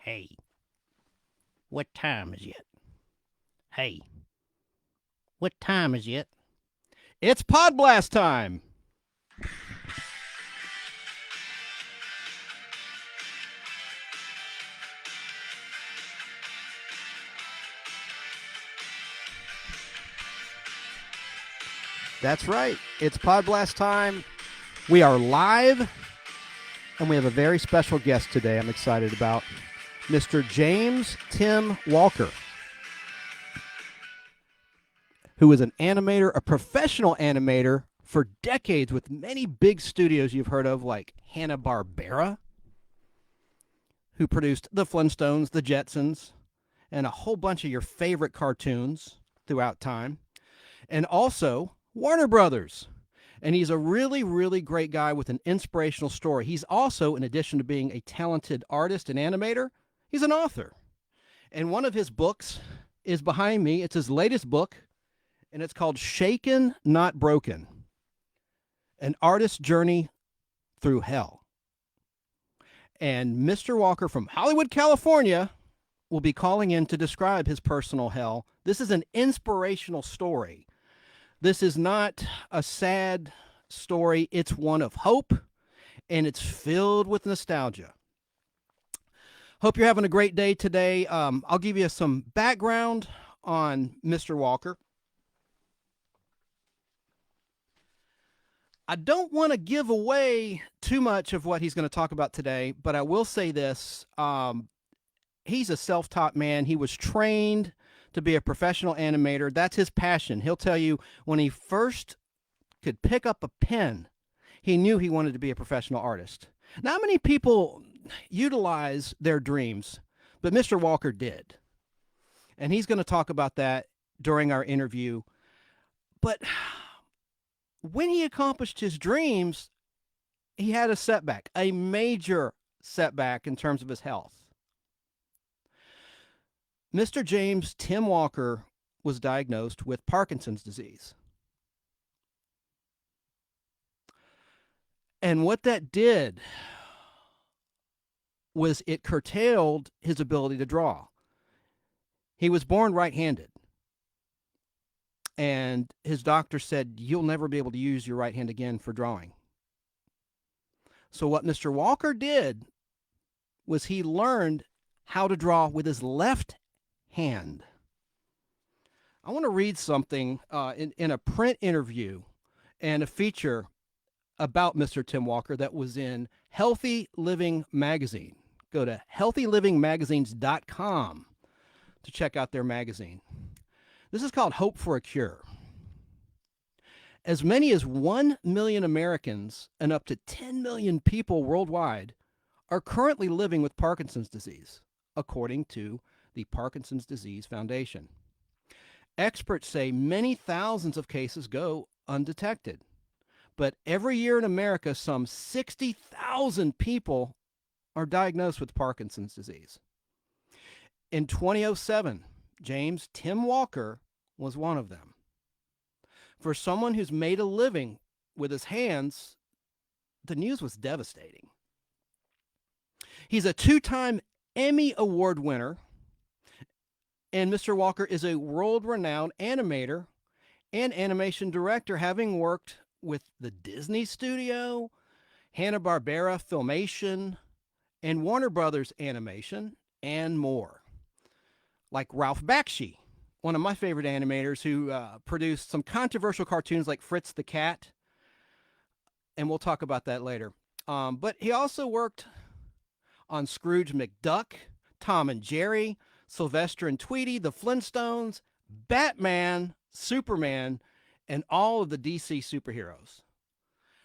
Hey, what time is it? Hey, what time is it? It's Podblast time. That's right. It's Podblast time. We are live, and we have a very special guest today I'm excited about, Mr. James Tim Walker, who is an animator, a professional animator for decades with many big studios you've heard of, like Hanna-Barbera, who produced The Flintstones, The Jetsons, and a whole bunch of your favorite cartoons throughout time, and also Warner Brothers. And he's a really, really great guy with an inspirational story. He's also, in addition to being a talented artist and animator, he's an author. And one of his books is behind me. It's his latest book, and it's called Shaken, Not Broken, An Artist's Journey Through Hell. And Mr. Walker from Hollywood, California, will be calling in to describe his personal hell. This is an inspirational story. This is not a sad story. It's one of hope, and it's filled with nostalgia. Hope you're having a great day today. I'll give you some background on Mr. Walker. I don't want to give away too much of what he's going to talk about today, but I will say this. He's a self-taught man. He was trained to be a professional animator. That's his passion. He'll tell you when he first could pick up a pen, he knew he wanted to be a professional artist. Not many people utilize their dreams, but Mr. Walker did. And he's going to talk about that during our interview. But when he accomplished his dreams, he had a setback, a major setback in terms of his health. Mr. James Tim Walker was diagnosed with Parkinson's disease. And what that did was it curtailed his ability to draw. He was born right-handed. And his doctor said, you'll never be able to use your right hand again for drawing. So what Mr. Walker did was he learned how to draw with his left hand. I want to read something in a print interview and a feature about Mr. Tim Walker that was in Healthy Living Magazine. Go to healthylivingmagazines.com to check out their magazine. This is called Hope for a Cure. As many as 1 million Americans and up to 10 million people worldwide are currently living with Parkinson's disease, according to the Parkinson's Disease Foundation. Experts say many thousands of cases go undetected. But every year in America, some 60,000 people are diagnosed with Parkinson's disease. In 2007, James Tim Walker was one of them. For someone who's made a living with his hands, the news was devastating. He's a two-time Emmy Award winner, and Mr. Walker is a world-renowned animator and animation director, having worked with the Disney Studio, Hanna-Barbera Filmation, and Warner Brothers Animation, and more. Like Ralph Bakshi, one of my favorite animators who produced some controversial cartoons like Fritz the Cat, and we'll talk about that later. But he also worked on Scrooge McDuck, Tom and Jerry, Sylvester and Tweety, the Flintstones, Batman, Superman, and all of the DC superheroes.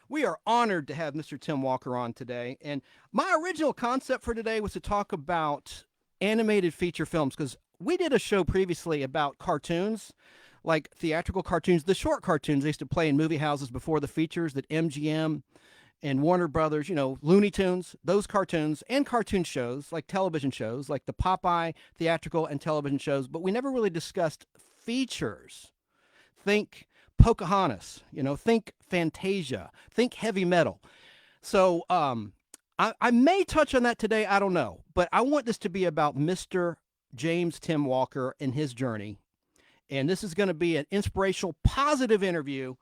We are honored to have Mr. Tim Walker on today. And my original concept for today was to talk about animated feature films, because we did a show previously about cartoons, like theatrical cartoons, the short cartoons they used to play in movie houses before the features that MGM and Warner Brothers, Looney Tunes, those cartoons, and cartoon shows, like television shows, like the Popeye theatrical and television shows. But we never really discussed features. Think Pocahontas, think Fantasia, think heavy metal. So I may touch on that today. I don't know. But I want this to be about Mr. James Tim Walker and his journey. And this is going to be an inspirational, positive interview.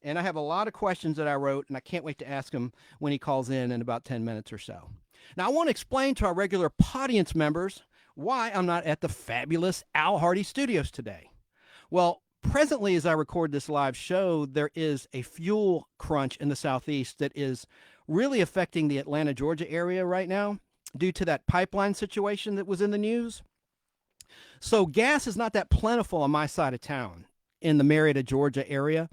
And I have a lot of questions that I wrote, and I can't wait to ask him when he calls in about 10 minutes or so. Now, I want to explain to our regular audience members why I'm not at the fabulous Al Hardy Studios today. Well, presently, as I record this live show, there is a fuel crunch in the Southeast that is really affecting the Atlanta, Georgia area right now due to that pipeline situation that was in the news. So gas is not that plentiful on my side of town in the Marietta, Georgia area.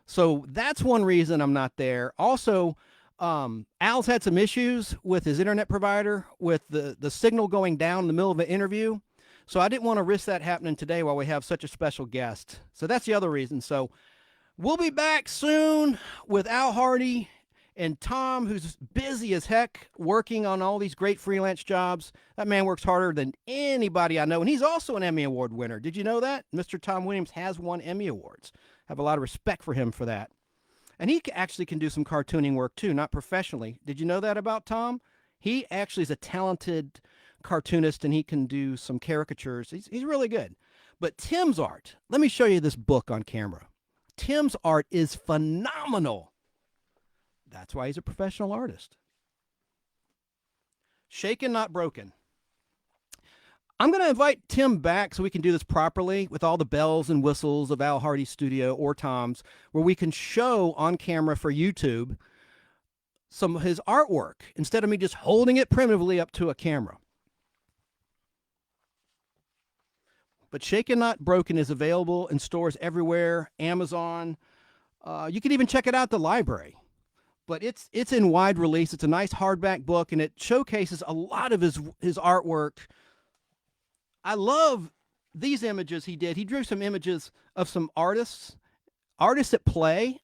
So that's one reason I'm not there. Also, Al's had some issues with his internet provider with the signal going down in the middle of an interview. So I didn't want to risk that happening today while we have such a special guest. So that's the other reason. So we'll be back soon with Al Hardy and Tom, who's busy as heck working on all these great freelance jobs. That man works harder than anybody I know. And he's also an Emmy Award winner. Did you know that? Mr. Tom Williams has won Emmy Awards. I have a lot of respect for him for that. And he actually can do some cartooning work too, not professionally. Did you know that about Tom? He actually is a talented cartoonist and he can do some caricatures. He's really good. But Tim's art, let me show you this book on camera. Tim's art is phenomenal. That's why he's a professional artist. Shaken, not broken. I'm going to invite Tim back so we can do this properly with all the bells and whistles of Al Hardy's studio or Tom's, where we can show on camera for YouTube some of his artwork instead of me just holding it primitively up to a camera. But Shaken, Not Broken is available in stores everywhere, Amazon. You can even check it out at the library. But it's in wide release. It's a nice hardback book, and it showcases a lot of his artwork. I love these images he did. He drew some images of some artists at play.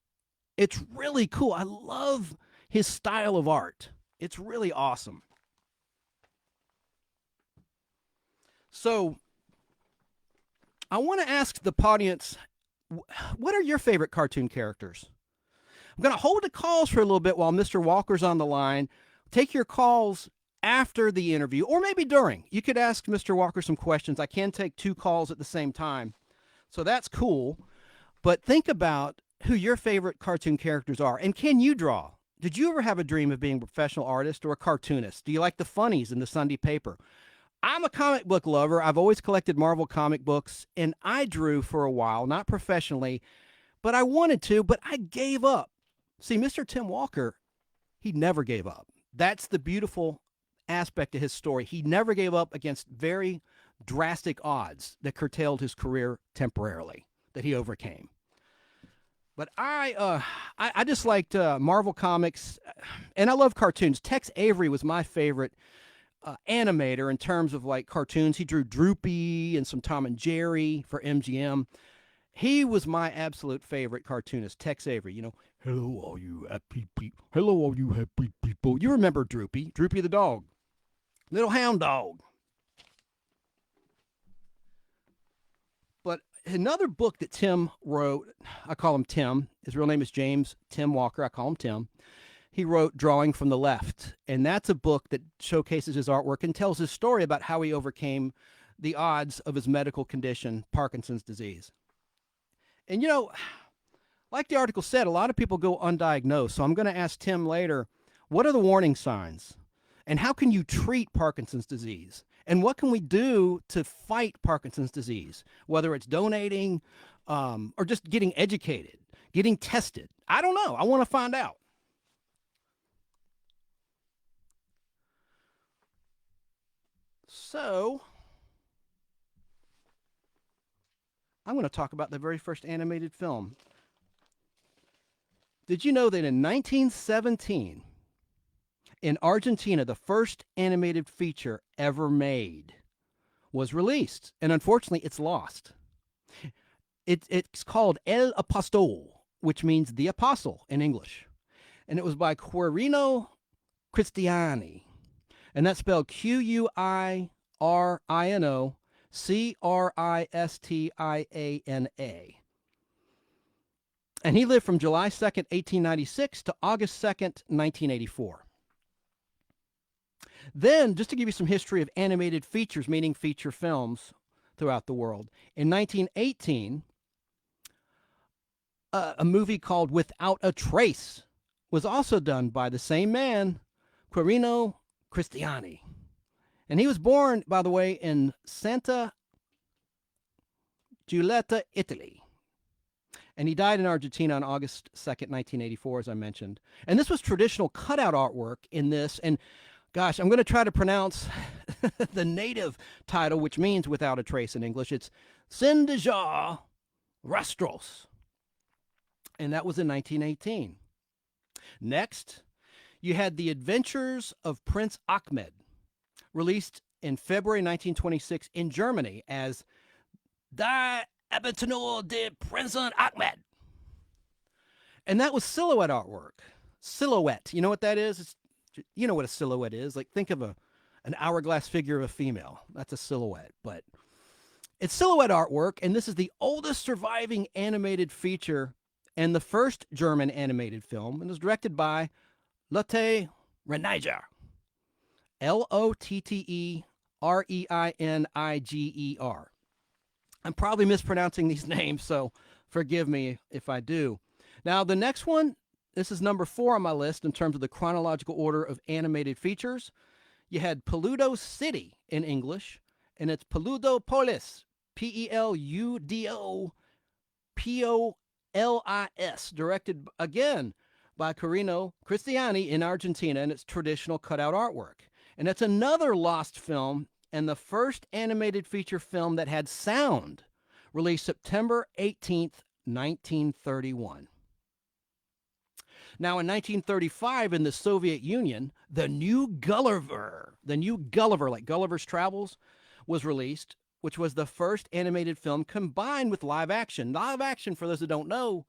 It's really cool. I love his style of art. It's really awesome. So I want to ask the audience, what are your favorite cartoon characters? I'm going to hold the calls for a little bit while Mr. Walker's on the line. Take your calls after the interview, or maybe during. You could ask Mr. Walker some questions. I can take 2 calls at the same time. So that's cool. But think about who your favorite cartoon characters are. And can you draw? Did you ever have a dream of being a professional artist or a cartoonist? Do you like the funnies in the Sunday paper? I'm a comic book lover. I've always collected Marvel comic books, and I drew for a while, not professionally, but I wanted to, but I gave up. See, Mr. Tim Walker, he never gave up. That's the beautiful aspect of his story. He never gave up against very drastic odds that curtailed his career temporarily, that he overcame. But I just liked Marvel Comics, and I love cartoons. Tex Avery was my favorite animator in terms of like cartoons. He drew Droopy and some Tom and Jerry for MGM. He was my absolute favorite cartoonist, Tex Avery. You know, hello all you happy people. Hello all you happy people. You remember Droopy the dog, little hound dog. But another book that Tim wrote, I call him Tim. His real name is James Tim Walker. I call him Tim. He wrote Drawing from the Left, and that's a book that showcases his artwork and tells his story about how he overcame the odds of his medical condition, Parkinson's disease. And, you know, like the article said, a lot of people go undiagnosed. So I'm going to ask Tim later, what are the warning signs? And how can you treat Parkinson's disease? And what can we do to fight Parkinson's disease? Whether it's donating or just getting educated, getting tested. I don't know. I want to find out. So I'm going to talk about the very first animated film. Did you know that in 1917, in Argentina, the first animated feature ever made was released? And unfortunately, it's lost. It's called El Apostol, which means the apostle in English. And it was by Quirino Cristiani. And that's spelled Quirino Cristiana. And he lived from July 2nd, 1896 to August 2nd, 1984. Then, just to give you some history of animated features, meaning feature films throughout the world, in 1918, a movie called Without a Trace was also done by the same man, Quirino Cristiani. And he was born, by the way, in Santa Giulietta, Italy. And he died in Argentina on August 2nd, 1984, as I mentioned. And this was traditional cutout artwork in this. And gosh, I'm going to try to pronounce the native title, which means without a trace in English. It's Sin de Ja Rastros. And that was in 1918. Next, you had The Adventures of Prince Ahmed, released in February 1926 in Germany as Die Abenteuer de Prinzen Ahmed. And that was silhouette artwork. Silhouette. You know what that is? You know what a silhouette is. Like, think of an hourglass figure of a female. That's a silhouette. But it's silhouette artwork, and this is the oldest surviving animated feature and the first German animated film, and was directed by Lotte Reiniger. Lottereiniger. I'm probably mispronouncing these names, so forgive me if I do. Now, the next one, this is number 4 on my list in terms of the chronological order of animated features. You had Peludo City in English, and it's Peludopolis, Peludopolis, directed again by Quirino Cristiani in Argentina, and it's traditional cutout artwork. And it's another lost film and the first animated feature film that had sound, released September 18th, 1931. Now, in 1935, in the Soviet Union, the new Gulliver, like Gulliver's Travels, was released, which was the first animated film combined with live action. Live action, for those that don't know,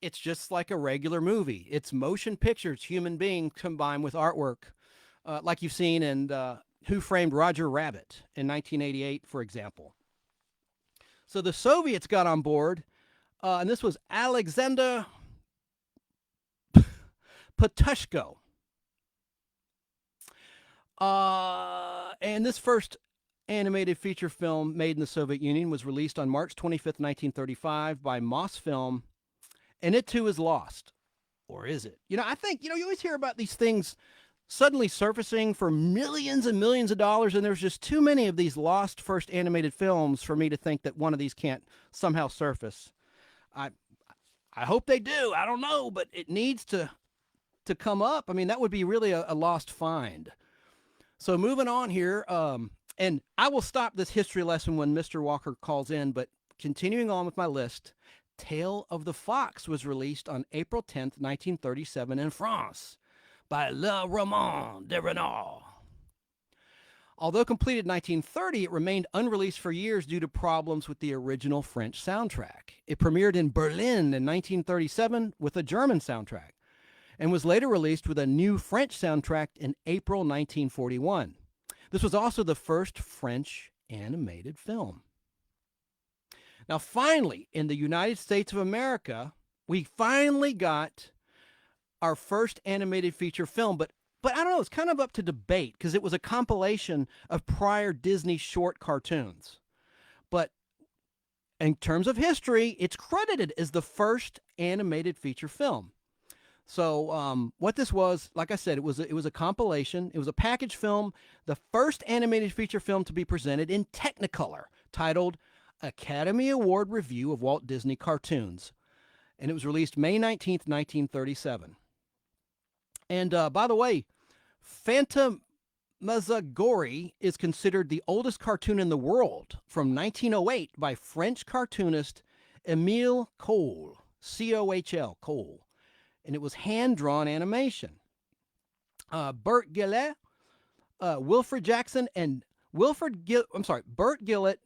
it's just like a regular movie. It's motion pictures, human beings combined with artwork, like you've seen in Who Framed Roger Rabbit in 1988, for example. So the Soviets got on board, and this was Alexander Patushko. And this first animated feature film made in the Soviet Union was released on March 25th, 1935 by Mosfilm, and it too is lost. Or is it? I think, you always hear about these things suddenly surfacing for millions and millions of dollars, and there's just too many of these lost first animated films for me to think that one of these can't somehow surface. I hope they do. I don't know, but it needs to come up. I mean, that would be really a lost find. So moving on here, and I will stop this history lesson when Mr. Walker calls in, but continuing on with my list, Tale of the Fox was released on April 10th, 1937 in France by Le Roman de Renard. Although completed in 1930, it remained unreleased for years due to problems with the original French soundtrack. It premiered in Berlin in 1937 with a German soundtrack, and was later released with a new French soundtrack in April 1941. This was also the first French animated film. Now, finally, in the United States of America, we finally got our first animated feature film, but I don't know, it's kind of up to debate because it was a compilation of prior Disney short cartoons. But in terms of history, it's credited as the first animated feature film. So what this was, like I said, it was a compilation. It was a package film, the first animated feature film to be presented in Technicolor, titled Academy Award Review of Walt Disney Cartoons. And it was released May 19th, 1937. And by the way, Phantasmagorie is considered the oldest cartoon in the world, from 1908 by French cartoonist Émile Cohl, C-O-H-L, Cohl. And it was hand-drawn animation. Bert Gillett, Wilfred Jackson, and Bert Gillett,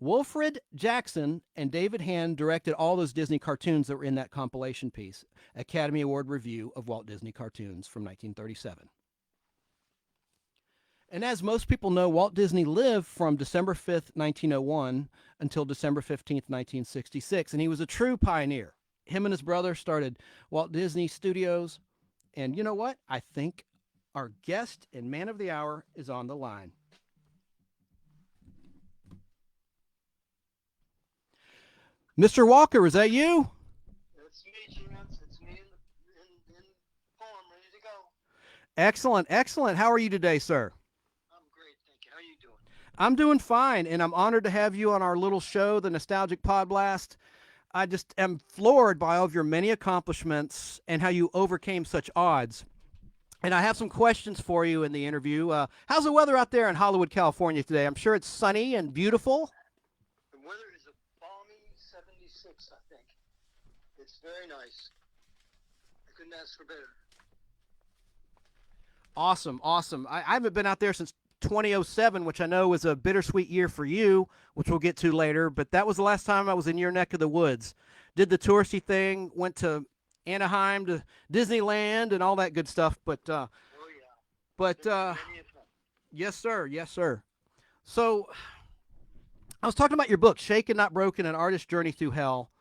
Wilfred Jackson, and David Hand directed all those Disney cartoons that were in that compilation piece, Academy Award Review of Walt Disney Cartoons from 1937. And as most people know, Walt Disney lived from December 5th, 1901 until December 15th, 1966, and he was a true pioneer. Him and his brother started Walt Disney Studios, and you know what? I think Our guest and man of the hour is on the line. Mr. Walker, is that you? It's me, Chance. It's me in form, ready to go. Excellent, excellent. How are you today, sir? I'm great, thank you. How you doing? I'm doing fine, and I'm honored to have you on our little show, the Nostalgic Podblast. I just am floored by all of your many accomplishments and how you overcame such odds. And I have some questions for you in the interview. How's the weather out there in Hollywood, California today? I'm sure it's sunny and beautiful. The weather is a balmy 76, I think. It's very nice. I couldn't ask for better. Awesome, awesome. I haven't been out there since 2007, which I know was a bittersweet year for you, which we'll get to later. But that was the last time I was in your neck of the woods. Did the touristy thing, went to Anaheim, to Disneyland, and all that good stuff. But Oh, yeah. but Been there many a time. yes, sir, yes, sir. So I was talking about your book, Shaken Not Broken: An Artist's Journey Through Hell,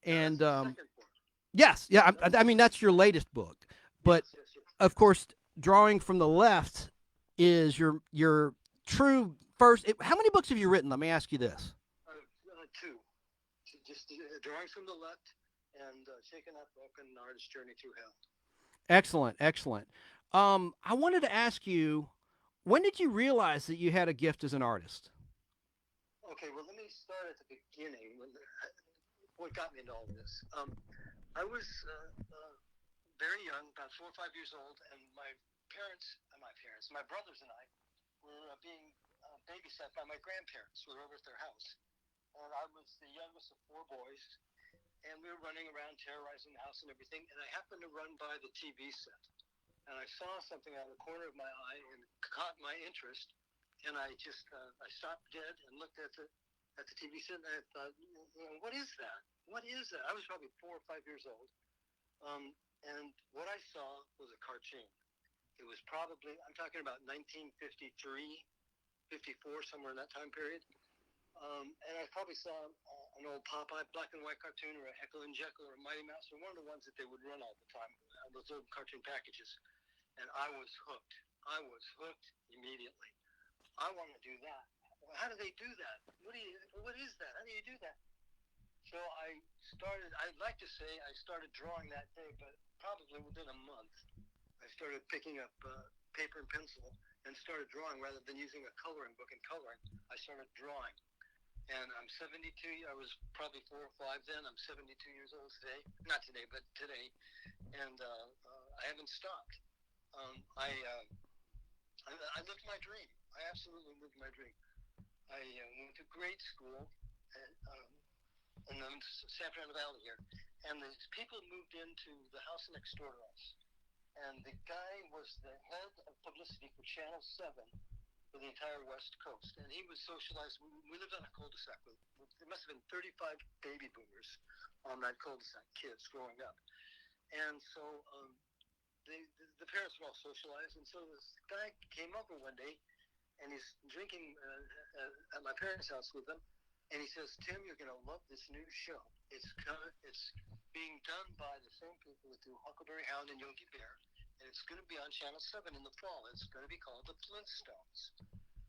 Now, that's and the second book. yes, yeah. I mean that's your latest book, but Yes, yes, yes. of course, drawing from the left is your true first. How many books have you written? Let me ask you this. Two. Just drawings from the left and Shaken Not Broken, An Artist's Journey Through Hell. Excellent, excellent. I wanted to ask you, when did you realize that you had a gift as an artist? Okay, well, let me start at the beginning. What got me into all of this? I was very young, about 4 or 5 years old, and my brothers and I were being babysat by my grandparents. We were over at their house, and I was the youngest of four boys, and we were running around terrorizing the house and everything. And I happened to run by the TV set, and I saw something out of the corner of my eye and caught my interest. And I stopped dead and looked at the TV set, and I thought, what is that? What is that? I was probably 4 or 5 years old. And what I saw was a cartoon. It was probably, I'm talking about 1953, 54, somewhere in that time period. And I probably saw an old Popeye black and white cartoon, or a Heckle and Jekyll, or a Mighty Mouse, or one of the ones that they would run all the time, those old cartoon packages. And I was hooked. I was hooked immediately. I want to do that. How do they do that? What is that? How do you do that? So I'd like to say I started drawing that day, but probably within a month, I started picking up paper and pencil and started drawing rather than using a coloring book and coloring. I started drawing. And I'm 72. I was probably 4 or 5 then. I'm 72 years old today. Not today, but today. And I haven't stopped. I lived my dream. I absolutely lived my dream. I went to grade school in the San Fernando Valley here, and the people moved into the house next door to us. And the guy was the head of publicity for Channel 7 for the entire West Coast. And he was socialized. We lived on a cul-de-sac. There must have been 35 baby boomers on that cul-de-sac, kids growing up. And so the parents were all socialized. And so this guy came over one day, and he's drinking at my parents' house with them. And he says, Tim, you're going to love this new show. It's being done by the same people that do Huckleberry Hound and Yogi Bear. And it's going to be on Channel 7 in the fall. It's going to be called The Flintstones.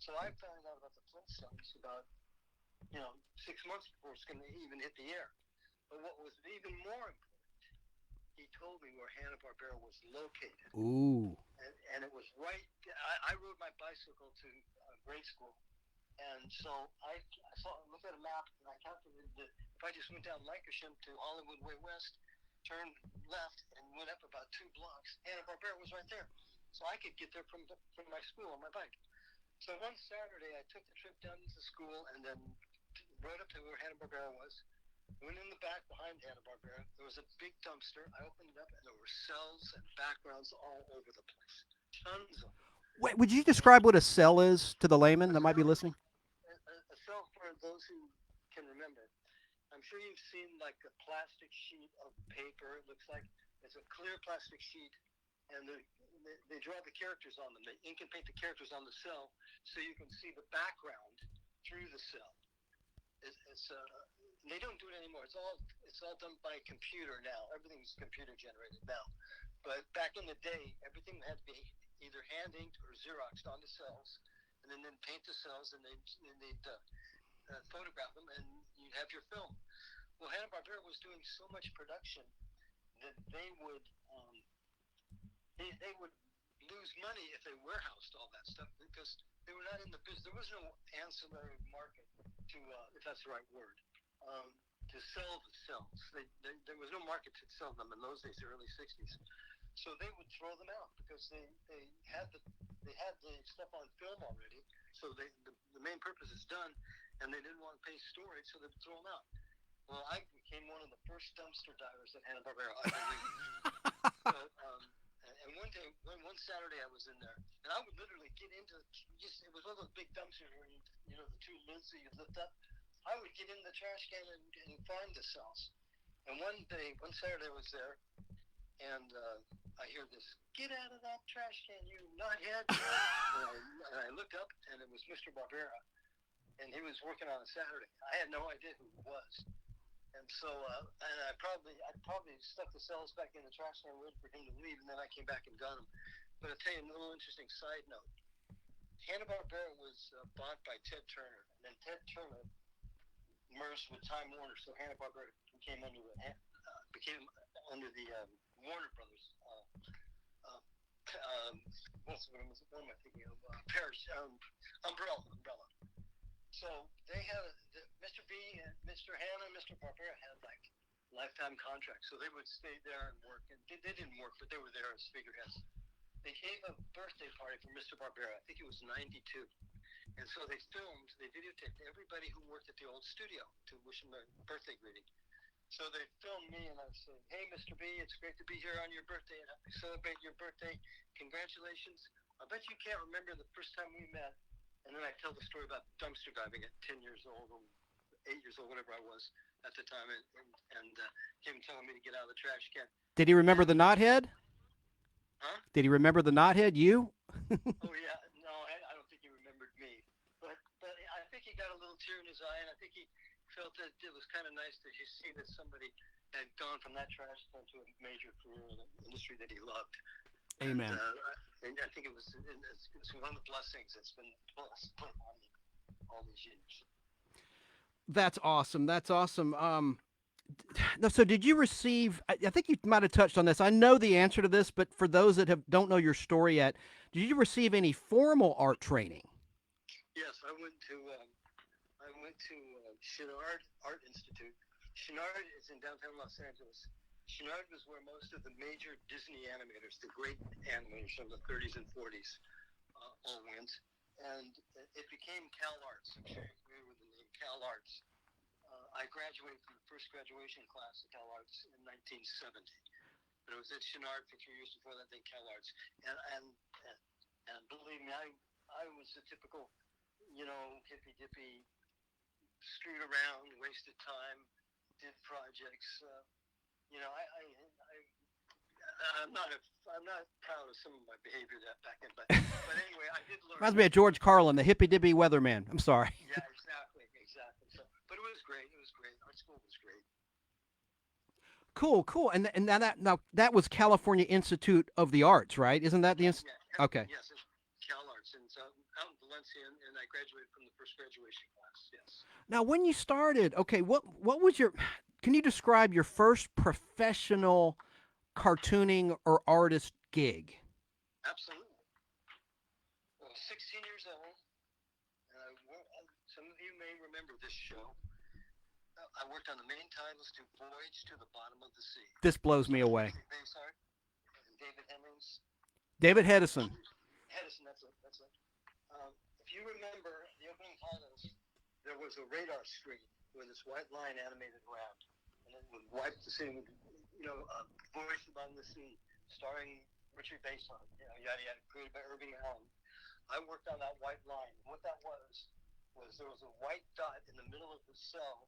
So I found out about The Flintstones about, 6 months before it's going to even hit the air. But what was even more important, he told me where Hanna-Barbera was located. Ooh. And it was right, I rode my bicycle to grade school. And so I looked at a map, and I calculated that if I just went down Lancashire to Hollywood Way West, turned left, and went up about 2 blocks, Hanna-Barbera was right there. So I could get there from my school on my bike. So one Saturday, I took the trip down to school and then rode up to where Hanna-Barbera was. Went in the back behind Hanna-Barbera. There was a big dumpster. I opened it up, and there were cells and backgrounds all over the place. Tons of them. Wait, would you describe what a cell is to the layman A that might be cell, listening? a cell for those who can remember. I'm sure you've seen like a plastic sheet of paper. It looks like it's a clear plastic sheet, and they draw the characters on them. They ink and paint the characters on the cell so you can see the background through the cell. They don't do it anymore. It's all done by computer now. Everything's computer generated now. But back in the day, everything had to be either hand inked or Xeroxed onto cells, and then paint the cells, and they'd photograph them, and you'd have your film. Well, Hanna-Barbera was doing so much production that they would lose money if they warehoused all that stuff because they were not in the business. There was no ancillary market to, if that's the right word, to sell the cells. There was no market to sell them in those days, the early '60s. So they would throw them out because they had the stuff on film already. So the main purpose is done, and they didn't want to pay storage, so they would throw them out. Well, I became one of the first dumpster divers at Hanna-Barbera, I believe. So, and one Saturday I was in there, and I would literally get into it was one of those big dumpsters where the two lids that you lift up. I would get in the trash can and find the cells. And one Saturday I was there, and I hear this, "Get out of that trash can, you nuthead!" and I looked up, and it was Mr. Barbera, and he was working on a Saturday. I had no idea who he was. And so, and I probably stuck the cells back in the trash can, waited for him to leave, and then I came back and got them. But I'll tell you a little interesting side note. Hanna-Barbera was bought by Ted Turner, and then Ted Turner merged with Time Warner, so Hanna-Barbera became under the Warner Brothers. What am I thinking of? Umbrella. So they had Mr. B and Mr. Hanna and Mr. Barbera had like lifetime contracts, so they would stay there and work. And they didn't work, but they were there as figureheads. They gave a birthday party for Mr. Barbera. I think it was '92, and so they videotaped everybody who worked at the old studio to wish him a birthday greeting. So they filmed me, and I said, "Hey, Mr. B, it's great to be here on your birthday, and I celebrate your birthday. Congratulations. I bet you can't remember the first time we met." And then I tell the story about dumpster diving at 10 years old, or 8 years old, whatever I was at the time, and him telling me to get out of the trash can. Did he remember the knothead? Huh? Did he remember the knothead? You? Oh yeah, no, I don't think he remembered me, but I think he got a little tear in his eye, and I think he felt that it was kind of nice to just see that somebody had gone from that trash can to a major career in an industry that he loved. Amen. And I think it's one of the blessings that's been blessed on me all these years. That's awesome. That's awesome. So did you receive, I think you might have touched on this. I know the answer to this, but for those that don't know your story yet, did you receive any formal art training? Yes, I went to Chenard Art Institute. Chenard is in downtown Los Angeles. Chenard was where most of the major Disney animators, the great animators from the 30s and 40s, all went. And it became Cal Arts. I'm sure you're familiar with the name Cal Arts. I graduated from the first graduation class at Cal Arts in 1970. But I was at Chenard for 3 years before that, then Cal Arts. And believe me, I was a typical, hippy-dippy, screwed around, wasted time, did projects. I'm not proud of some of my behavior back then, but anyway, I did learn. Reminds me of George Carlin, the hippy-dippy weatherman. I'm sorry. Yeah, exactly. So, but it was great. Our school was great. Cool. And now that was California Institute of the Arts, right? Isn't that the institute? Yeah. Okay. Yes, it's Cal Arts, and so out in Valencia, and I graduated from the first graduation class. Yes. Now, when you started, okay, what was your? Can you describe your first professional cartooning or artist gig? Absolutely. Well, 16 years old, and some of you may remember this show. I worked on the main titles to Voyage to the Bottom of the Sea. This blows me away. David Hemmings. David Hedison. Hedison, that's it. If you remember the opening titles, there was a radar screen where this white line animated around, and it would wipe the scene with, Voyage to the Bottom of the Sea, starring Richard Basson, yada yada, created by Irving Allen. I worked on that white line. What that was there was a white dot in the middle of the cell,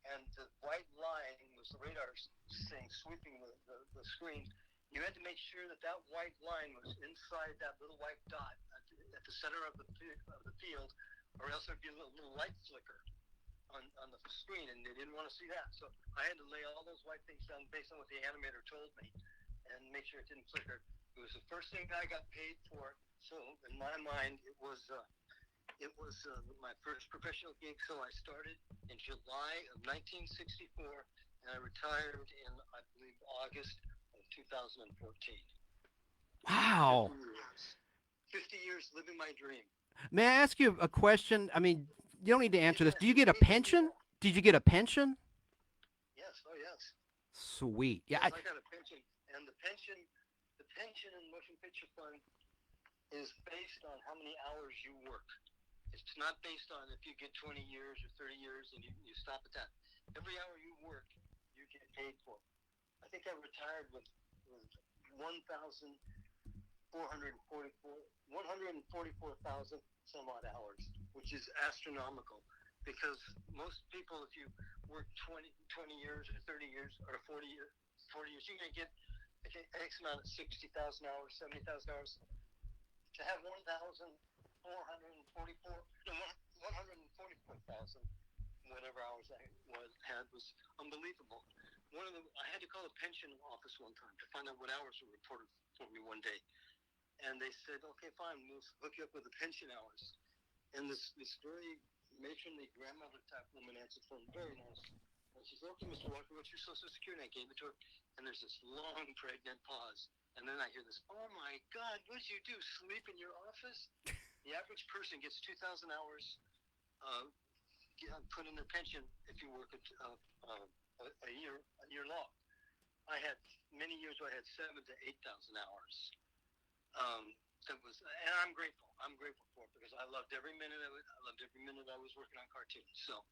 and the white line was the radar thing sweeping the screen. You had to make sure that white line was inside that little white dot at the center of the field, or else there'd be a little light flicker on the screen, and they didn't want to see that. So I had to lay all those white things down based on what the animator told me. and make sure it didn't flicker. It was the first thing I got paid for. So in my mind, it was my first professional gig. So I started in July of 1964, and I retired in, I believe, August of 2014. Wow. 50 years. 50 years living my dream. May I ask you a question? I mean, you don't need to answer this. Yes, Do you get a anything you pension? want. Did you get a pension? Yes, oh yes. Sweet. Yeah. Yes, I got a pension. And the pension in Motion Picture Fund is based on how many hours you work. It's not based on if you get 20 years or 30 years and you stop at that. Every hour you work, you get paid for. I think I retired with 144,000 some odd hours, which is astronomical. Because most people, if you work 20 years or 30 years or 40 years, you're going to get X amount of 60,000 hours, 70,000 hours. To have 144,000 whatever hours I had was unbelievable. I had to call a pension office one time to find out what hours were reported for me one day, and they said, "Okay, fine, we'll hook you up with the pension hours." And this very matronly grandmother type woman answered the phone, very nice. And she said, "Okay, Mr. Walker, what's your Social Security?" And I gave it to her, and there's this long pregnant pause. And then I hear this, "Oh my God, what did you do? Sleep in your office?" The average person gets 2,000 hours put in their pension if you work a year long. I had many years where I had 7,000 to 8,000 hours. And I'm grateful. I'm grateful for it because I loved every minute of it. I loved every minute I was working on cartoons. So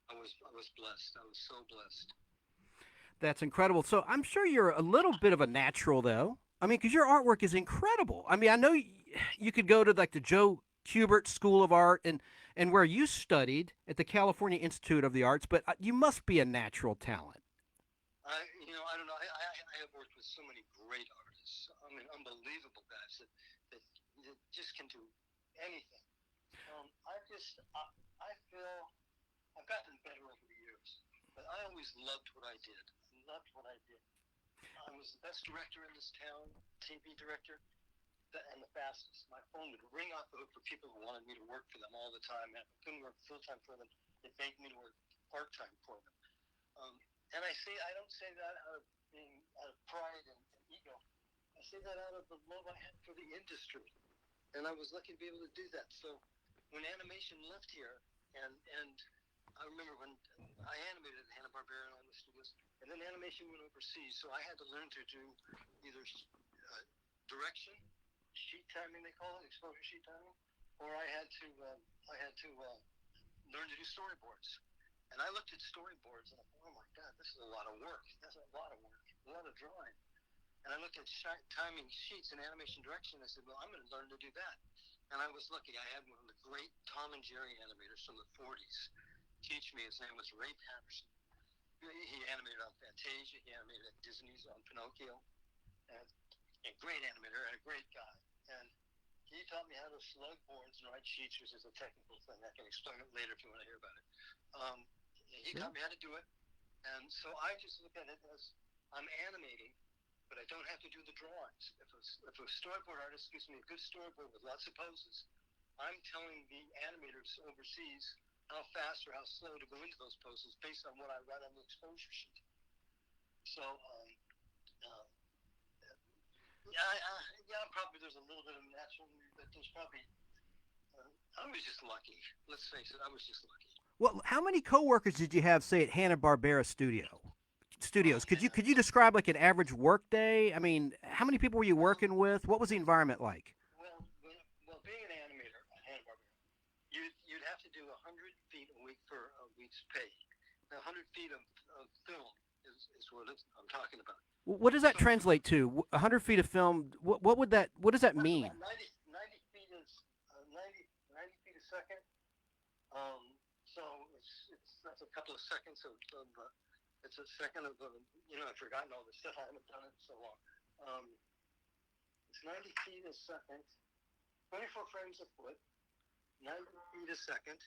I was blessed. I was so blessed. That's incredible. So I'm sure you're a little bit of a natural, though. I mean, because your artwork is incredible. I mean, I know you could go to like the Joe Kubert School of Art and where you studied at the California Institute of the Arts, but you must be a natural talent. I don't know. I have worked with so many great artists. I mean, unbelievable guys that just can do anything. I feel I've gotten better over the years, but I always loved what I did. I loved what I did. I was the best director in this town, TV director, and the fastest. My phone would ring off the hook for people who wanted me to work for them all the time. And I couldn't work full time for them. They begged me to work part time for them. And I don't say that out of pride and ego. I say that out of the love I had for the industry, and I was lucky to be able to do that. So when animation left here, and I remember when I animated at Hanna-Barbera and all the studios, and then animation went overseas, so I had to learn to do either direction, sheet timing they call it, exposure sheet timing, or I had to learn to do storyboards. And I looked at storyboards and I thought, oh my God, this is a lot of work. That's a lot of work, a lot of drawing. And I looked at timing sheets and animation direction. And I said, well, I'm going to learn to do that. And I was lucky. I had one of the great Tom and Jerry animators from the 40s teach me. His name was Ray Patterson. He animated on Fantasia. He animated at Disney's on Pinocchio. And a great animator and a great guy. And he taught me how to slug boards and write sheets, which is a technical thing. I can explain it later if you want to hear about it. He taught me how to do it. And so I just look at it as I'm animating, but I don't have to do the drawings. If a storyboard artist gives me a good storyboard with lots of poses, I'm telling the animators overseas how fast or how slow to go into those poses based on what I write on the exposure sheet. So, probably there's a little bit of natural, but there's probably, I was just lucky. Let's face it, I was just lucky. Well, how many coworkers did you have, say, at Hanna-Barbera Studios? Could you describe like an average work day? I mean, how many people were you working with? What was the environment like? Well, being an animator at Hanna-Barbera, you'd have to do 100 feet a week for a week's pay. Now, 100 feet of film is what I'm talking about. What does that translate to? 100 feet of film. What does that mean? 90 feet is 90 feet a second. So that's a couple of seconds of it's a second of I've forgotten all this stuff. I haven't done it in so long. It's 90 feet a second, 24 frames a foot, 90 feet a second.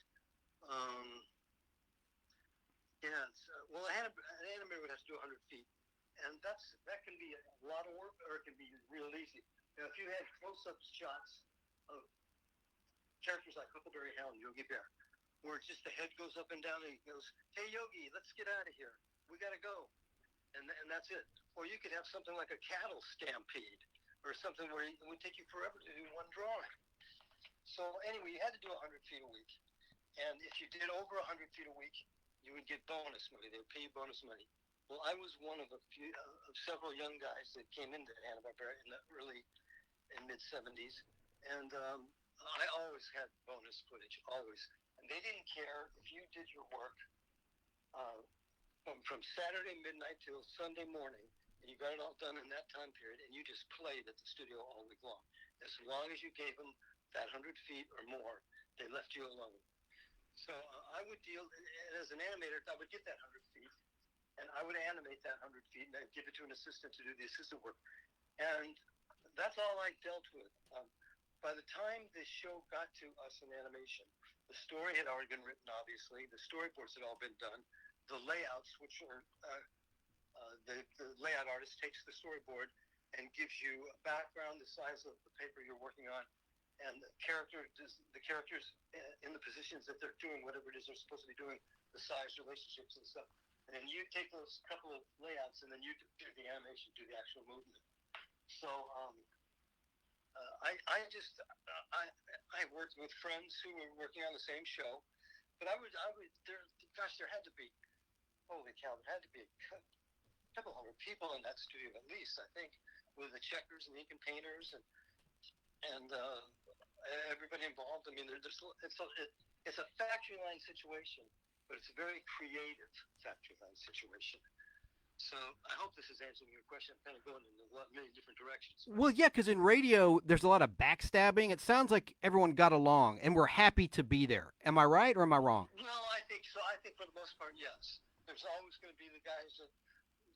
An animator would have to do 100 feet, and that can be a lot of work, or it can be real easy. Now, if you had close-up shots of characters like Huckleberry Hound, Yogi Bear, where just the head goes up and down, and he goes, "Hey Yogi, let's get out of here. We got to go," and that's it. Or you could have something like a cattle stampede, or something where it would take you forever to do one drawing. So anyway, you had to do 100 feet a week, and if you did over 100 feet a week, you would get bonus money. They would pay you bonus money. Well, I was one of of several young guys that came into Animator in the early and mid '70s, and I always had bonus footage, always. And they didn't care if you did your work uh, from Saturday midnight till Sunday morning, and you got it all done in that time period, and you just played at the studio all week long. As long as you gave them that 100 feet or more, they left you alone. So I would deal, as an animator, I would get that 100 feet, and I would animate that 100 feet, and I'd give it to an assistant to do the assistant work. And that's all I dealt with. By the time the show got to us in animation, the story had already been written, obviously. The storyboards had all been done. The layouts, which are the layout artist takes the storyboard and gives you a background, the size of the paper you're working on, and the characters in the positions that they're doing, whatever it is they're supposed to be doing, the size relationships and stuff. And then you take those couple of layouts, and then you do the animation, do the actual movement. So I worked with friends who were working on the same show, but there had to be, holy cow, there had to be a couple hundred people in that studio at least, I think, with the checkers and the ink and painters and everybody involved. I mean, it's a factory line situation, but it's a very creative factory line situation. So I hope this is answering your question. I'm kind of going in many different directions. Well, yeah, because in radio, there's a lot of backstabbing. It sounds like everyone got along and we're happy to be there. Am I right or am I wrong? No, I think so. I think for the most part, yes. There's always going to be the guys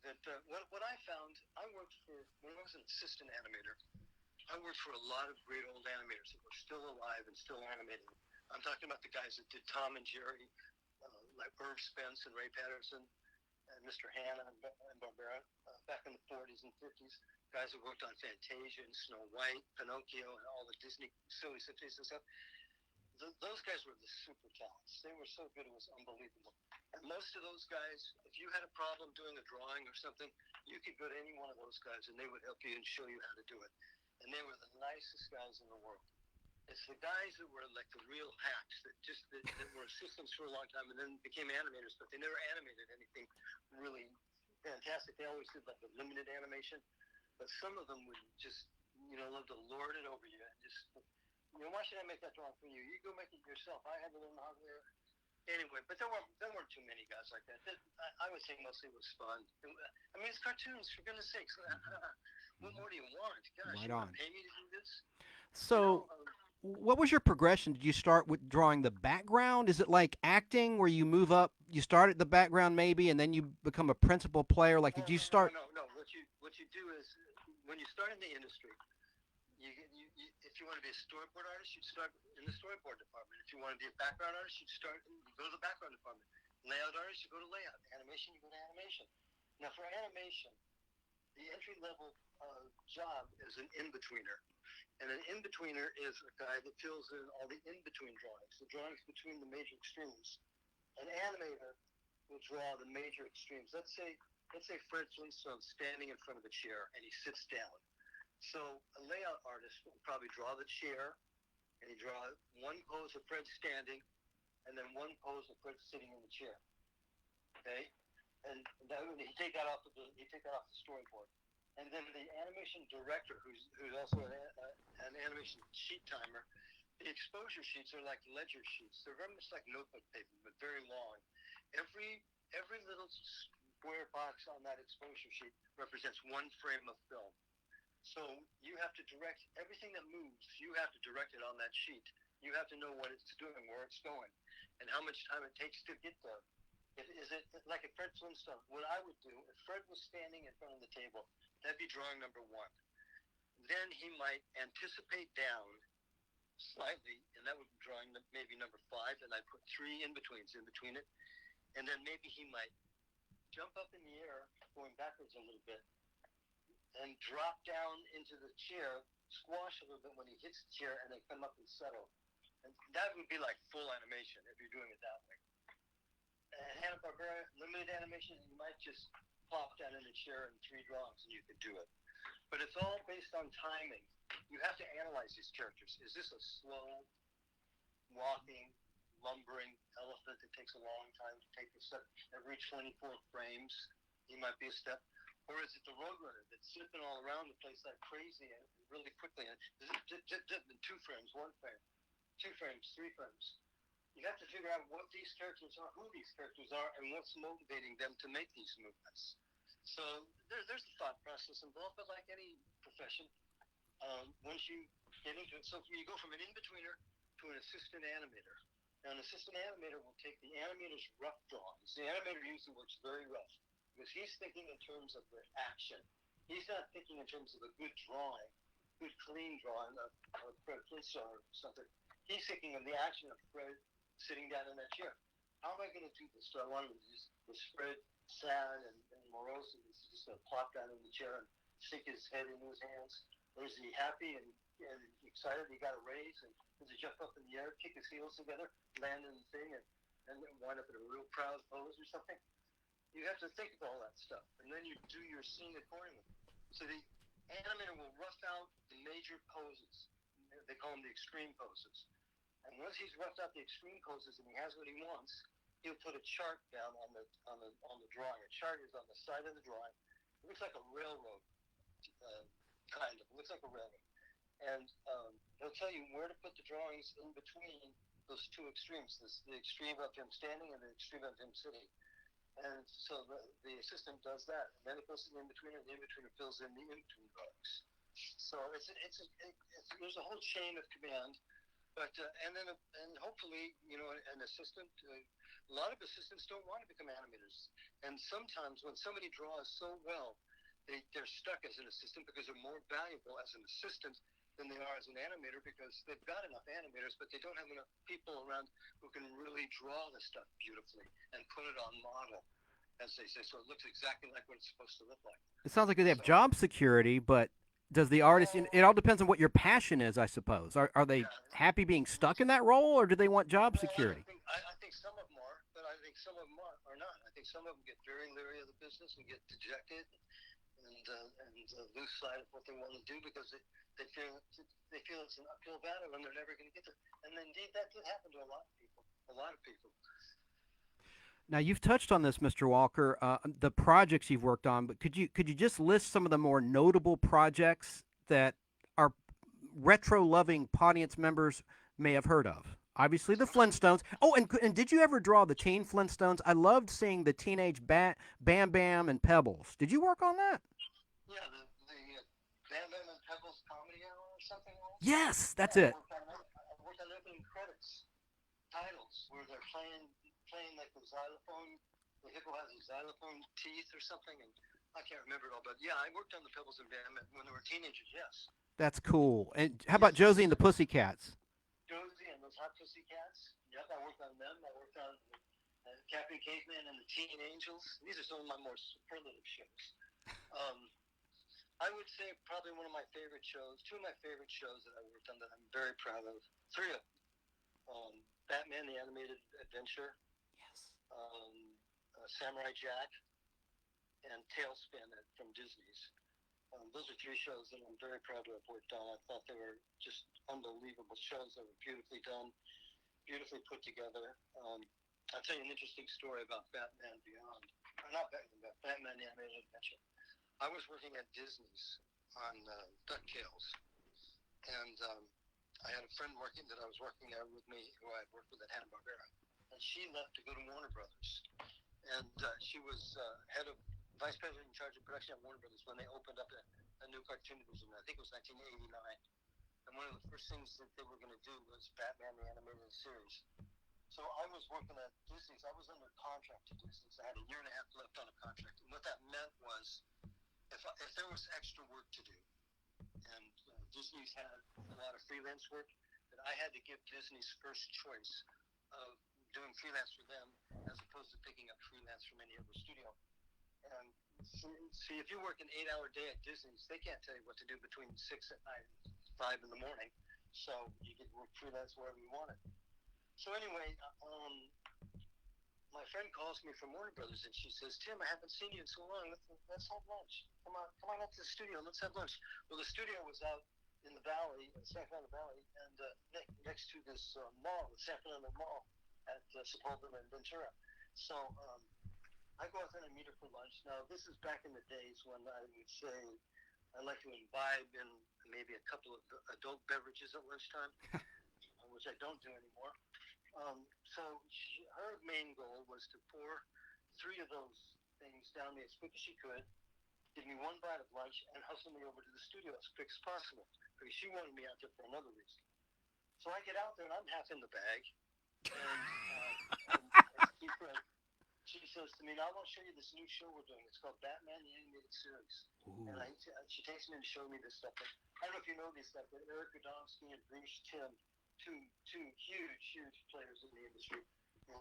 what I found, I worked for, when I was an assistant animator, I worked for a lot of great old animators that were still alive and still animating. I'm talking about the guys that did Tom and Jerry, like Irv Spence and Ray Patterson, and Mr. Hanna and Barbera, back in the 40s and 50s. Guys that worked on Fantasia and Snow White, Pinocchio, and all the Disney silly 50s and stuff. Those guys were the super talents. They were so good, it was unbelievable. And most of those guys, if you had a problem doing a drawing or something, you could go to any one of those guys and they would help you and show you how to do it. And they were the nicest guys in the world. It's the guys that were like the real hacks that were assistants for a long time and then became animators, but they never animated anything really fantastic. They always did like a limited animation, but some of them would just, love to lord it over you and just, why should I make that drawing for you? You go make it yourself. I had to learn how to. Anyway, but there weren't too many guys like that. I would say mostly it was fun. I mean, it's cartoons, for goodness sakes. What more do you want? Gosh, Right you on. want to pay me to do this? So, what was your progression? Did you start with drawing the background? Is it like acting where you move up, you start at the background maybe, and then you become a principal player? Like, did you start? No. What you do is, when you start in the industry, if you want to be a storyboard artist, you'd start in the storyboard department. If you want to be a background artist, you go to the background department. Layout artist, you go to layout. Animation, you go to animation. Now, for animation, the entry level job is an in-betweener. And an in-betweener is a guy that fills in all the in-between drawings, the drawings between the major extremes. An animator will draw the major extremes. Let's say Fred Flintstone's standing in front of a chair and he sits down. So a layout artist will probably draw the chair, and he draw one pose of Fred standing, and then one pose of Fred sitting in the chair. Okay, and he take that off the storyboard. And then the animation director, who's also an animation sheet timer, the exposure sheets are like ledger sheets. They're very much like notebook paper, but very long. Every little square box on that exposure sheet represents one frame of film. So you have to direct everything that moves. You have to direct it on that sheet. You have to know what it's doing, where it's going, and how much time it takes to get there. Is it like a Fred Flintstone? What I would do, if Fred was standing in front of the table, that'd be drawing number one. Then he might anticipate down slightly, and that would be drawing maybe number five, and I'd put three in-betweens in between it. And then maybe he might jump up in the air, going backwards a little bit, and drop down into the chair, squash a little bit when he hits the chair, and then come up and settle. And that would be like full animation if you're doing it that way. And Hanna-Barbera, limited animation, you might just plop down in a chair in 3 drawings and you could do it. But it's all based on timing. You have to analyze these characters. Is this a slow, walking, lumbering elephant that takes a long time to take a step? Every 24 frames, he might be a step. Or is it the roadrunner that's zipping all around the place like crazy and really quickly? And in 2 frames, 1 frame, 2 frames, 3 frames. You have to figure out what these characters are, who these characters are, and what's motivating them to make these movements. So there's a thought process involved, but like any profession, once you get into it, so you go from an in-betweener to an assistant animator. Now, an assistant animator will take the animator's rough drawings. The animator usually works very rough because he's thinking in terms of the action. He's not thinking in terms of a good drawing, good clean drawing of Fred Flintstone or something. He's thinking of the action of Fred sitting down in that chair. How am I going to do this? Do I want him to just was Fred sad and morose and he's just going to plop down in the chair and stick his head into his hands? Or is he happy and excited he got a raise and does he jump up in the air, kick his heels together, land in the thing and wind up in a real proud pose or something? You have to think of all that stuff and then you do your scene accordingly. So the animator will rough out the major poses. They call them the extreme poses. And once he's roughed out the extreme poses and he has what he wants, he'll put a chart down on the drawing. A chart is on the side of the drawing. It looks like a railroad, kind of. It looks like a railroad. And he'll tell you where to put the drawings in between those 2 extremes, the extreme of him standing and the extreme of him sitting. And so the assistant does that. And then it goes to the in-betweener, and the in-betweener fills in the in-between drawings. So there's a whole chain of command. But and hopefully, an assistant. A lot of assistants don't want to become animators, and sometimes when somebody draws so well, they're stuck as an assistant because they're more valuable as an assistant than they are as an animator because they've got enough animators, but they don't have enough people around who can really draw the stuff beautifully and put it on model, as they say, so it looks exactly like what it's supposed to look like. It sounds like they have job security, but does the artist? It all depends on what your passion is, I suppose. Are they happy being stuck in that role, or do they want job security? I think some of them are, but I think some of them are not. I think some of them get very leery of the business and get dejected and lose sight of what they want to do because they feel it's an uphill battle and they're never going to get there. And indeed, that did happen to a lot of people. A lot of people. Now you've touched on this, Mr. Walker, the projects you've worked on, but could you just list some of the more notable projects that our retro-loving audience members may have heard of? Obviously, the Flintstones. Oh, and did you ever draw the Teen Flintstones? I loved seeing the teenage Bam Bam and Pebbles. Did you work on that? Yeah, the Bam Bam and Pebbles comedy hour or something. Yes, that's it. I worked on opening credits, titles where they're playing like the xylophone. The hippo has his xylophone teeth or something, and I can't remember it all. But yeah, I worked on the Pebbles and Bam when they were teenagers. Yes. That's cool. And how about Josie and the Pussycats? Josie and those Hot Pussycats. Yep, I worked on them. I worked on Captain Caveman and the Teen Angels. These are some of my more superlative shows. I would say probably one of my favorite shows, 2 of my favorite shows that I worked on that I'm very proud of. 3 of them. Batman the Animated Adventure. Yes. Samurai Jack and Tailspin from Disney's. Those are 3 shows that I'm very proud to have worked on. I thought they were just unbelievable shows that were beautifully done, beautifully put together. I'll tell you an interesting story about Batman Beyond. Or not Batman, but Batman the Animated Adventure. I was working at Disney's on DuckTales, and I had a friend that I was working there with me who I had worked with at Hanna-Barbera, and she left to go to Warner Brothers. And she was vice president in charge of production at Warner Brothers when they opened up a new cartoon division. I think it was 1989. And one of the first things that they were going to do was Batman the Animated Series. So I was working at Disney's. I was under contract to Disney's. I had a 1.5 years left on a contract. And what that meant was if there was extra work to do, and Disney's had a lot of freelance work, that I had to give Disney's first choice of doing freelance for them as opposed to picking up freelance from any other studio. And see, if you work an 8-hour day at Disney's, they can't tell you what to do between 6 at night and 5 in the morning. So you get work freelance wherever you want it. So anyway, my friend calls me from Warner Brothers and she says, "Tim, I haven't seen you in so long. Let's have lunch. Come on up to the studio. Let's have lunch." Well, the studio was out in the valley, San Fernando Valley, and next to this mall, the San Fernando Mall at Sepulveda and Ventura. So I go out there and I meet her for lunch. Now, this is back in the days when I would say I like to imbibe in maybe a couple of adult beverages at lunchtime, which I don't do anymore. Her main goal was to pour 3 of those things down me as quick as she could, give me one bite of lunch, and hustle me over to the studio as quick as possible because she wanted me out there for another reason. So I get out there and I'm half in the bag, and she says to me, "Now I want to show you this new show we're doing. It's called Batman the Animated Series." Ooh. And she takes me to show me this stuff. I don't know if you know this stuff, but Eric Godomsky and Bruce Timm, two huge players in the industry,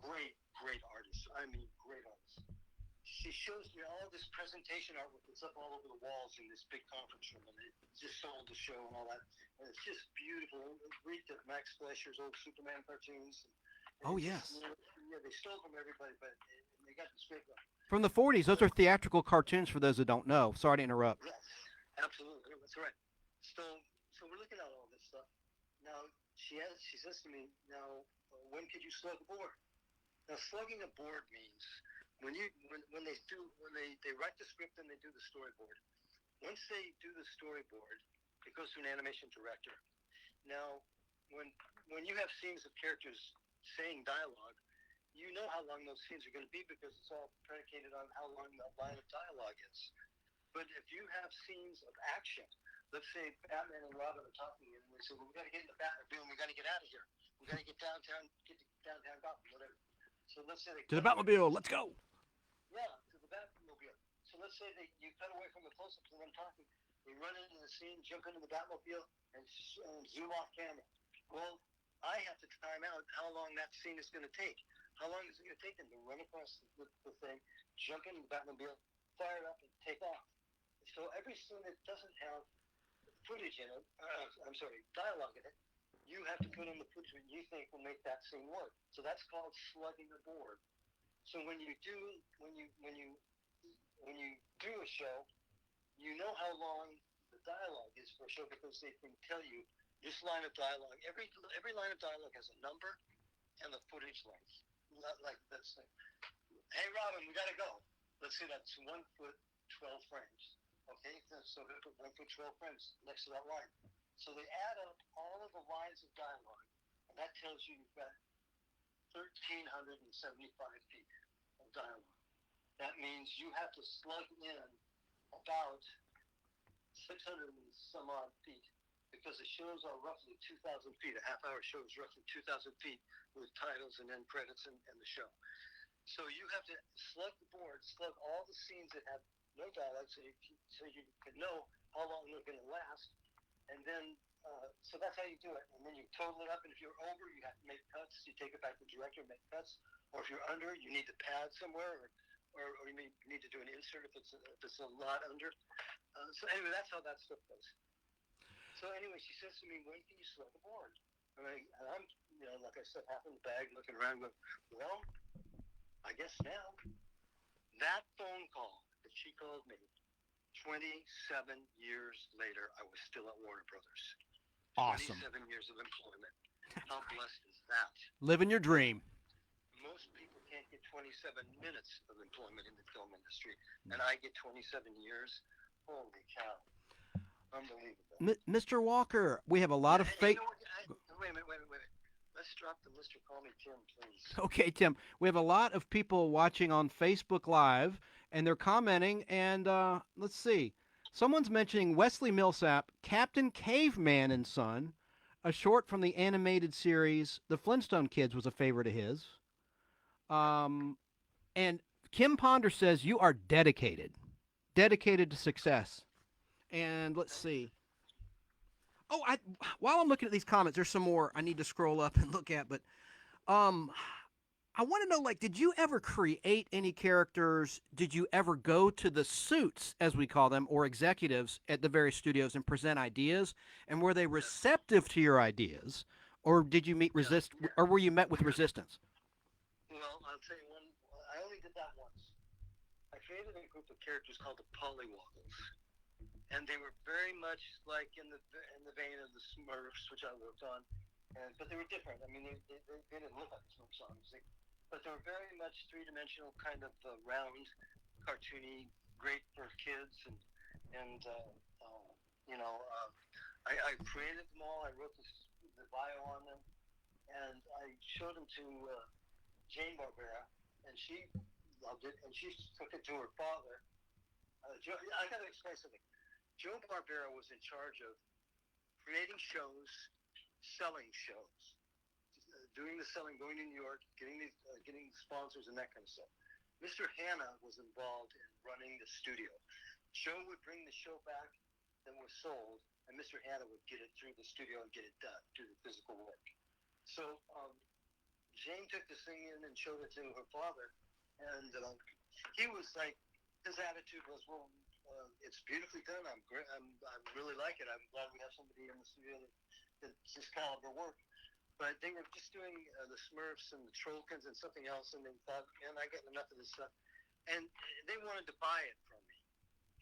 great artists. I mean, great artists. She shows me all this presentation artwork that's up all over the walls in this big conference room, and it just sold the show and all that. And it's just beautiful. It reeked of Max Fleischer's old Superman cartoons. Oh, yes. Yeah, they stole from everybody, but they got this great one. From the 40s. Those are theatrical cartoons for those that don't know. Sorry to interrupt. Yes, absolutely. That's right. So we're looking at all this stuff. Now, she says to me, "Now, when could you slug a board?" Now, slugging a board means when they write the script and they do the storyboard. Once they do the storyboard, it goes to an animation director. Now, when you have scenes of characters saying dialogue, you know how long those scenes are going to be because it's all predicated on how long that line of dialogue is. But if you have scenes of action, let's say Batman and Robin are talking, and they say, "Well, we got to get in the Batmobile, and we got to get out of here. We got to get to downtown Gotham, whatever." So let's say to the Batmobile, let's go. Yeah, to the Batmobile. So let's say you cut away from the close-up to them talking. They run into the scene, jump into the Batmobile, and zoom off camera. Well, I have to time out how long that scene is going to take. How long is it going to take them to run across the thing, jump into the Batmobile, fire it up, and take off? So every scene that doesn't have footage in it, dialogue in it, you have to put in the footage that you think will make that scene work. So that's called slugging the board. So when you do a show, you know how long the dialogue is for a show because they can tell you this line of dialogue. Every line of dialogue has a number and the footage length. Like this thing. "Hey Robin, we gotta go." Let's say that's 1 foot 12 frames. Okay, so they put 1 foot 12 frames next to that line. So they add up all of the lines of dialogue, and that tells you you've got 1,375 feet of dialogue. That means you have to slug in about 600 and some odd feet because the shows are roughly 2,000 feet. A half-hour show is roughly 2,000 feet with titles and end credits and the show. So you have to slug the board, slug all the scenes that have no dialogue so you can know how long they're going to last. And then, so that's how you do it. And then you total it up, and if you're over, you have to make cuts. You take it back to the director and make cuts. Or if you're under, you need to pad somewhere, or you need to do an insert if it's a lot under. So anyway, that's how that stuff goes. So anyway, she says to me, "When can you slug a board?" And I'm, like I said, half in the bag, looking around, going, "Well, I guess now." That phone call that she called me 27 years later, I was still at Warner Brothers. Awesome. 27 years of employment. How blessed is that? Living your dream. Most people can't get 27 minutes of employment in the film industry, and I get 27 years. Holy cow. Unbelievable. Mr. Walker, we have a lot of fake... Wait a minute. Let's drop the Mr. Call Me Tim, please. Okay, Tim. We have a lot of people watching on Facebook Live, and they're commenting, and let's see. Someone's mentioning Wesley Millsap, Captain Caveman and Son, a short from the animated series. The Flintstone Kids was a favorite of his. And Kim Ponder says, you are dedicated to success. And let's see. Oh, while I'm looking at these comments, there's some more I need to scroll up and look at, but I want to know, like, did you ever create any characters? Did you ever go to the suits, as we call them, or executives at the various studios and present ideas? And were they Yes. receptive to your ideas, or did you meet Yeah. resist, or were you met with resistance? Well, I'll tell you one. I only did that once. I created a group of characters called the Pollywoggles, and they were very much like in the vein of the Smurfs, which I worked on, and but they were different. I mean, they didn't look like the Smurfs, obviously, but they were very much three dimensional, kind of round, cartoony, great for kids, and you know, I created them all. I wrote the bio on them, and I showed them to Jane Barbera, and she loved it, and she took it to her father. I got to explain something. Joe Barbera was in charge of creating shows, selling shows, doing the selling, going to New York, getting sponsors and that kind of stuff. Mr. Hanna was involved in running the studio. Joe would bring the show back that was sold, and Mr. Hanna would get it through the studio and get it done, do the physical work. So Jane took this thing in and showed it to her father, and he was like, his attitude was, well, it's beautifully done. I really like it. I'm glad we have somebody in the studio that's this caliber work. But they were just doing the Smurfs and the Trollkins and something else, and they thought, man, I get enough of this stuff. And they wanted to buy it from me,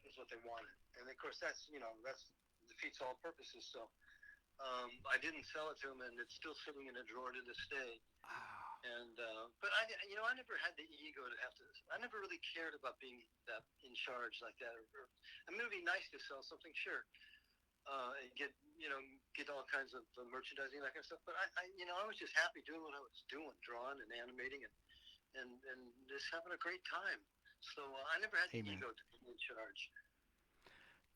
is what they wanted. And of course, that's defeats all purposes. So I didn't sell it to them, and it's still sitting in a drawer to this day. And but I never had the ego to have to. I never really cared about being that in charge like that. I mean, it'd be nice to sell something, sure, and get all kinds of merchandising, that kind of stuff. But I was just happy doing what I was doing, drawing and animating, and just having a great time. So I never had the Amen. ego to be in charge.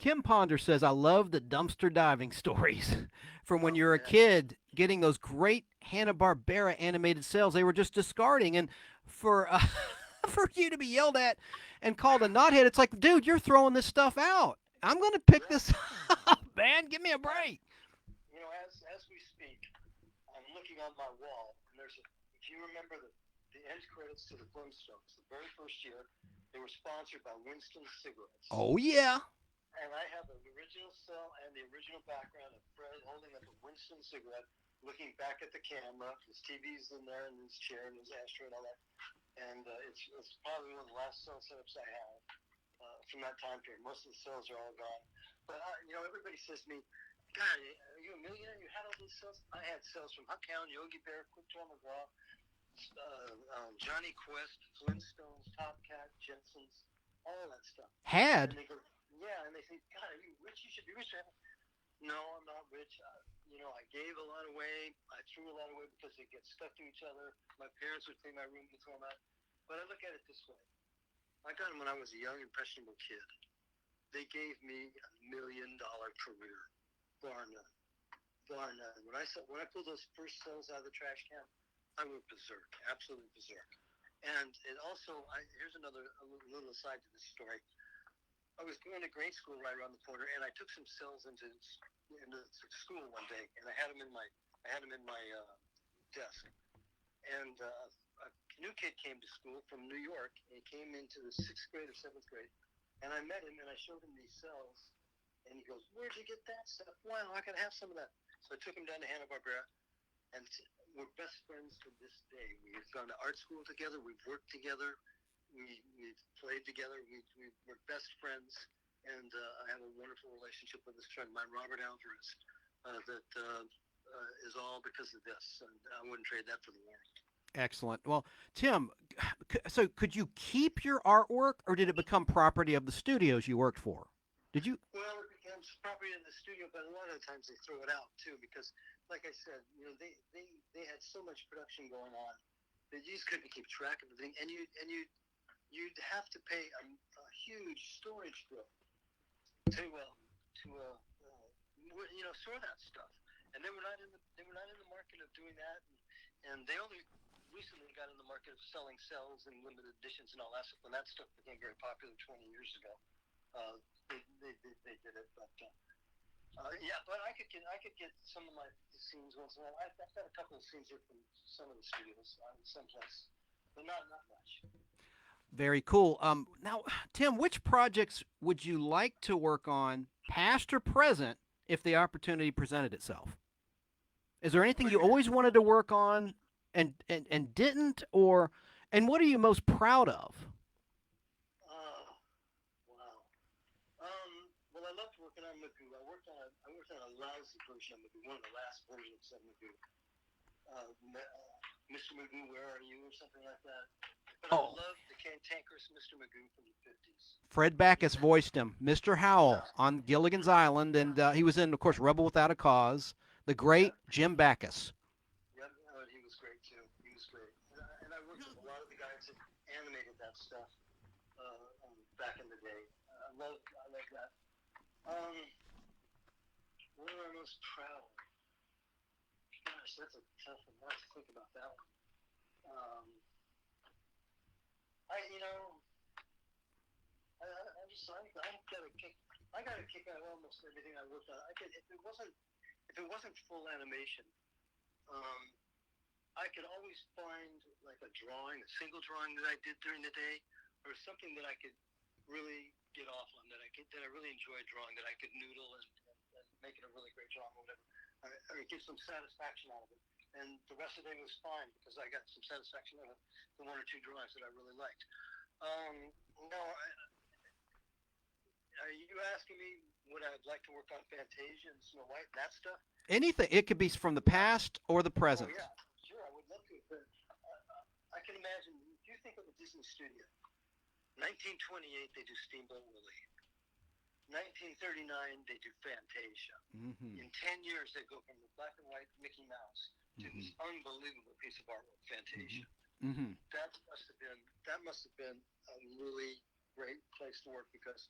Kim Ponder says, I love the dumpster diving stories from when Oh you're a man, kid getting those great Hanna-Barbera animated cells they were just discarding. And for, for you to be yelled at and called a knothead, it's like, dude, you're throwing this stuff out. I'm going to pick yeah, this up, man. Give me a yeah. break. As we speak, I'm looking on my wall, and if you remember the end credits to the Flintstones, the very first year, they were sponsored by Winston cigarettes. Oh, yeah. And I have the original cell and the original background of Fred holding up a Winston cigarette, looking back at the camera. His TV's in there, and his chair, and his ashtray, and all that. And it's probably one of the last cell setups I have from that time period. Most of the cells are all gone. But everybody says to me, God, are you a millionaire? You had all these cells? I had cells from Huckhound, Yogi Bear, Quick Draw McGraw, Johnny Quest, Flintstones, Top Cat, Jetsons, all that stuff. And Had. they go, yeah, and they say, God, are you rich? You should be rich. No, I'm not rich. I gave a lot away. I threw a lot away because they get stuck to each other. My parents would clean my room and throw them out. But I look at it this way. I got them when I was a young, impressionable kid. They gave me $1 million career, bar none, bar none. When I pulled those first cells out of the trash can, I went berserk, absolutely berserk. And it also, here's another little aside to this story. I was going to grade school right around the corner, and I took some cells into school one day, and I had them in my desk. And a new kid came to school from New York, and he came into the sixth grade or seventh grade, and I met him, and I showed him these cells, and he goes, "Where'd you get that stuff? Wow, I can have some of that." So I took him down to Hanna Barbera, and we're best friends to this day. We've gone to art school together. We've worked together. We've played together. We're best friends, and I have a wonderful relationship with this friend of mine, Robert Alvarez, that is all because of this, and I wouldn't trade that for the world. Excellent. Well, Tim, so could you keep your artwork, or did it become property of the studios you worked for? Did you? Well, it becomes property in the studio, but a lot of the times they throw it out too because, like I said, they had so much production going on that you just couldn't keep track of everything, and you'd have to pay huge storage bill to store that stuff, and they were not in the market of doing that, and they only recently got in the market of selling cells and limited editions and all that stuff when that stuff became very popular 20 years ago. They did it, but yeah. But I could get some of my scenes once in a while. I've got a couple of scenes here from some of the studios someplace. but not much. Very cool. Now, Tim, which projects would you like to work on, past or present, if the opportunity presented itself? Is there anything you always wanted to work on and didn't, or and what are you most proud of? Oh, wow. Well, I loved working on Magoo. I worked on a lousy version of Magoo, one of the last versions of Magoo. Mr. Magoo, where are you, or something like that. But I Oh, loved the cantankerous Mr. Magoo from the 50s. Fred He's Backus that. voiced him, Mr. Howell, Yeah, on Gilligan's Island, and he was in, of course, Rebel Without a Cause. The great yeah, Jim Backus. yeah. He was great too. He was great. And I worked with a lot of the guys that animated that stuff back in the day. I love that. Um, what am I most proud of? Gosh, that's a tough one. I have to think about that one. Um, I, you know, I got a kick. I got a kick out of almost everything I worked on. I could, if it wasn't full animation, um, I could always find like a drawing, a single drawing that I did during the day, or something that I could really get off on, that I really enjoyed drawing, that I could noodle and make it a really great drawing or whatever. Or get some satisfaction out of it. And the rest of the day was fine because I got some satisfaction out of the one or two drawings that I really liked. No, are you asking me would I like to work on Fantasia and Snow White and that stuff? Anything. It could be from the Yeah. past or the Oh present. yeah, sure. I would love to. But I can imagine. If you think of a Disney studio, 1928 they do Steamboat Willie. 1939 they do Fantasia. Mm-hmm. In 10 years they go from the black and white Mickey Mouse to Mm-hmm. this unbelievable piece of artwork, Fantasia. Mm-hmm. That must have been a really great place to work because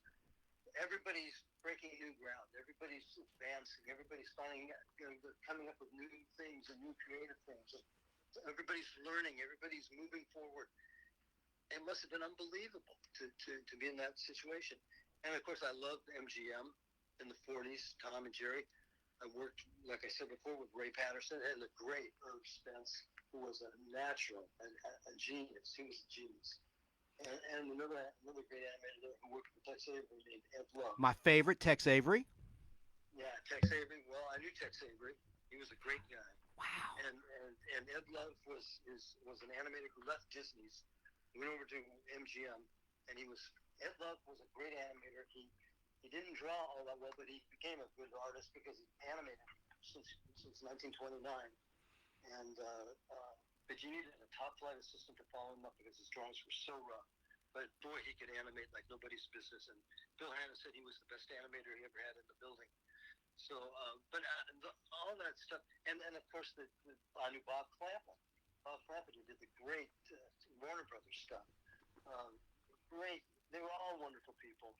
everybody's breaking new ground. Everybody's advancing. Everybody's finding, they're coming up with new things and new creative things. Everybody's learning. Everybody's moving forward. It must have been unbelievable to be in that situation. And of course, I loved MGM in the 40s, Tom and Jerry. I worked, like I said before, with Ray Patterson and the great Herb Spence, who was a natural, a genius. He was a genius. And another great animator who worked with Tex Avery named Ed Love. My favorite, Tex Avery. Yeah, Tex Avery. Well, I knew Tex Avery. He was a great guy. Wow. And Ed Love was an animator who left Disney's, went over to MGM, and Ed Love was a great animator. He didn't draw all that well, but he became a good artist because he animated since 1929. And but you needed a top flight assistant to follow him up because his drawings were so rough. But boy, he could animate like nobody's business. And Bill Hanna said he was the best animator he ever had in the building. So, all that stuff, and of course I knew Bob Clampett. Bob Clampett, who did the great Warner Brothers stuff. Um, Great, they were all wonderful people.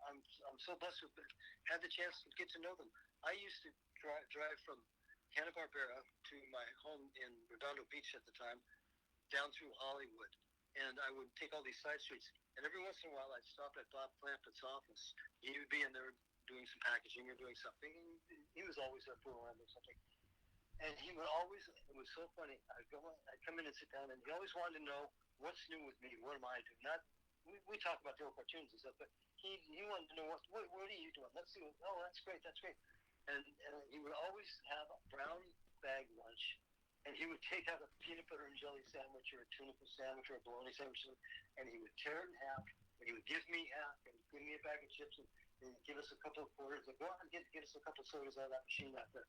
I'm so blessed to have had the chance to get to know them. I used to drive from Hanna Barbera to my home in Redondo Beach at the time, down through Hollywood, and I would take all these side streets. And every once in a while, I'd stop at Bob Clampett's office. He would be in there doing some packaging or doing something. And he was always there for around or something. And he would always, it was so funny. I'd come in and sit down, and he always wanted to know what's new with me. What am I doing? Not we talk about the old cartoons and stuff, but he wanted to know what are you doing? Let's see. Oh, that's great. That's great. And he would always have a brown bag lunch, and he would take out a peanut butter and jelly sandwich or a tuna fish sandwich or a bologna sandwich, and he would tear it in half, and he would give me half, and give me a bag of chips, and give us a couple of quarters. Like, go out and get us a couple of sodas out of that machine out there.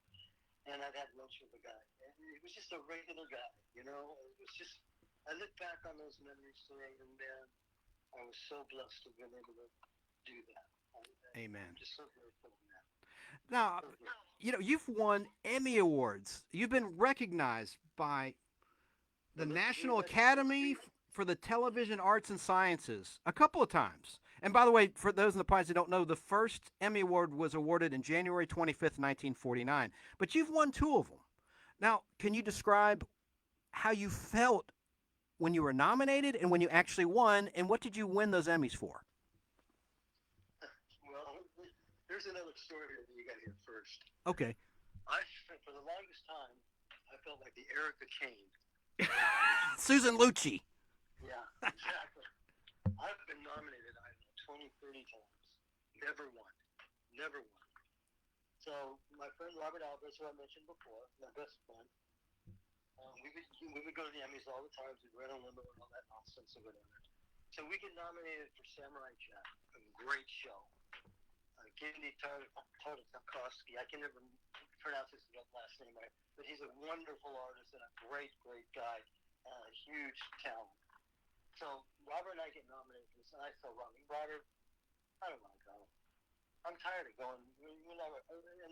And I'd had lunch with the guy. And he was just a regular guy, you know. It was just, I look back on those memories today, and man, I was so blessed to have been able to do that. Amen. I'm just so grateful for that. Now, So grateful. you've won Emmy Awards. You've been recognized by the National Academy for the Television Arts and Sciences a couple of times. And by the way, for those in the audience that don't know, the first Emmy Award was awarded in January 25th, 1949. But you've won two of them. Now, can you describe how you felt when you were nominated and when you actually won, and what did you win those Emmys for? Well, here's another story that you got to hear first. Okay. For the longest time, I felt like the Erica Kane Susan Lucci. Yeah, exactly. I've been nominated, I don't know, 20, 30 times. Never won. Never won. So my friend Robert Alvarez, who I mentioned before, my best friend, we would go to the Emmys all the time. We'd read on limo and all that nonsense or whatever. So we get nominated for Samurai Jack, a great show. Genndy Tartakovsky, I can never pronounce his last name right, but he's a wonderful artist and a great, great guy, a huge talent. So Robert and I get nominated for this, and I tell Robert, I don't want to go. I'm tired of going. It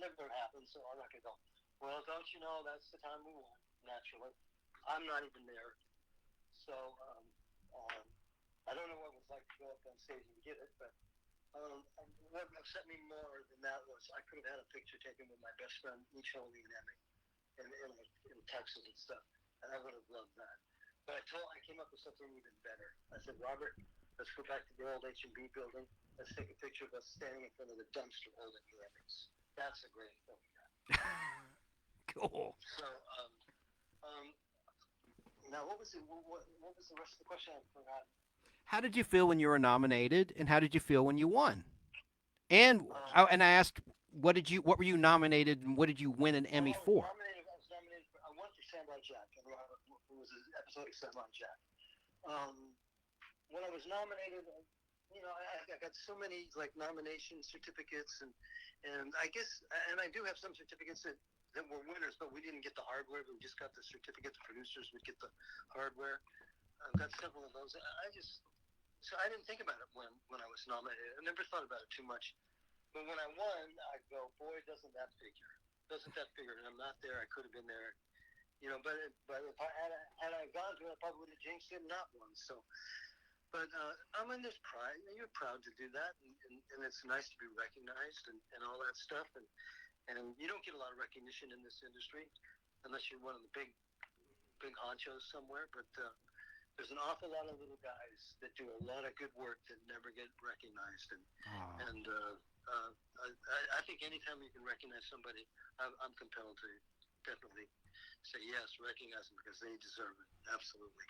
never happens, so I'm not going to go. Well, don't you know that's the time we won, naturally. I'm not even there. So um, I don't know what it was like to go up on stage and get it, but what upset me more than that was I could have had a picture taken with my best friend each holding an Emmy in Texas and stuff, and I would have loved that. But I came up with something even better. I said, Robert, let's go back to the old H&B building. Let's take a picture of us standing in front of the dumpster holding the Emmys. That's a great thing. Cool. So now what was the rest of the question? I forgot. How did you feel when you were nominated, and how did you feel when you won? And I asked, what were you nominated, and what did you win an Emmy for? I won for Samurai Jack, and it was an episode of Samurai Jack. When I was nominated, I got so many like nomination certificates, and I guess, and I do have some certificates that were winners, but we didn't get the hardware. We just got the certificate. The producers would get the hardware. I've got several of those. So I didn't think about it when I was nominated. I never thought about it too much. But when I won, I go, boy, doesn't that figure? Doesn't that figure? And I'm not there. I could have been there. But if I had I gone to it, I probably would have jinxed it and not won. So, but I'm in this pride. You're proud to do that, and it's nice to be recognized and all that stuff. And you don't get a lot of recognition in this industry unless you're one of the big honchos somewhere. But there's an awful lot of little guys that do a lot of good work that never get recognized. And I think anytime you can recognize somebody, I'm compelled to definitely say yes, recognize them because they deserve it. Absolutely.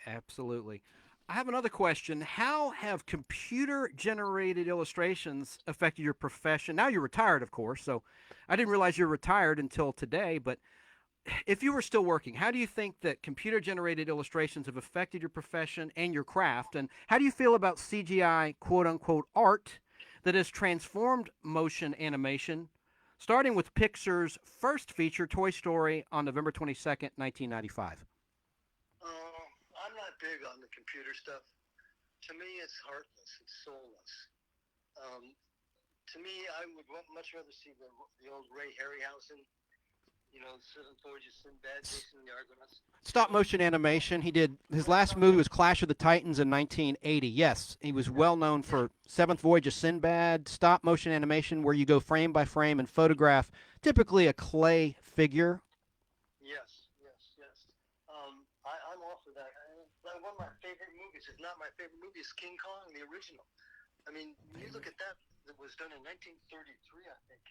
Absolutely. I have another question. How have computer-generated illustrations affected your profession? Now you're retired, of course, so I didn't realize you're retired until today, but if you were still working, how do you think that computer-generated illustrations have affected your profession and your craft? And how do you feel about CGI, quote-unquote, art that has transformed motion animation, starting with Pixar's first feature, Toy Story, on November 22nd, 1995? I'm not big on the computer stuff. To me, it's heartless. It's soulless. To me, I would much rather see the old Ray Harryhausen, Seven Voyages Sinbad, Jason and the Argonauts. Stop motion animation. He did his last movie was Clash of the Titans in 1980. Yes, he was well known for Seventh Voyage of Sinbad, stop motion animation where you go frame by frame and photograph typically a clay figure. Yes. I'm all for that. One of my favorite movies, if not my favorite movie, is King Kong, the original. I mean, you look at that. It was done in 1933, I think.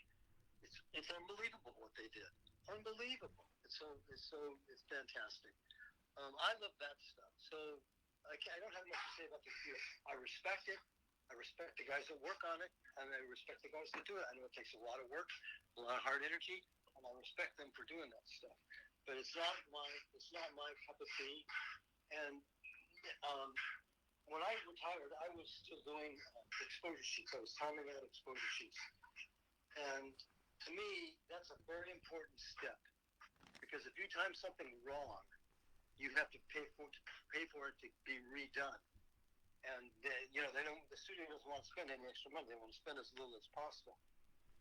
It's unbelievable what they did. Unbelievable. It's fantastic. I love that stuff. So I don't have much to say about the computer. I respect it. I respect the guys that work on it, and I respect the guys that do it. I know it takes a lot of work, a lot of hard energy, and I respect them for doing that stuff. But it's not my cup of tea. And when I retired, I was still doing exposure sheets. I was timing out exposure sheets, and to me, that's a very important step because if you time something wrong, you have to pay for it to be redone. And the studio doesn't want to spend any extra money; they want to spend as little as possible.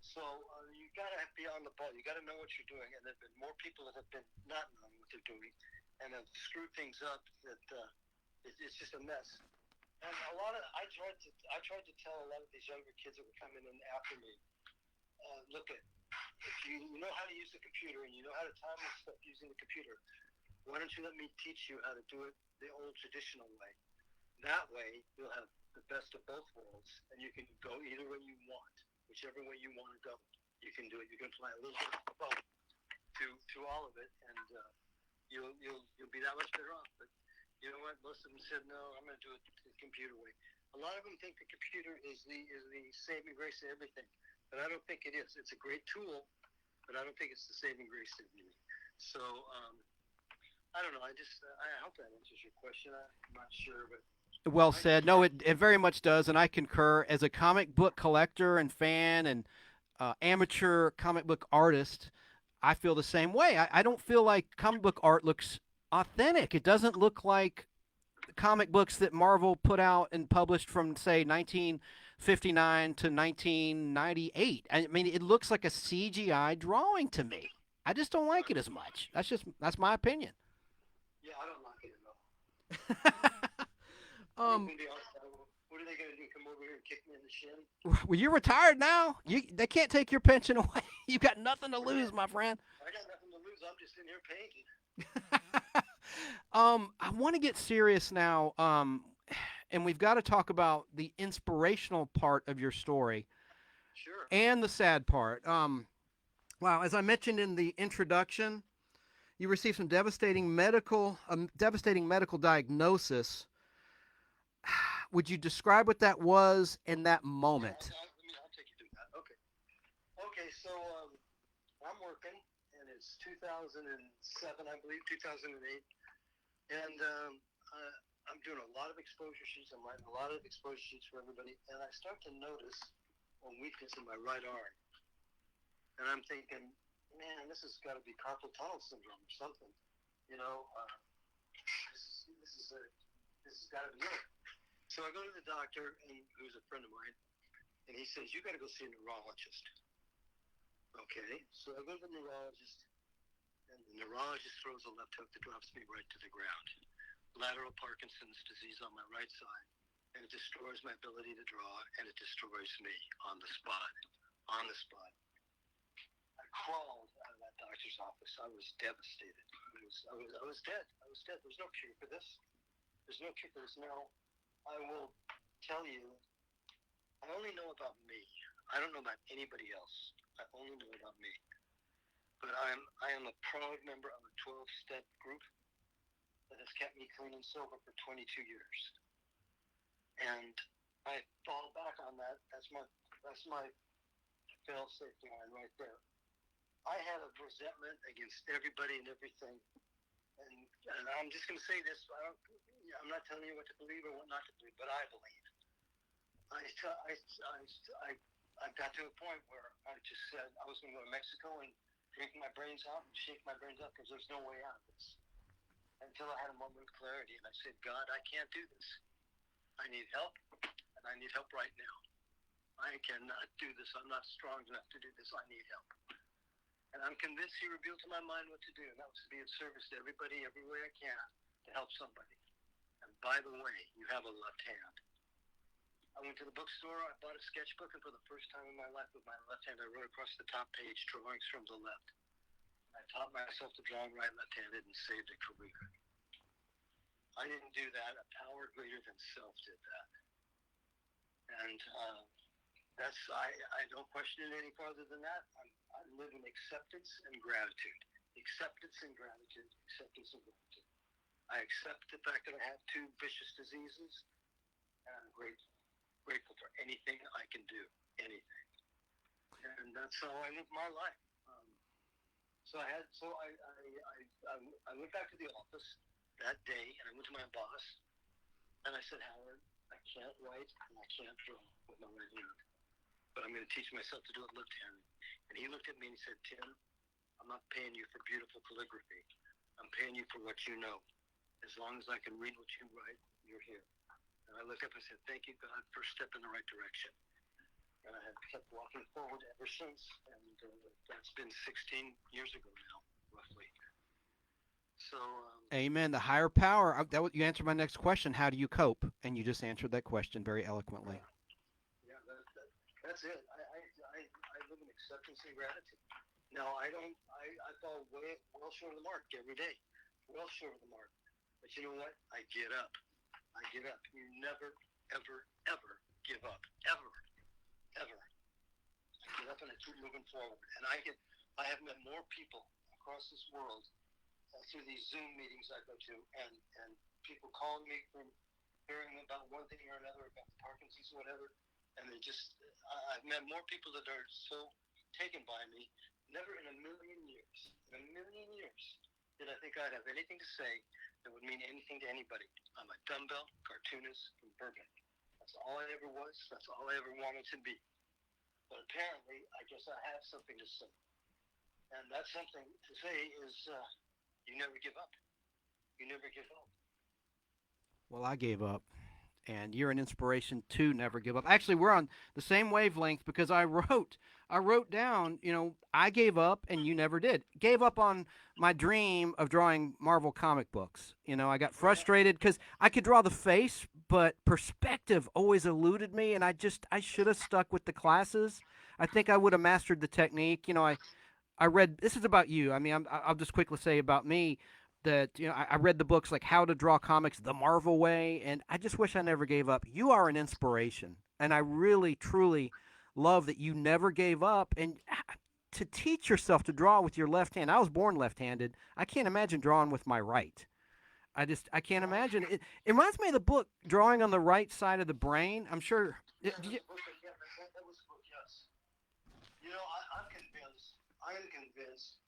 So you got to be on the ball. You got to know what you're doing. And there've been more people that have been not knowing what they're doing and have screwed things up that it's just a mess. And I tried to tell a lot of these younger kids that were coming in after me, look at, if you know how to use the computer and you know how to time this stuff using the computer, why don't you let me teach you how to do it the old traditional way? That way, you'll have the best of both worlds, and you can go either way you want, whichever way you want to go. You can do it. You can apply a little bit of both to all of it, and you'll be that much better off. But you know what? Most of them said no. I'm going to do it the computer way. A lot of them think the computer is the saving grace of everything, but I don't think it is. It's a great tool, but I don't think it's the saving grace of everything. So I don't know. I hope that answers your question. I'm not sure, but Well I said. just No, it very much does, and I concur. As a comic book collector and fan and amateur comic book artist, I feel the same way. I don't feel like comic book art looks authentic. It doesn't look like comic books that Marvel put out and published from, say, 1959 to 1998. I mean, it looks like a CGI drawing to me. I just don't like it as much. That's my opinion. yeah, I don't like it at all. um, What are they going to do? Come over here and kick me in the shin? well, you're retired now. They can't take your pension away. You got nothing to lose, my friend. I got nothing to lose. I'm just in here painting. I want to get serious now. And we've got to talk about the inspirational part of your story Sure. and the sad part. Wow, as I mentioned in the introduction, you received some devastating medical diagnosis. Would you describe what that was in that moment? I'll take you through that. Okay. Okay. So I'm working, and it's 2007, I believe, 2008, and I'm doing a lot of exposure sheets. I'm writing a lot of exposure sheets for everybody, and I start to notice a weakness in my right arm, and I'm thinking, man, this has got to be carpal tunnel syndrome or something. You know, this has got to be it. So I go to the doctor, who's a friend of mine, and he says, you got to go see a neurologist. Okay, so I go to the neurologist, and the neurologist throws a left hook that drops me right to the ground. Lateral Parkinson's disease on my right side, and it destroys my ability to draw, and it destroys me on the spot. On the spot. I crawled out of that doctor's office. I was devastated. I was dead. I was dead. There's no cure for this. There's no cure for this. Now, I will tell you, I only know about me. I don't know about anybody else. I only know about me. But I am a proud member of a 12-step group that has kept me clean and sober for 22 years. And I fall back on that. That's my fail-safe line right there. I had a resentment against everybody and everything. And I'm just going to say this. I'm not telling you what to believe or what not to believe, but I believe. I got to a point where I just said I was going to go to Mexico and drink my brains out and shake my brains out because there's no way out of this. Until I had a moment of clarity, and I said, God, I can't do this. I need help, and I need help right now. I cannot do this. I'm not strong enough to do this. I need help. And I'm convinced he revealed to my mind what to do, and that was to be of service to everybody, every way I can, to help somebody. And by the way, you have a left hand. I went to the bookstore, I bought a sketchbook, and for the first time in my life with my left hand, I wrote across the top page drawings from the left. I taught myself to draw right left-handed and saved a career. I didn't do that. A power greater than self did that. And I don't question it any farther than that. I live in acceptance and gratitude. Acceptance and gratitude. Acceptance and gratitude. I accept the fact that I have two vicious diseases, and I'm grateful for anything I can do. Anything. And that's how I live my life. So I went back to the office that day, and I went to my boss, and I said, Howard, I can't write and I can't draw with my right hand, but I'm going to teach myself to do it left-handed. And he looked at me and he said, Tim, I'm not paying you for beautiful calligraphy. I'm paying you for what you know. As long as I can read what you write, you're here. And I looked up and said, thank you, God, first step in the right direction. And I have kept walking forward ever since, and that's been 16 years ago now, roughly. So. Amen. The higher power. You answered my next question. How do you cope? And you just answered that question very eloquently. Yeah, that's it. I live in acceptance and gratitude. Now, I fall well short of the mark every day, well short of the mark. But you know what? I get up. You never, ever, ever give up, ever. Ever. I get up and I keep moving forward. And I have met more people across this world through these Zoom meetings I go to, and people calling me from hearing about one thing or another about Parkinson's or whatever, and they just I've met more people that are so taken by me. Never in a million years, did I think I'd have anything to say that would mean anything to anybody. I'm a dumbbell cartoonist from Burbank. That's all I ever was. That's all I ever wanted to be. But apparently, I guess I have something to say. And that something to say is you never give up. You never give up. Well, I gave up, and you're an inspiration to never give up. Actually, we're on the same wavelength because I wrote down, I gave up and you never did. Gave up on my dream of drawing Marvel comic books. I got frustrated because I could draw the face, but perspective always eluded me, and I should have stuck with the classes. I think I would have mastered the technique. I read, this is about you. I mean, I'll just quickly say about me that, I read the books like How to Draw Comics the Marvel Way, and I just wish I never gave up. You are an inspiration, and I really, truly love that you never gave up. And to teach yourself to draw with your left hand, I was born left handed. I can't imagine drawing with my right. I can't imagine. It reminds me of the book, Drawing on the Right Side of the Brain. I'm sure. Yeah, that was a book. That was a book. Yes. I am convinced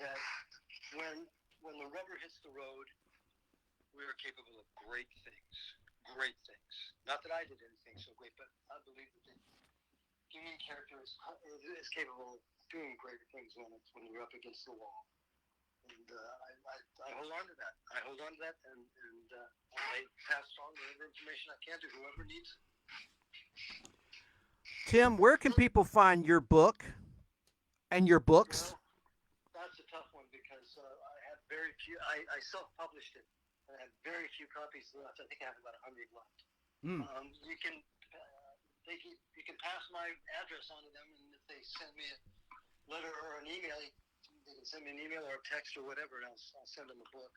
that when the rubber hits the road, we are capable of great things. Great things. Not that I did anything so great, but I believe that the human character is capable of doing great things when you're up against the wall. And I hold on to that. And I pass on whatever information I can to whoever needs it. Tim, where can people find your book and your books? That's a tough one because I have very few. I self-published it, and I have very few copies left. I think I have about 100 left. Mm. You can pass my address on to them, and if they send me a letter or an email, they can send me an email or a text or whatever, and I'll send them a book.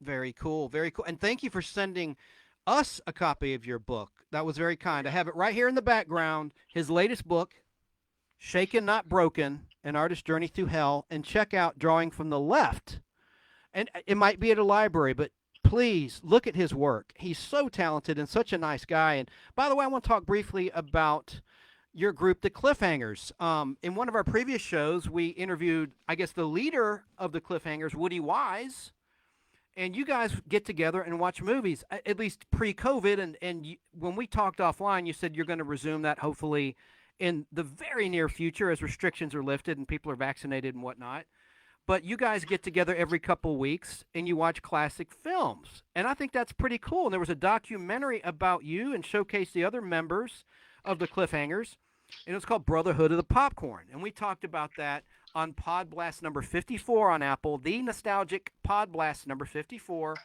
Very cool, very cool. And thank you for sending us a copy of your book. That was very kind. I have it right here in the background. His latest book, Shaken Not Broken, An Artist's Journey Through Hell. And check out Drawing from the Left. And it might be at a library, but please look at his work. He's so talented and such a nice guy. And by the way, I want to talk briefly about your group, the Cliffhangers. In one of our previous shows, we interviewed, I guess, the leader of the Cliffhangers, Woody Wise. And you guys get together and watch movies, at least pre-COVID. And when we talked offline, you said you're going to resume that hopefully in the very near future as restrictions are lifted and people are vaccinated and whatnot. But you guys get together every couple of weeks and you watch classic films. And I think that's pretty cool. And there was a documentary about you and showcased the other members of the Cliffhangers. And it was called Brotherhood of the Popcorn. And we talked about that on Podblast number 54 on Apple, the nostalgic Podblast number 54.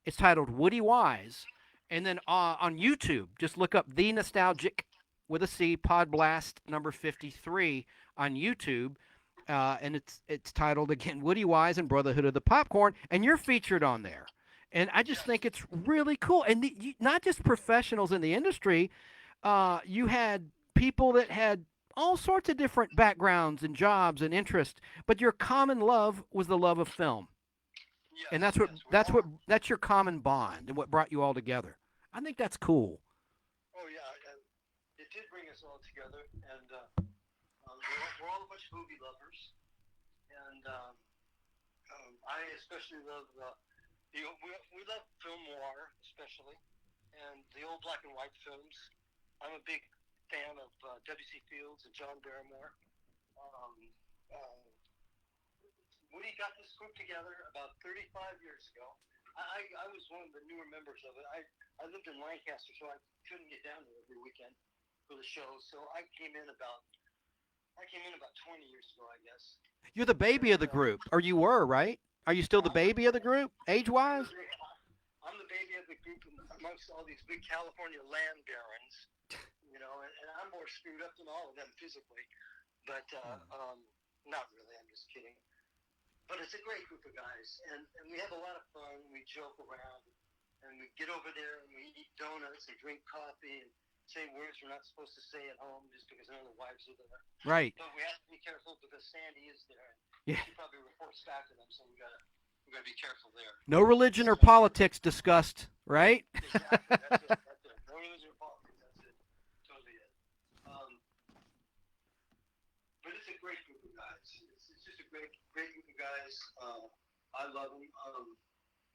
It's titled Woody Wise. And then on YouTube, just look up the nostalgic with a C Podblast number 53 on YouTube. And it's titled, again, Woody Wise and Brotherhood of the Popcorn. And you're featured on there. And I just think it's really cool. And not just professionals in the industry. You had people that had all sorts of different backgrounds and jobs and interests, but your common love was the love of film. Yes, And that's your common bond and what brought you all together. I think that's cool. Oh yeah, it did bring us all together, and we're all a bunch of movie lovers, and I especially love we love film noir especially, and the old black and white films. I'm a big fan of W.C. Fields and John Barrymore. Woody got this group together about 35 years ago. I was one of the newer members of it. I lived in Lancaster, so I couldn't get down there every weekend for the show. So I came in about 20 years ago, I guess. You're the baby of the group, or you were, right? Are you still the baby of the group, age-wise? I'm the baby of the group amongst all these big California land barons. And I'm more screwed up than all of them physically, but not really. I'm just kidding. But it's a great group of guys, and we have a lot of fun. We joke around, and we get over there and we eat donuts and drink coffee and say words we're not supposed to say at home just because none of the wives are there. Right. But we have to be careful because Sandy is there. Yeah. She probably reports back to them, so we gotta we got to be careful there. No religion or So, politics discussed, right? exactly. That's it. That's it. No religion or politics. That's it. Totally it. Um, but it's a great group of guys. It's just a great group of guys. I love them.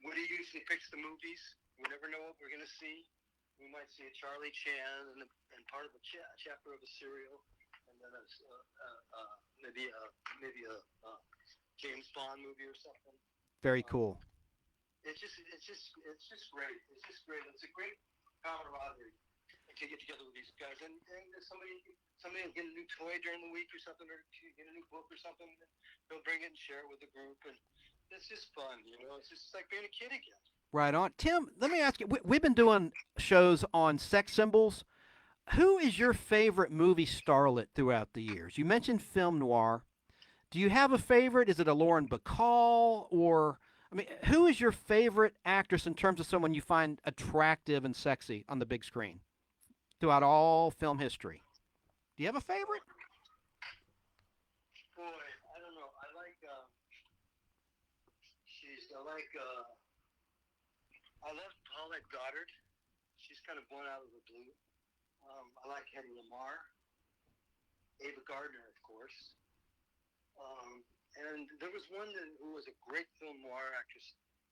Woody usually picks the movies. We never know what we're going to see. We might see a Charlie Chan and part of a chapter of a serial, and then maybe a James Bond movie or something. Very Um, cool. it's just great. It's just great. It's a great camaraderie to get together with these guys, and somebody will get a new toy during the week or something, or get a new book or something. They'll bring it and share it with the group, and it's just fun. It's just like being a kid again. Right on. Tim, let me ask you, we've been doing shows on sex symbols. Who is your favorite movie starlet throughout the years? You mentioned film noir. Do you have a favorite? Is it a Lauren Bacall, or I mean, who is your favorite actress in terms of someone you find attractive and sexy on the big screen throughout all film history? Do you have a favorite? Boy, I don't know. I like she's I like I love Paulette Goddard. She's kind of born out of the blue. I like Hedy Lamarr, Ava Gardner, of course. And there was one who was a great film noir actress.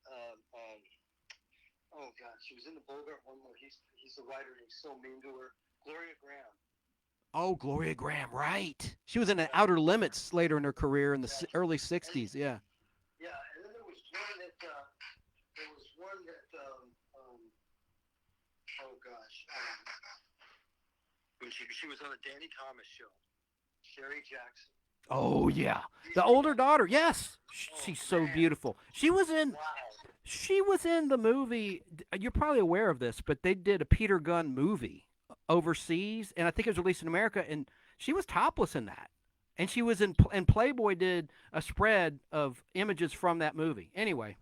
Uh, um, oh God, she was in the Bogart one where he's the writer and he's so mean to her. Gloria Graham. Oh, Gloria Graham, right. She was in the Yeah, Outer Limits later in her career in the yeah, early and 60s, yeah. yeah, and then there was one that oh gosh, when she was on the Danny Thomas show, Sherry Jackson. Oh, yeah. You The see older that? daughter, yes. Oh She's so man, beautiful. wow. She was in the movie. You're probably aware of this, but they did a Peter Gunn movie overseas, and I think it was released in America, and she was topless in that. And she was in, and Playboy did a spread of images from that movie. Anyway,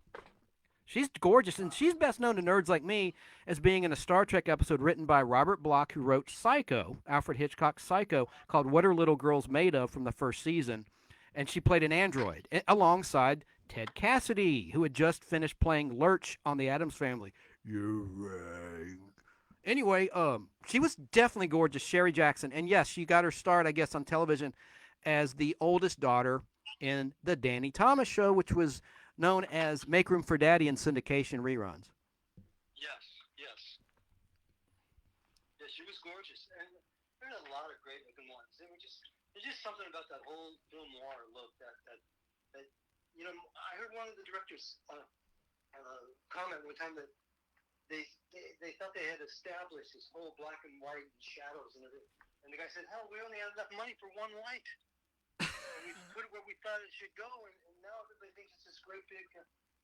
she's gorgeous, and she's best known to nerds like me as being in a Star Trek episode written by Robert Bloch, who wrote Psycho, Alfred Hitchcock's Psycho, called What Are Little Girls Made Of from the first season. And she played an android alongside Ted Cassidy, who had just finished playing Lurch on The Addams Family. You're right. Anyway, she was definitely gorgeous, Sherry Jackson. And yes, she got her start, I guess, on television as the oldest daughter in the Danny Thomas Show, which was known as Make Room for Daddy in syndication reruns. Yes, yes. Yeah, she was gorgeous, and there's a lot of great looking ones. There's just something about that whole film noir look that I heard one of the directors comment one time that they thought they had established this whole black and white and shadows and everything, and the guy said, "Hell, we only had enough money for one light, and we put it where we thought it should go, and now everybody thinks it's this great big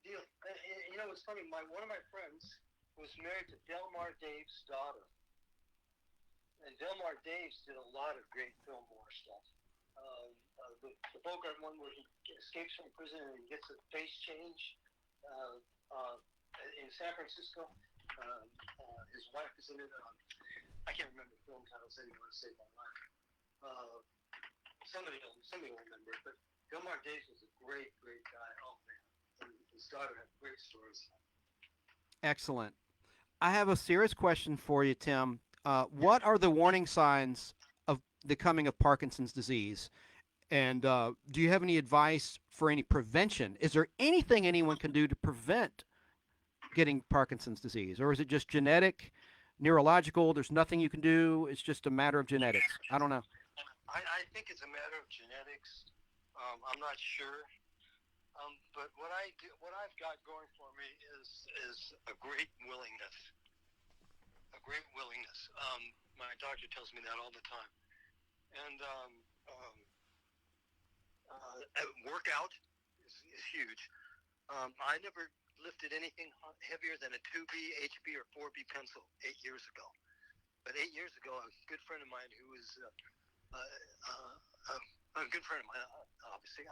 deal." It's funny. One of my friends was married to Delmar Dave's daughter. And Delmar Daves did a lot of great film noir stuff. The Bogart one where he escapes from prison and he gets a face change uh, uh, in San Francisco. His wife is in it. I can't remember the film titles anymore to save my life. Somebody will remember it. But Delmar Daves was a great guy. Oh man, and his daughter had great stories. Excellent. I have a serious question for you, Tim. What are the warning signs of the coming of Parkinson's disease? And do you have any advice for any prevention? Is there anything anyone can do to prevent getting Parkinson's disease? Or is it just genetic, neurological? There's nothing you can do. It's just a matter of genetics. I don't know. I think it's a matter of genetics. I'm not sure. But what I've got going for me is a great willingness. A great willingness. My doctor tells me that all the time. And workout is huge. I never lifted anything heavier than a 2B, HB, or 4B pencil 8 years ago. But 8 years ago, a good friend of mine who was a good friend of mine, obviously,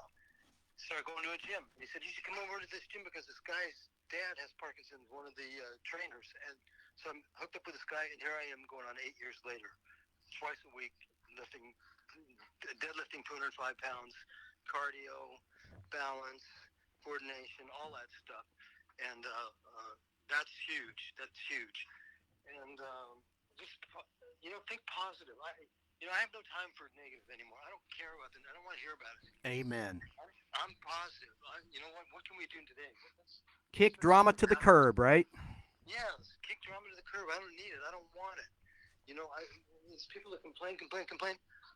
started going to a gym. And he said, "You should come over to this gym because this guy's dad has Parkinson's, one of the trainers." And so I'm hooked up with this guy, and here I am going on 8 years later, twice a week, deadlifting 205 pounds, cardio, balance, coordination, all that stuff, and that's huge. That's huge. And just think positive. I have no time for negative anymore. I don't care about it. I don't want to hear about it. Amen. I'm positive. You know what? What can we do today? Kick drama to the curb, right? Yes, kick drama to the curb. I don't need it. I don't want it. These people that complain.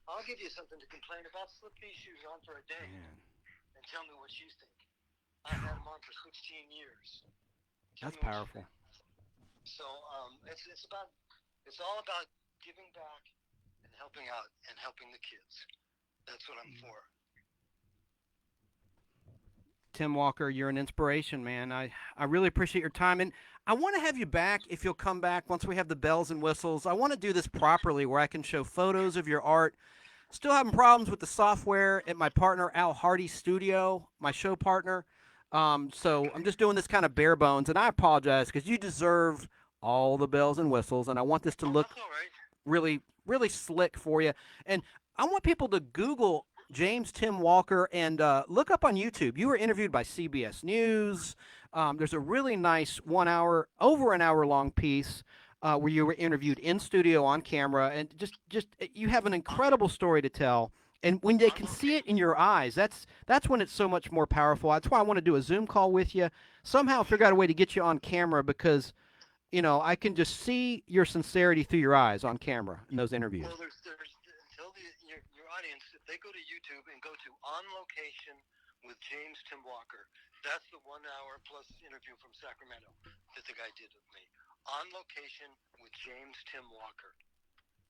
I'll give you something to complain about. Slip these shoes on for a day and tell me what you think. I've had them on for 16 years. That's powerful. So it's all about giving back and helping out and helping the kids. That's what I'm for. Tim Walker, you're an inspiration, man. I really appreciate your time. And I want to have you back if you'll come back once we have the bells and whistles. I want to do this properly where I can show photos of your art. Still having problems with the software at my partner, Al Hardy's studio, my show partner. So I'm just doing this kind of bare bones. And I apologize because you deserve all the bells and whistles. And I want this to look really, really slick for you. And I want people to Google James Tim Walker and look up on YouTube. You were interviewed by CBS News. There's a really nice over an hour long piece where you were interviewed in studio on camera, and just you have an incredible story to tell. And when they can see it in your eyes, that's when it's so much more powerful. That's why I want to do a Zoom call with you. Somehow figure out a way to get you on camera because I can just see your sincerity through your eyes on camera in those interviews. Well, tell your audience, if they go to YouTube and go to On Location with James Tim Walker, that's the 1 hour plus interview from Sacramento that the guy did with me. On Location with James Tim Walker,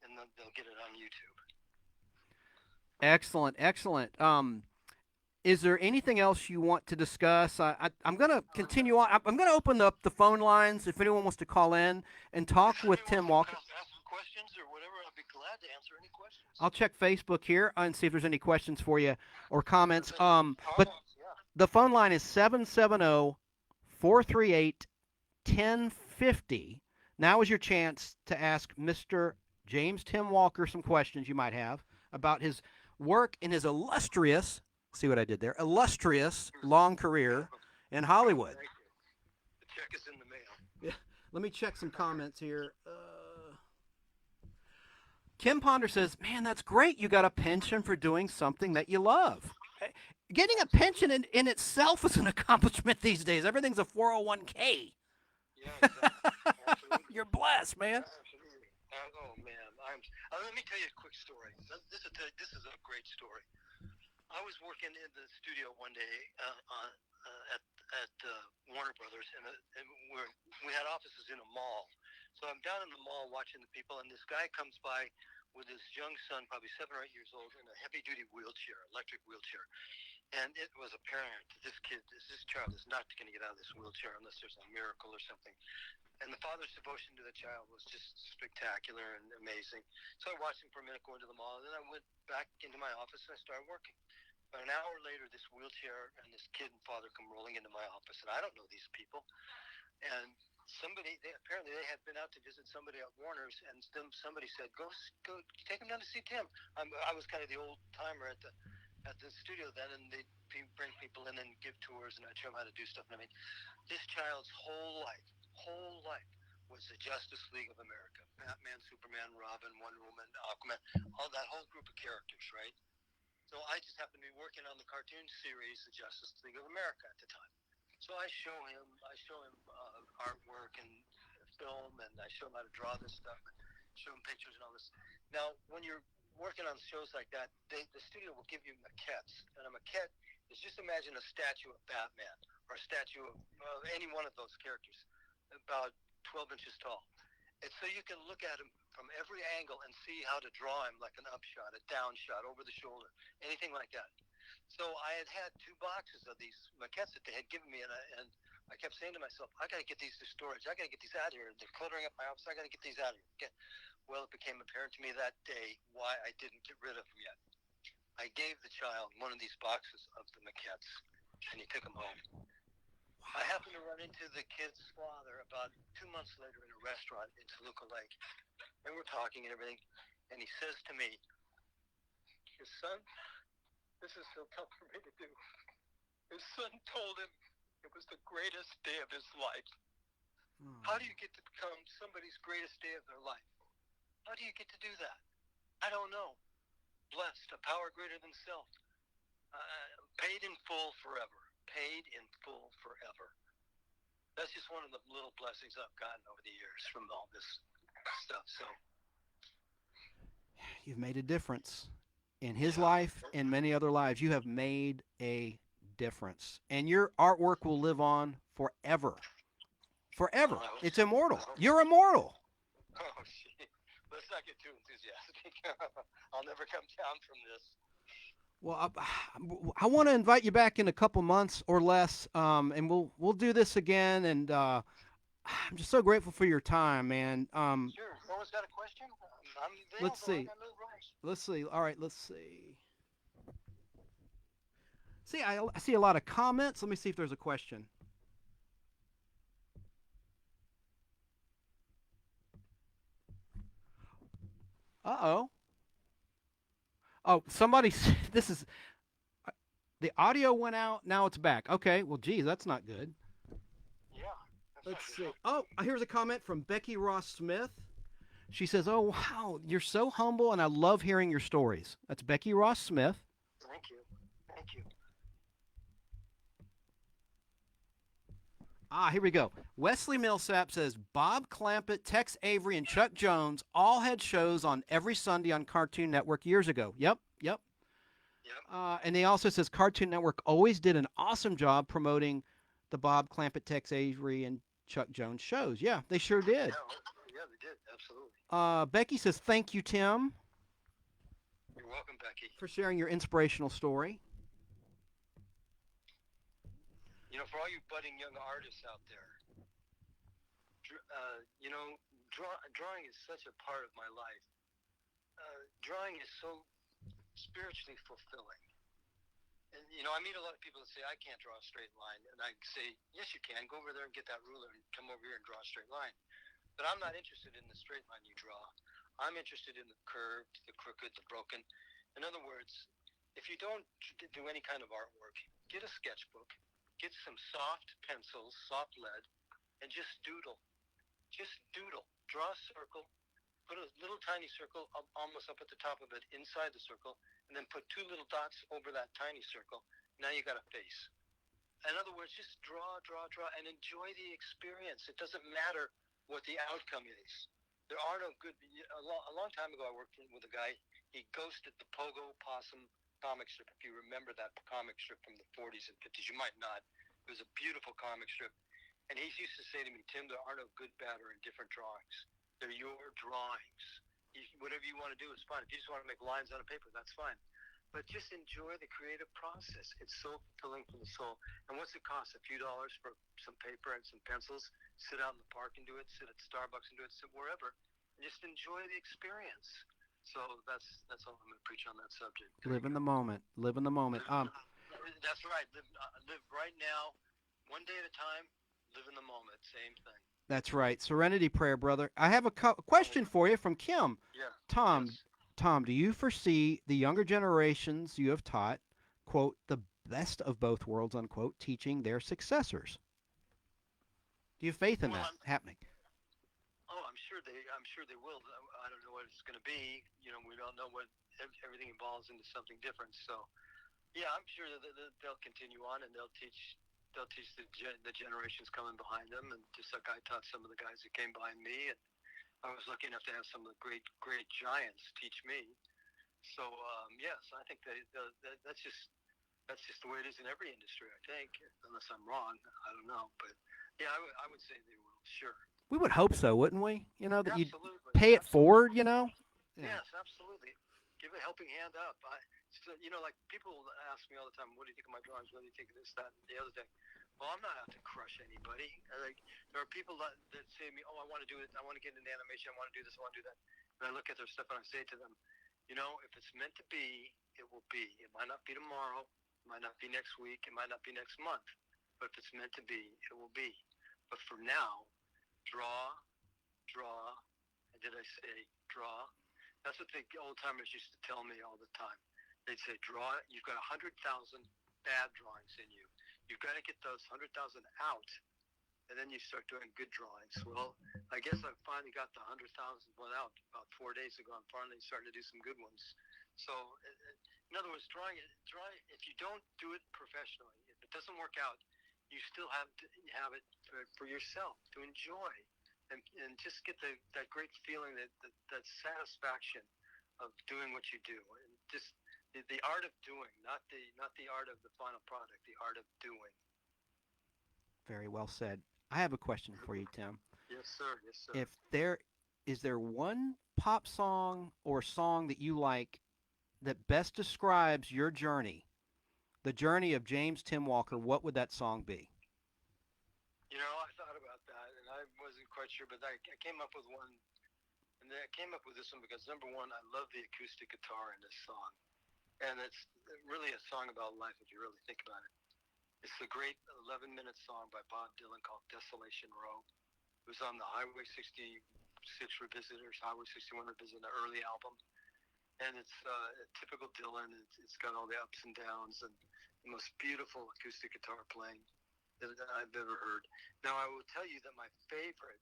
and they'll get it on YouTube. Excellent, excellent. Is there anything else you want to discuss? I'm going to continue on. I'm going to open up the phone lines if anyone wants to call in and talk with Tim Walker. Ask questions or whatever. I'll be glad to answer any questions. I'll check Facebook here and see if there's any questions for you or comments. But the phone line is 770-438-1050. Now is your chance to ask Mr. James Tim Walker some questions you might have about his work in his illustrious, see what I did there, illustrious long career in Hollywood. Thank you. The check is in the mail. Yeah. Let me check some comments here. Kim Ponder says, man, that's great. You got a pension for doing something that you love. Getting a pension in itself is an accomplishment these days. Everything's a 401k. Yeah, exactly. You're blessed, man. Absolutely. Oh, man. Let me tell you a quick story. This is a great story. I was working in the studio one day at Warner Brothers, and we had offices in a mall. So I'm down in the mall watching the people, and this guy comes by with his young son, probably 7 or 8 years old, in a heavy-duty wheelchair, electric wheelchair. And it was apparent that this child is not going to get out of this wheelchair unless there's a miracle or something. And the father's devotion to the child was just spectacular and amazing. So I watched him for a minute go into the mall, and then I went back into my office and I started working. About an hour later, this wheelchair and this kid and father come rolling into my office, and I don't know these people. And apparently they had been out to visit somebody at Warner's, and somebody said, go take him down to see Tim. I was kind of the old timer at the studio then, and they'd bring people in and give tours, and I'd show them how to do stuff. And I mean, this child's whole life was the Justice League of America. Batman, Superman, Robin, Wonder Woman, Aquaman, all that whole group of characters, right? So I just happened to be working on the cartoon series, the Justice League of America at the time. So I show him artwork and film, and I show him how to draw this stuff, show him pictures and all this. Now, when you're working on shows like that, the studio will give you maquettes, and a maquette is, just imagine a statue of Batman or a statue of any one of those characters, about 12 inches tall. And so you can look at him from every angle and see how to draw him, like an upshot, a down shot, over the shoulder, anything like that. So I had 2 boxes of these maquettes that they had given me, and I kept saying to myself, I got to get these to storage. I got to get these out of here. They're cluttering up my office. I got to get these out of here. Well, it became apparent to me that day why I didn't get rid of them yet. I gave the child one of these boxes of the maquettes, and he took them home. I happened to run into the kid's father about 2 months later in a restaurant in Toluca Lake, and we're talking and everything, and he says to me, his son, this is so tough for me to do. His son told him it was the greatest day of his life. Oh. How do you get to become somebody's greatest day of their life? How do you get to do that? I don't know. Blessed, a power greater than self. Paid in full forever. Paid in full forever. That's just one of the little blessings I've gotten over the years from all this stuff. So you've made a difference in his life and many other lives. You have made a difference, and your artwork will live on forever. Forever. It's immortal. You're immortal. Oh, shit. Let's not get too enthusiastic. I'll never come down from this. Well, I want to invite you back in a couple months or less, and we'll do this again. And I'm just so grateful for your time, man. Sure. Someone's got a question? I'm available. Let's see. I got no rush. Let's see. All right, let's see. See, I see a lot of comments. Let me see if there's a question. Uh-oh. Oh, somebody, this is, the audio went out. Now it's back. Okay, well, geez, that's not good. Yeah. Let's see. Oh, here's a comment from Becky Ross Smith. She says, "Oh, wow, you're so humble, and I love hearing your stories." That's Becky Ross Smith. Thank you. Thank you. Here we go. Wesley Millsap says, Bob Clampett, Tex Avery, and Chuck Jones all had shows on every Sunday on Cartoon Network years ago. Yep. Yep. And he also says Cartoon Network always did an awesome job promoting the Bob Clampett, Tex Avery, and Chuck Jones shows. Yeah, they sure did. Yeah, they did. Absolutely. Becky says, thank you, Tim, You're welcome, Becky. for sharing your inspirational story. You know, for all you budding young artists out there, you know, drawing is such a part of my life. Drawing is so spiritually fulfilling. And, you know, I meet a lot of people that say, I can't draw a straight line. And I say, yes, you can. Go over there and get that ruler and come over here and draw a straight line. But I'm not interested in the straight line you draw. I'm interested in the curved, the crooked, the broken. In other words, if you don't do any kind of artwork, get a sketchbook, get some soft pencils, soft lead, and just doodle. Just doodle. Draw a circle, put a little tiny circle almost up at the top of it inside the circle, and then put two little dots over that tiny circle. Now you got a face. In other words, just draw, and enjoy the experience. It doesn't matter what the outcome is. There are no good. A long time ago, I worked with a guy. He ghosted the Pogo Possum comic strip. If you remember that comic strip from the 40s and 50s, you might not. It was a beautiful comic strip. And he used to say to me, Tim, there are no good, bad, or indifferent drawings. They're your drawings. Whatever you want to do is fine. If you just want to make lines on a paper, that's fine. But just enjoy the creative process. It's so fulfilling for the soul. And what's it cost? A few dollars for some paper and some pencils? Sit out in the park and do it. Sit at Starbucks and do it. Sit wherever. And just enjoy the experience. So that's all I'm going to preach on that subject. Live in the moment. Live in the moment. That's right. Live right now, one day at a time. Live in the moment. Same thing. That's right. Serenity prayer, brother. I have a question for you from Kim. Yeah. Tom, Yes. Tom, do you foresee the younger generations you have taught, quote, the best of both worlds, unquote, teaching their successors? Do you have faith in that happening? Oh, I'm sure they will. I don't know what it's going to be. You know, we don't know what everything evolves into something different. So, yeah, I'm sure that they'll continue on and they'll teach the generations coming behind them, and just like I taught some of the guys that came behind me, and I was lucky enough to have some of the great giants teach me. So yes, I think that's just the way it is in every industry. I think, unless I'm wrong, I don't know, but yeah, I would say they will. Sure. We would hope so, wouldn't we? You know, that you'd Absolutely. pay it forward, you know? Yeah. Yes, absolutely. Give a helping hand up. So, you know, like people ask me all the time, what do you think of my drawings? What do you think of this, that, and the other thing? Well, I'm not out to crush anybody. Like, there are people that say to me, oh, I want to do it. I want to get into animation. I want to do this. I want to do that. And I look at their stuff and I say to them, you know, if it's meant to be, it will be. It might not be tomorrow. It might not be next week. It might not be next month. But if it's meant to be, it will be. But for now, draw, and did I say draw? That's what the old timers used to tell me all the time. They'd say, draw, you've got 100,000 bad drawings in you. You've got to get those 100,000 out, and then you start doing good drawings. Well, I guess I finally got the 100,000 one out about 4 days ago. I'm finally starting to do some good ones. So, in other words, drawing. If you don't do it professionally, if it doesn't work out, you still have to have it for yourself to enjoy, and just get that great feeling, that satisfaction of doing what you do, and just the art of doing, not the art of the final product, the art of doing. Very well said. I have a question for you, Tim. Yes, sir. Yes, sir. If there is there one pop song or song that you like that best describes your journey, the journey of James Tim Walker, what would that song be? I thought about that, and I wasn't quite sure, but I came up with one, and then I came up with this one because number one, I love the acoustic guitar in this song, and it's really a song about life if you really think about it. It's the great 11-minute song by Bob Dylan called "Desolation Row." It was on the Highway 66 Revisitors, Highway 61 Revisit, the early album, and it's a typical Dylan. It's got all the ups and downs and the most beautiful acoustic guitar playing that I've ever heard. Now, I will tell you that my favorite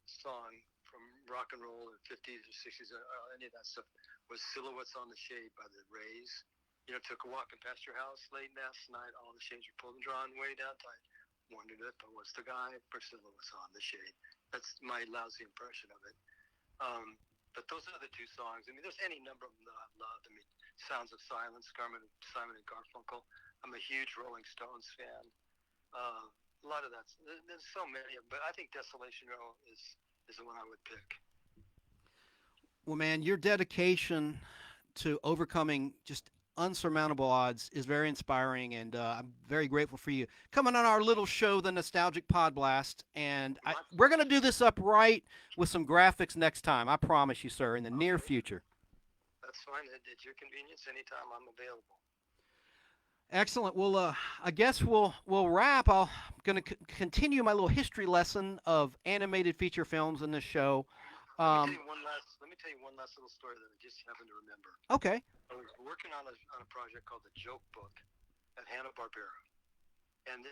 song from rock and roll or 50s or 60s or any of that stuff was "Silhouettes on the Shade" by the Rays. Took a walking past your house late last night, all the shades were pulled and drawn way down tight. Wondered if I was the guy for silhouettes on the shade. That's my lousy impression of it. But those are the two songs. I mean, there's any number of them that I've loved. I mean, Sounds of Silence, Simon and Garfunkel. I'm a huge Rolling Stones fan. A lot of that. There's so many of them, but I think Desolation Row is the one I would pick. Well, man, your dedication to overcoming just unsurmountable odds is very inspiring, and I'm very grateful for you coming on our little show, the Nostalgic Podblast. And we're going to do this up right with some graphics next time. I promise you, sir, in the near future. That's fine. At your convenience, anytime I'm available. Excellent. Well, I guess we'll wrap. I'm going to continue my little history lesson of animated feature films in this show. Let me tell you one last little story that I just happened to remember. Okay. I was working on a project called the Joke Book at Hanna-Barbera. And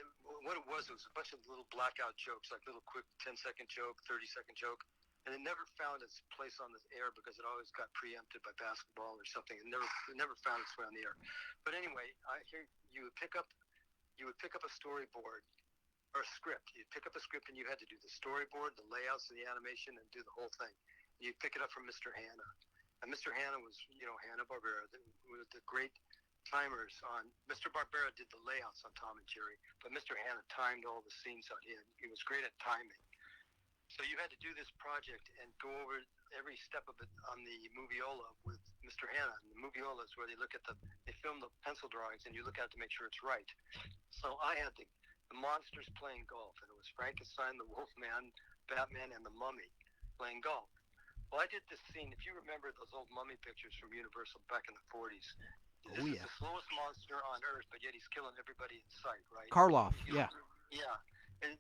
what it was a bunch of little blackout jokes, like little quick 10-second joke, 30-second joke. And it never found its place on the air because it always got preempted by basketball or something. It never found its way on the air. But anyway, you would pick up a storyboard or a script. You'd pick up a script and you had to do the storyboard, the layouts of the animation, and do the whole thing. You'd pick it up from Mr. Hanna. And Mr. Hanna was, Hanna-Barbera, the great timers on. Mr. Barbera did the layouts on Tom and Jerry, but Mr. Hanna timed all the scenes out. He was great at timing. So you had to do this project and go over every step of it on the moviola with Mr. Hanna. And the moviola is where they film the pencil drawings and you look at it to make sure it's right. So I had the monsters playing golf, and it was Frankenstein, the Wolfman, Batman, and the Mummy playing golf. Well, I did this scene. If you remember those old mummy pictures from Universal back in the 40s, this is the slowest monster on Earth, but yet he's killing everybody in sight, right? Karloff, yeah. Yeah. And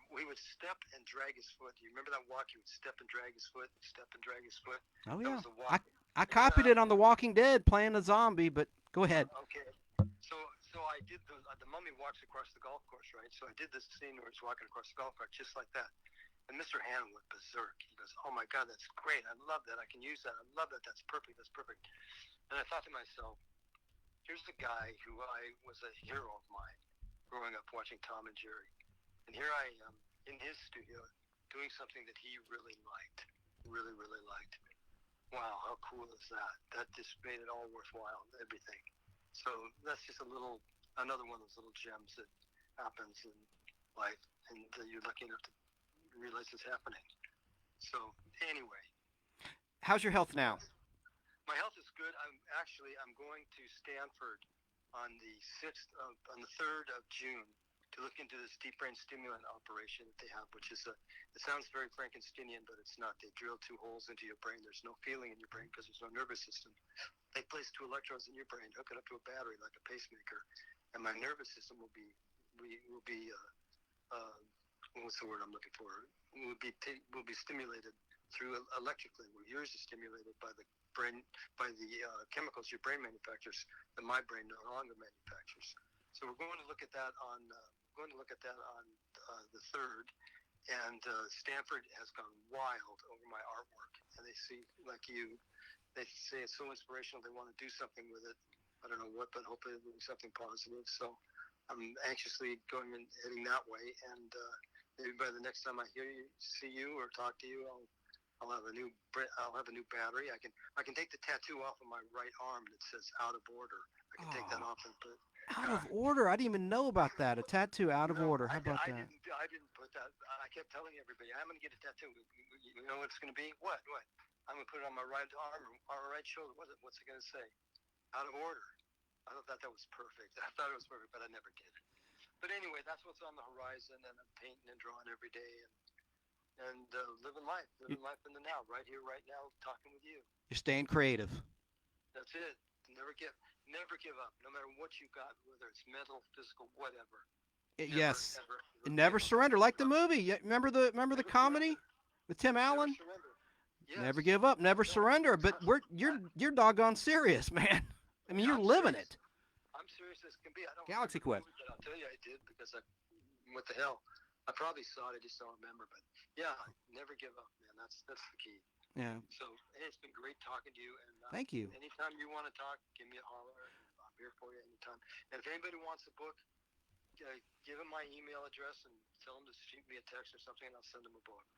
we would step and drag his foot. Do you remember that walk? He would step and drag his foot, step and drag his foot. Oh, that yeah. Was the walk. I copied it on The Walking Dead playing a zombie, but go ahead. Okay. So I did the mummy walks across the golf course, right? So I did this scene where he's walking across the golf course just like that. And Mr. Hanna went berserk. He goes, "Oh, my God, that's great. I love that. I can use that. I love that. That's perfect. That's perfect." And I thought to myself, here's the guy who was a hero of mine growing up watching Tom and Jerry. And here I am in his studio doing something that he really liked, really, really liked. Wow, how cool is that? That just made it all worthwhile, everything. So that's just another one of those little gems that happens in life, and you're lucky enough to realize it's happening. So anyway. How's your health now? My health is good. I'm going to Stanford on the 3rd of June to look into this deep brain stimulant operation that they have, which is it sounds very Frankensteinian, but it's not. They drill 2 holes into your brain. There's no feeling in your brain because there's no nervous system. They place 2 electrodes in your brain, hook it up to a battery like a pacemaker, and my nervous system will be what's the word I'm looking for? Will be stimulated through electrically, where yours is stimulated by the brain, by the chemicals your brain manufactures that my brain no longer manufactures. So we're going to look at that on the third. And Stanford has gone wild over my artwork, and they see like you. They say it's so inspirational. They want to do something with it. I don't know what, but hopefully it'll be something positive. So I'm anxiously going and heading that way. And maybe by the next time I see you, or talk to you, I'll have a new battery. I can take the tattoo off of my right arm that says "out of order." I can take that off and put. Out of order. I didn't even know about that. A tattoo out of order. How about that? I didn't put that. I kept telling everybody, I'm going to get a tattoo. You know what it's going to be? What? I'm going to put it on my right arm or right shoulder. What's it going to say? Out of order. I thought that was perfect. I thought it was perfect, but I never did it. But anyway, that's what's on the horizon, and I'm painting and drawing every day, and living life in the now, right here, right now, talking with you. You're staying creative. That's it. Never give up, no matter what you got, whether it's mental, physical, whatever. Yes. Never surrender, like the movie. Remember the comedy with Tim Allen? Never surrender. Yes. Never give up, never surrender. But you're doggone serious, man. I mean, you're living it. I'm serious as can be. I don't Galaxy Quest. But I'll tell you, I did, because what the hell? I probably saw it. I just don't remember. But yeah, never give up, man. That's the key. Yeah. So it's been great talking to you. And thank you. Anytime you want to talk, give me a holler. I'm here for you anytime. And if anybody wants a book, give them my email address and tell them to shoot me a text or something, and I'll send them a book.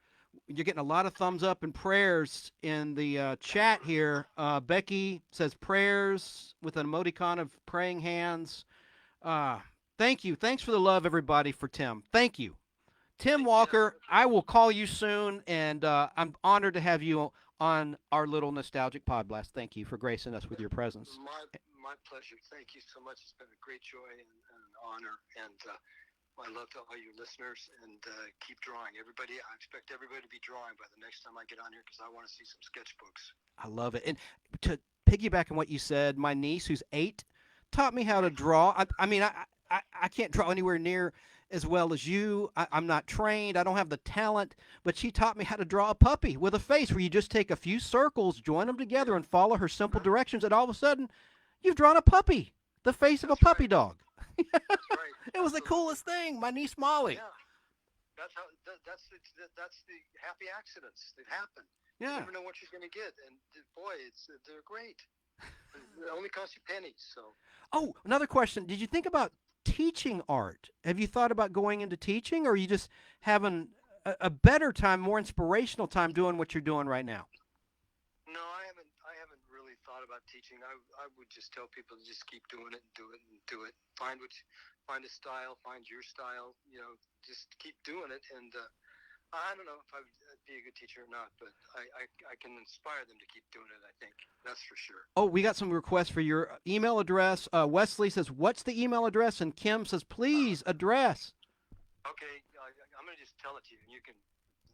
You're getting a lot of thumbs up and prayers in the chat here. Becky says prayers with an emoticon of praying hands. Thank you. Thanks for the love, everybody, for Tim. Thank you. Tim Walker, I will call you soon, and I'm honored to have you on our little nostalgic Podblast. Thank you for gracing us with your presence. My pleasure. Thank you so much. It's been a great joy and an honor, and my love to all your listeners, and keep drawing. Everybody, I expect everybody to be drawing by the next time I get on here, because I want to see some sketchbooks. I love it. And to piggyback on what you said, my niece, who's 8, taught me how to draw. I mean, I can't draw anywhere near as well as you. I'm not trained. I don't have the talent, but she taught me how to draw a puppy with a face, where you just take a few circles, join them together, and follow her simple directions, and all of a sudden, you've drawn a puppy, the face of a puppy dog. That's right. It was the coolest thing. My niece Molly. Yeah. That's the happy accidents that happen. Yeah. You never know what you're going to get, and boy, they're great. It only costs you pennies. So. Oh, another question. Did you think about teaching art? Have you thought about going into teaching, or are you just having a better time, more inspirational time doing what you're doing right now? No, I haven't really thought about teaching. I would just tell people to just keep doing it and do it and do it. Find a style, find your style. Just keep doing it. And I don't know if I would be a good teacher or not, but I can inspire them to keep doing it. I think that's for sure. Oh, we got some requests for your email address. Wesley says, "What's the email address?" And Kim says, "Please address." Okay, I'm going to just tell it to you, and you can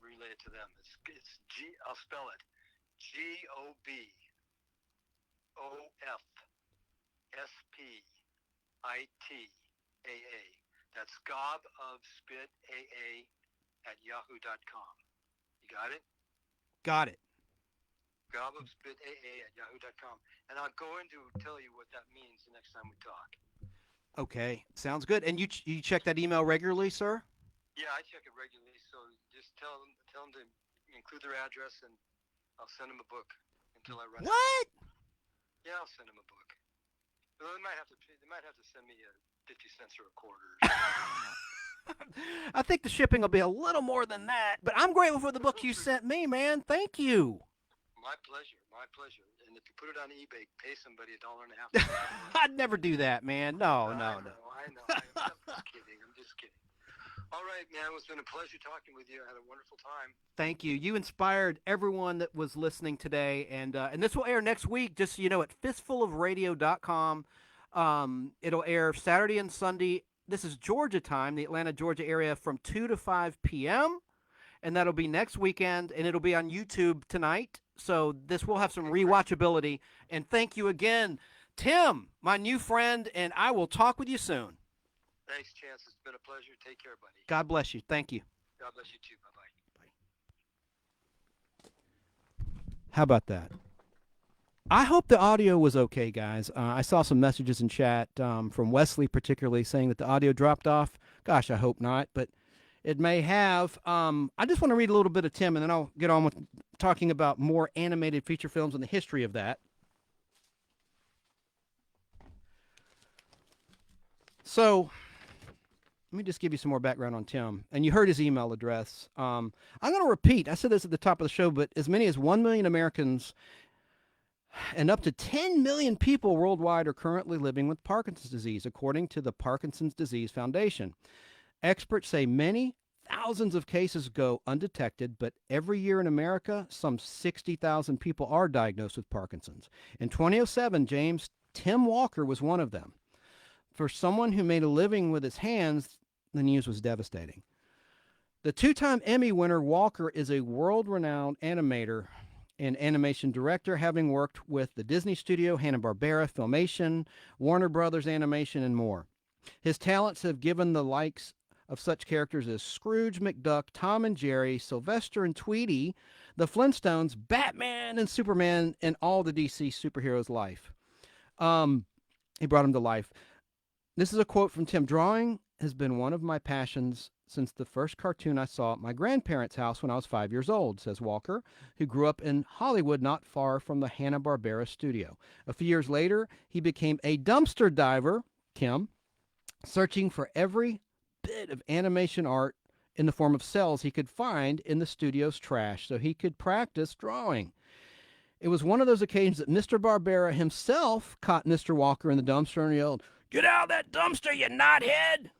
relay it to them. It's G. I'll spell it. GOBOFSPITAA. That's gobofspitaa@yahoo.com. You got it? Got it. gobofspitaa@yahoo.com. And I'll go into tell you what that means the next time we talk. Okay, sounds good. And you check that email regularly, sir? Yeah, I check it regularly. So just tell them to include their address, and I'll send them a book until I run out. What? Yeah, I'll send them a book. Well, they might have to send me 50 cents or a quarter. I think the shipping will be a little more than that, but I'm grateful for the book you sent me, man. Thank you. My pleasure. And if you put it on eBay, pay somebody $1.50. I'd never do that, man. No. I know. I'm just kidding. All right, man. It's been a pleasure talking with you. I had a wonderful time. Thank you. You inspired everyone that was listening today, and this will air next week, just so you know, at fistfulofradio.com. It'll air Saturday and Sunday. This is Georgia time, the Atlanta, Georgia area, from 2 to 5 p.m., and that'll be next weekend, and it'll be on YouTube tonight. So this will have some rewatchability. And thank you again, Tim, my new friend, and I will talk with you soon. Thanks, Chance. It's been a pleasure. Take care, buddy. God bless you. Thank you. God bless you, too. Bye-bye. How about that? I hope the audio was okay, guys. I saw some messages in chat from Wesley, particularly, saying that the audio dropped off. Gosh, I hope not, but it may have. I just want to read a little bit of Tim, and then I'll get on with talking about more animated feature films and the history of that. So let me just give you some more background on Tim. And you heard his email address. I'm going to repeat. I said this at the top of the show, but as many as 1 million Americans and up to 10 million people worldwide are currently living with Parkinson's disease, according to the Parkinson's Disease Foundation. Experts say many thousands of cases go undetected, but every year in America, some 60,000 people are diagnosed with Parkinson's. In 2007, James Tim Walker was one of them. For someone who made a living with his hands, the news was devastating. The two-time Emmy winner Walker is a world-renowned animator and animation director, having worked with the Disney Studio, Hanna-Barbera, Filmation, Warner Brothers Animation, and more. His talents have given the likes of such characters as Scrooge McDuck, Tom and Jerry, Sylvester and Tweety, the Flintstones, Batman and Superman, and all the DC superheroes' life. He brought them to life. This is a quote from Tim. Drawing has been one of my passions since the first cartoon I saw at my grandparents' house when I was 5 years old, says Walker, who grew up in Hollywood not far from the Hanna-Barbera studio. A few years later, he became a dumpster diver, Kim, searching for every bit of animation art in the form of cells he could find in the studio's trash so he could practice drawing. It was one of those occasions that Mr. Barbera himself caught Mr. Walker in the dumpster and yelled, "Get out of that dumpster, you knothead!"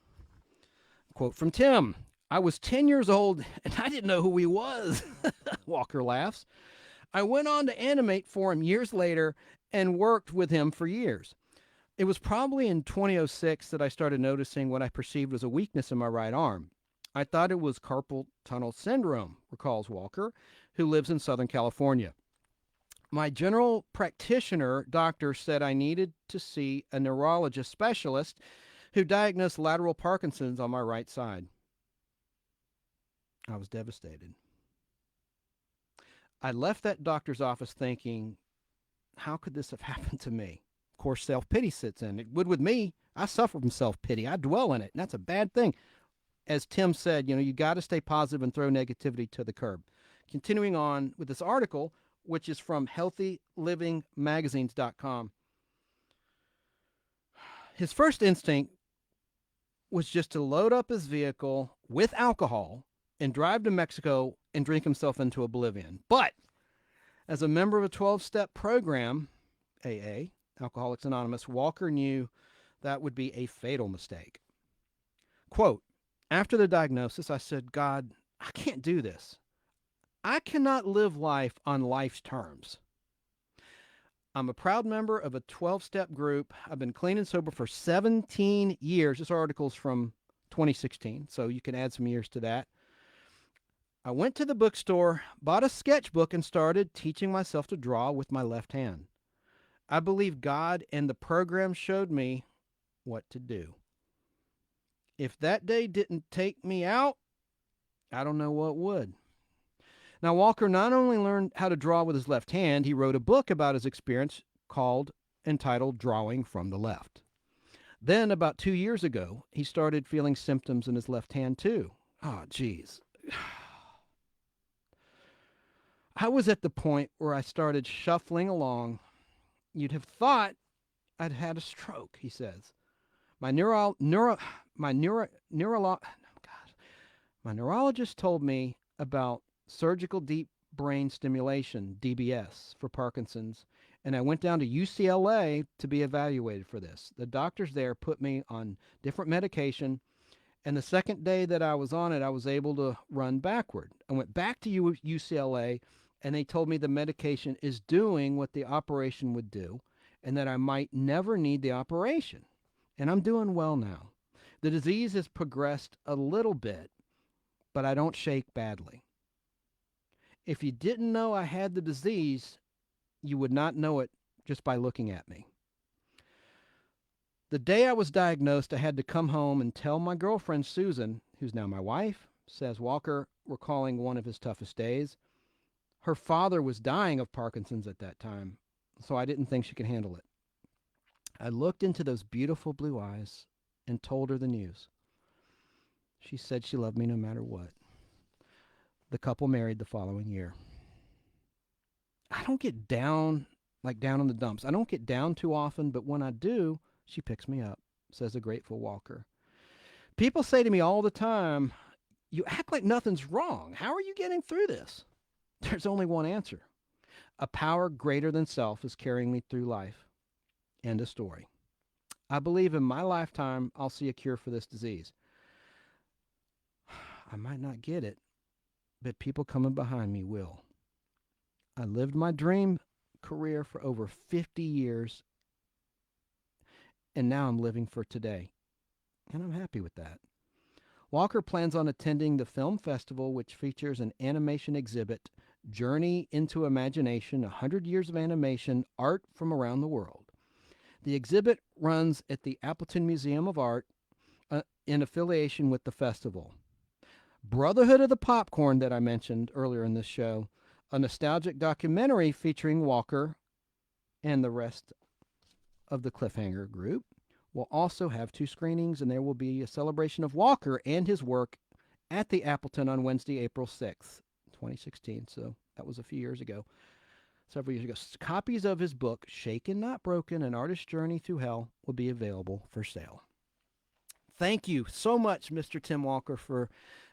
Quote from Tim. I was 10 years old and I didn't know who he was. Walker laughs. I went on to animate for him years later and worked with him for years. It was probably in 2006 that I started noticing what I perceived was a weakness in my right arm. I thought it was carpal tunnel syndrome, recalls Walker, who lives in Southern California. My general practitioner doctor said I needed to see a neurologist specialist who diagnosed lateral Parkinson's on my right side. I was devastated. I left that doctor's office thinking, how could this have happened to me? Of course, self-pity sits in. It would with me. I suffer from self-pity. I dwell in it, and that's a bad thing. As Tim said, you got to stay positive and throw negativity to the curb. Continuing on with this article, which is from healthylivingmagazines.com. His first instinct was just to load up his vehicle with alcohol and drive to Mexico and drink himself into oblivion. But as a member of a 12-step program, AA, Alcoholics Anonymous, Walker knew that would be a fatal mistake. Quote, after the diagnosis, I said, God, I can't do this. I cannot live life on life's terms. I'm a proud member of a 12-step group. I've been clean and sober for 17 years. This article's from 2016, so you can add some years to that. I went to the bookstore, bought a sketchbook, and started teaching myself to draw with my left hand. I believe God and the program showed me what to do. If that day didn't take me out, I don't know what would. Now, Walker not only learned how to draw with his left hand, he wrote a book about his experience entitled Drawing from the Left. Then, about 2 years ago, he started feeling symptoms in his left hand, too. Oh, geez. I was at the point where I started shuffling along. You'd have thought I'd had a stroke, he says. My neurologist told me about surgical deep brain stimulation, DBS, for Parkinson's, and I went down to UCLA to be evaluated for this. The doctors there put me on different medication, and the second day that I was on it, I was able to run backward. I went back to UCLA, and they told me the medication is doing what the operation would do, and that I might never need the operation. And I'm doing well now. The disease has progressed a little bit, but I don't shake badly. If you didn't know I had the disease, you would not know it just by looking at me. The day I was diagnosed, I had to come home and tell my girlfriend, Susan, who's now my wife, says Walker, recalling one of his toughest days. Her father was dying of Parkinson's at that time. so I didn't think she could handle it. I looked into those beautiful blue eyes and told her the news. She said she loved me no matter what. The couple married the following year. I don't get down, like down in the dumps. I don't get down too often, but when I do, she picks me up, says a grateful Walker. People say to me all the time, "You act like nothing's wrong. How are you getting through this?" There's only one answer. A power greater than self is carrying me through life. End of story. I believe in my lifetime I'll see a cure for this disease. I might not get it, but people coming behind me will. I lived my dream career for over 50 years, and now I'm living for today. And I'm happy with that. Walker plans on attending the film festival, which features an animation exhibit, Journey into Imagination, 100 Years of Animation, Art from Around the World. The exhibit runs at the Appleton Museum of Art in affiliation with the festival. Brotherhood of the Popcorn, that I mentioned earlier in this show, a nostalgic documentary featuring Walker and the rest of the Cliffhanger group, will also have 2 screenings, and there will be a celebration of Walker and his work at the Appleton on Wednesday, April 6th, 2016. So that was a few years ago, several years ago. Copies of his book, Shaken Not Broken, An Artist's Journey Through Hell, will be available for sale. Thank you so much, Mr. Tim Walker, for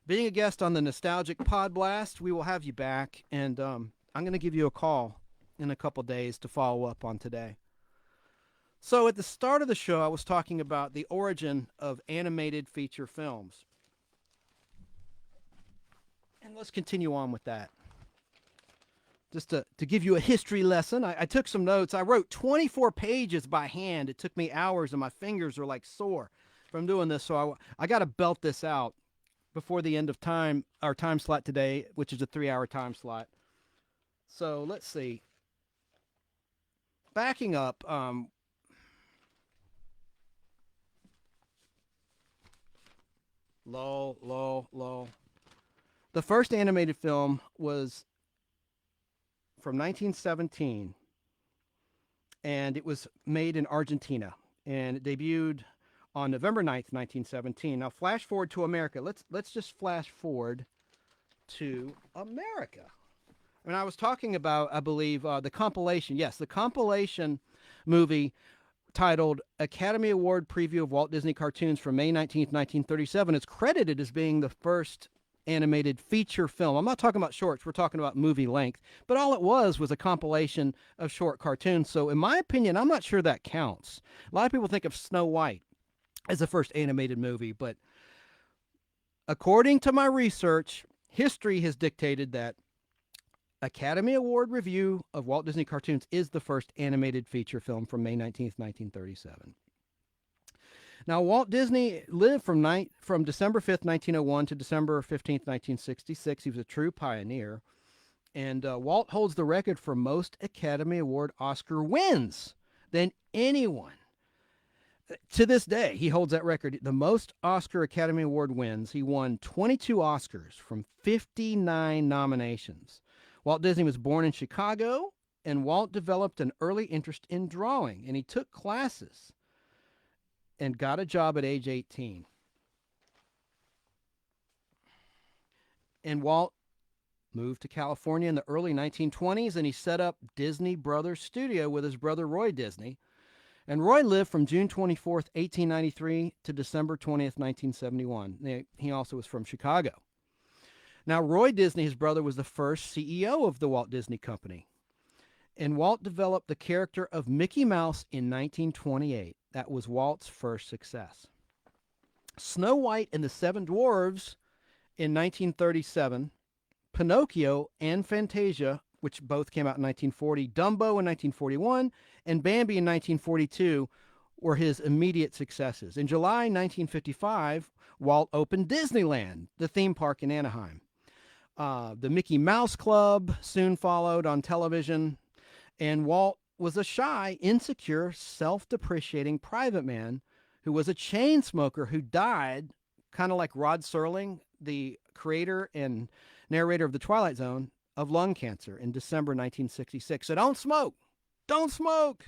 being a guest on the Nostalgic Podblast. We will have you back, and I'm going to give you a call in a couple days to follow up on today. So at the start of the show, I was talking about the origin of animated feature films. And let's continue on with that. Just to give you a history lesson, I took some notes. I wrote 24 pages by hand. It took me hours, and my fingers are like sore from doing this. So I got to belt this out before the end of time, our time slot today, which is a 3-hour time slot. So let's see. Backing up, Lol. The first animated film was from 1917, and it was made in Argentina, and it debuted on November 9th, 1917. Now, flash forward to America. Let's just flash forward to America. And I was talking about, I believe, the compilation. Yes, the compilation movie titled Academy Award Preview of Walt Disney Cartoons from May 19th, 1937. It's credited as being the first animated feature film. I'm not talking about shorts. We're talking about movie length. But all it was a compilation of short cartoons. So in my opinion, I'm not sure that counts. A lot of people think of Snow White as the first animated movie. But according to my research, history has dictated that Academy Award review of Walt Disney Cartoons is the first animated feature film from May 19th, 1937. Now, Walt Disney lived from December 5th, 1901 to December 15th, 1966. He was a true pioneer. And Walt holds the record for most Academy Award Oscar wins than anyone. To this day, he holds that record. The most Oscar Academy Award wins. He won 22 Oscars from 59 nominations. Walt Disney was born in Chicago, and Walt developed an early interest in drawing, and he took classes and got a job at age 18. And Walt moved to California in the early 1920s, and he set up Disney Brothers Studio with his brother Roy Disney. And Roy lived from June 24th, 1893 to December 20th, 1971. He also was from Chicago. Now, Roy Disney, his brother, was the first CEO of the Walt Disney Company. And Walt developed the character of Mickey Mouse in 1928. That was Walt's first success. Snow White and the Seven Dwarfs in 1937. Pinocchio and Fantasia, which both came out in 1940. Dumbo in 1941. And Bambi in 1942 were his immediate successes. In July 1955, Walt opened Disneyland, the theme park in Anaheim. The Mickey Mouse Club soon followed on television, and Walt was a shy, insecure, self-depreciating private man who was a chain smoker who died, kind of like Rod Serling, the creator and narrator of The Twilight Zone, of lung cancer in December 1966. So don't smoke. Don't smoke.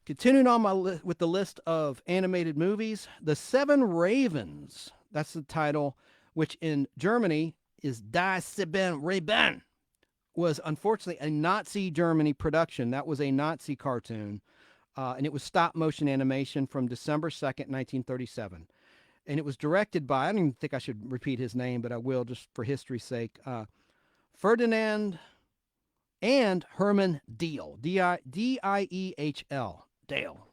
Continuing on with the list of animated movies, The Seven Ravens. That's the title, which in Germany is Die Sieben Raben, was unfortunately a Nazi Germany production. That was a Nazi cartoon, and it was stop motion animation from December 2nd, 1937. And it was directed by, I don't even think I should repeat his name, but I will just for history's sake, Ferdinand and Herman Diehl, Diehl, Dale.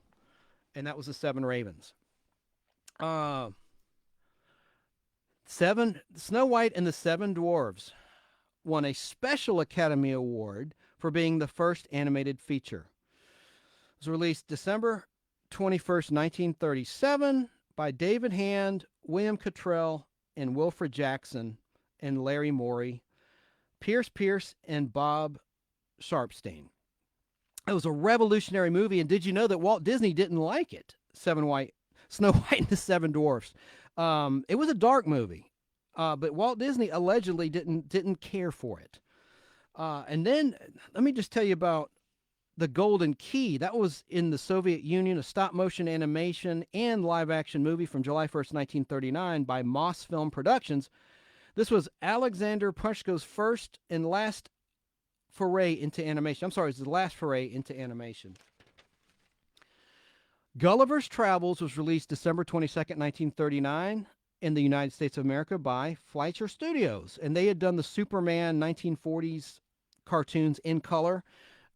And that was The Seven Ravens. Snow White and the Seven Dwarfs won a special Academy Award for being the first animated feature. It was released December 21st, 1937 by David Hand, William Cottrell, and Wilfred Jackson, and Larry Morey, Pierce, and Bob Sharpstein. It was a revolutionary movie, and did you know that Walt Disney didn't like it? Snow White and the Seven Dwarfs. It was a dark movie, but Walt Disney allegedly didn't care for it. And then let me just tell you about The Golden Key. That was in the Soviet Union, a stop-motion animation and live-action movie from July 1st, 1939 by Moss Film Productions. This was Alexander Pushko's first and last foray into animation. I'm sorry, it's the last foray into animation. Gulliver's Travels was released December 22nd, 1939 in the United States of America by Fleischer Studios. And they had done the Superman 1940s cartoons in color.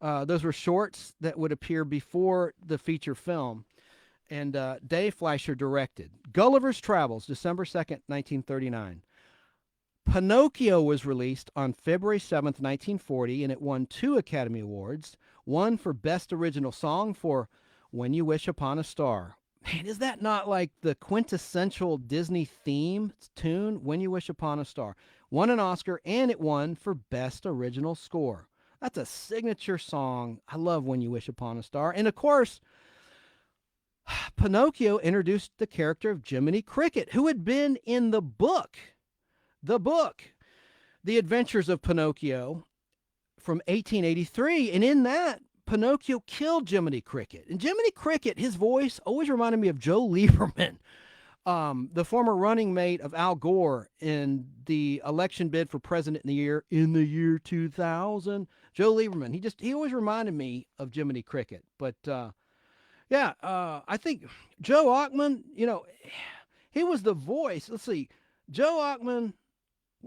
Those were shorts that would appear before the feature film. And Dave Fleischer directed. Gulliver's Travels, December 2nd, 1939. Pinocchio was released on February 7th, 1940, and it won 2 Academy Awards, one for Best Original Song for When You Wish Upon a Star. Man, is that not like the quintessential Disney theme tune, When You Wish Upon a Star? Won an Oscar, and it won for Best Original Score. That's a signature song. I love When You Wish Upon a Star. And, of course, Pinocchio introduced the character of Jiminy Cricket, who had been in the book, The Adventures of Pinocchio from 1883. And in that, Pinocchio killed Jiminy Cricket. And Jiminy Cricket, his voice always reminded me of Joe Lieberman, the former running mate of Al Gore in the election bid for president in the year 2000. Joe Lieberman. He always reminded me of Jiminy Cricket. But I think Joe Ockman, he was the voice. Let's see, Joe Ockman.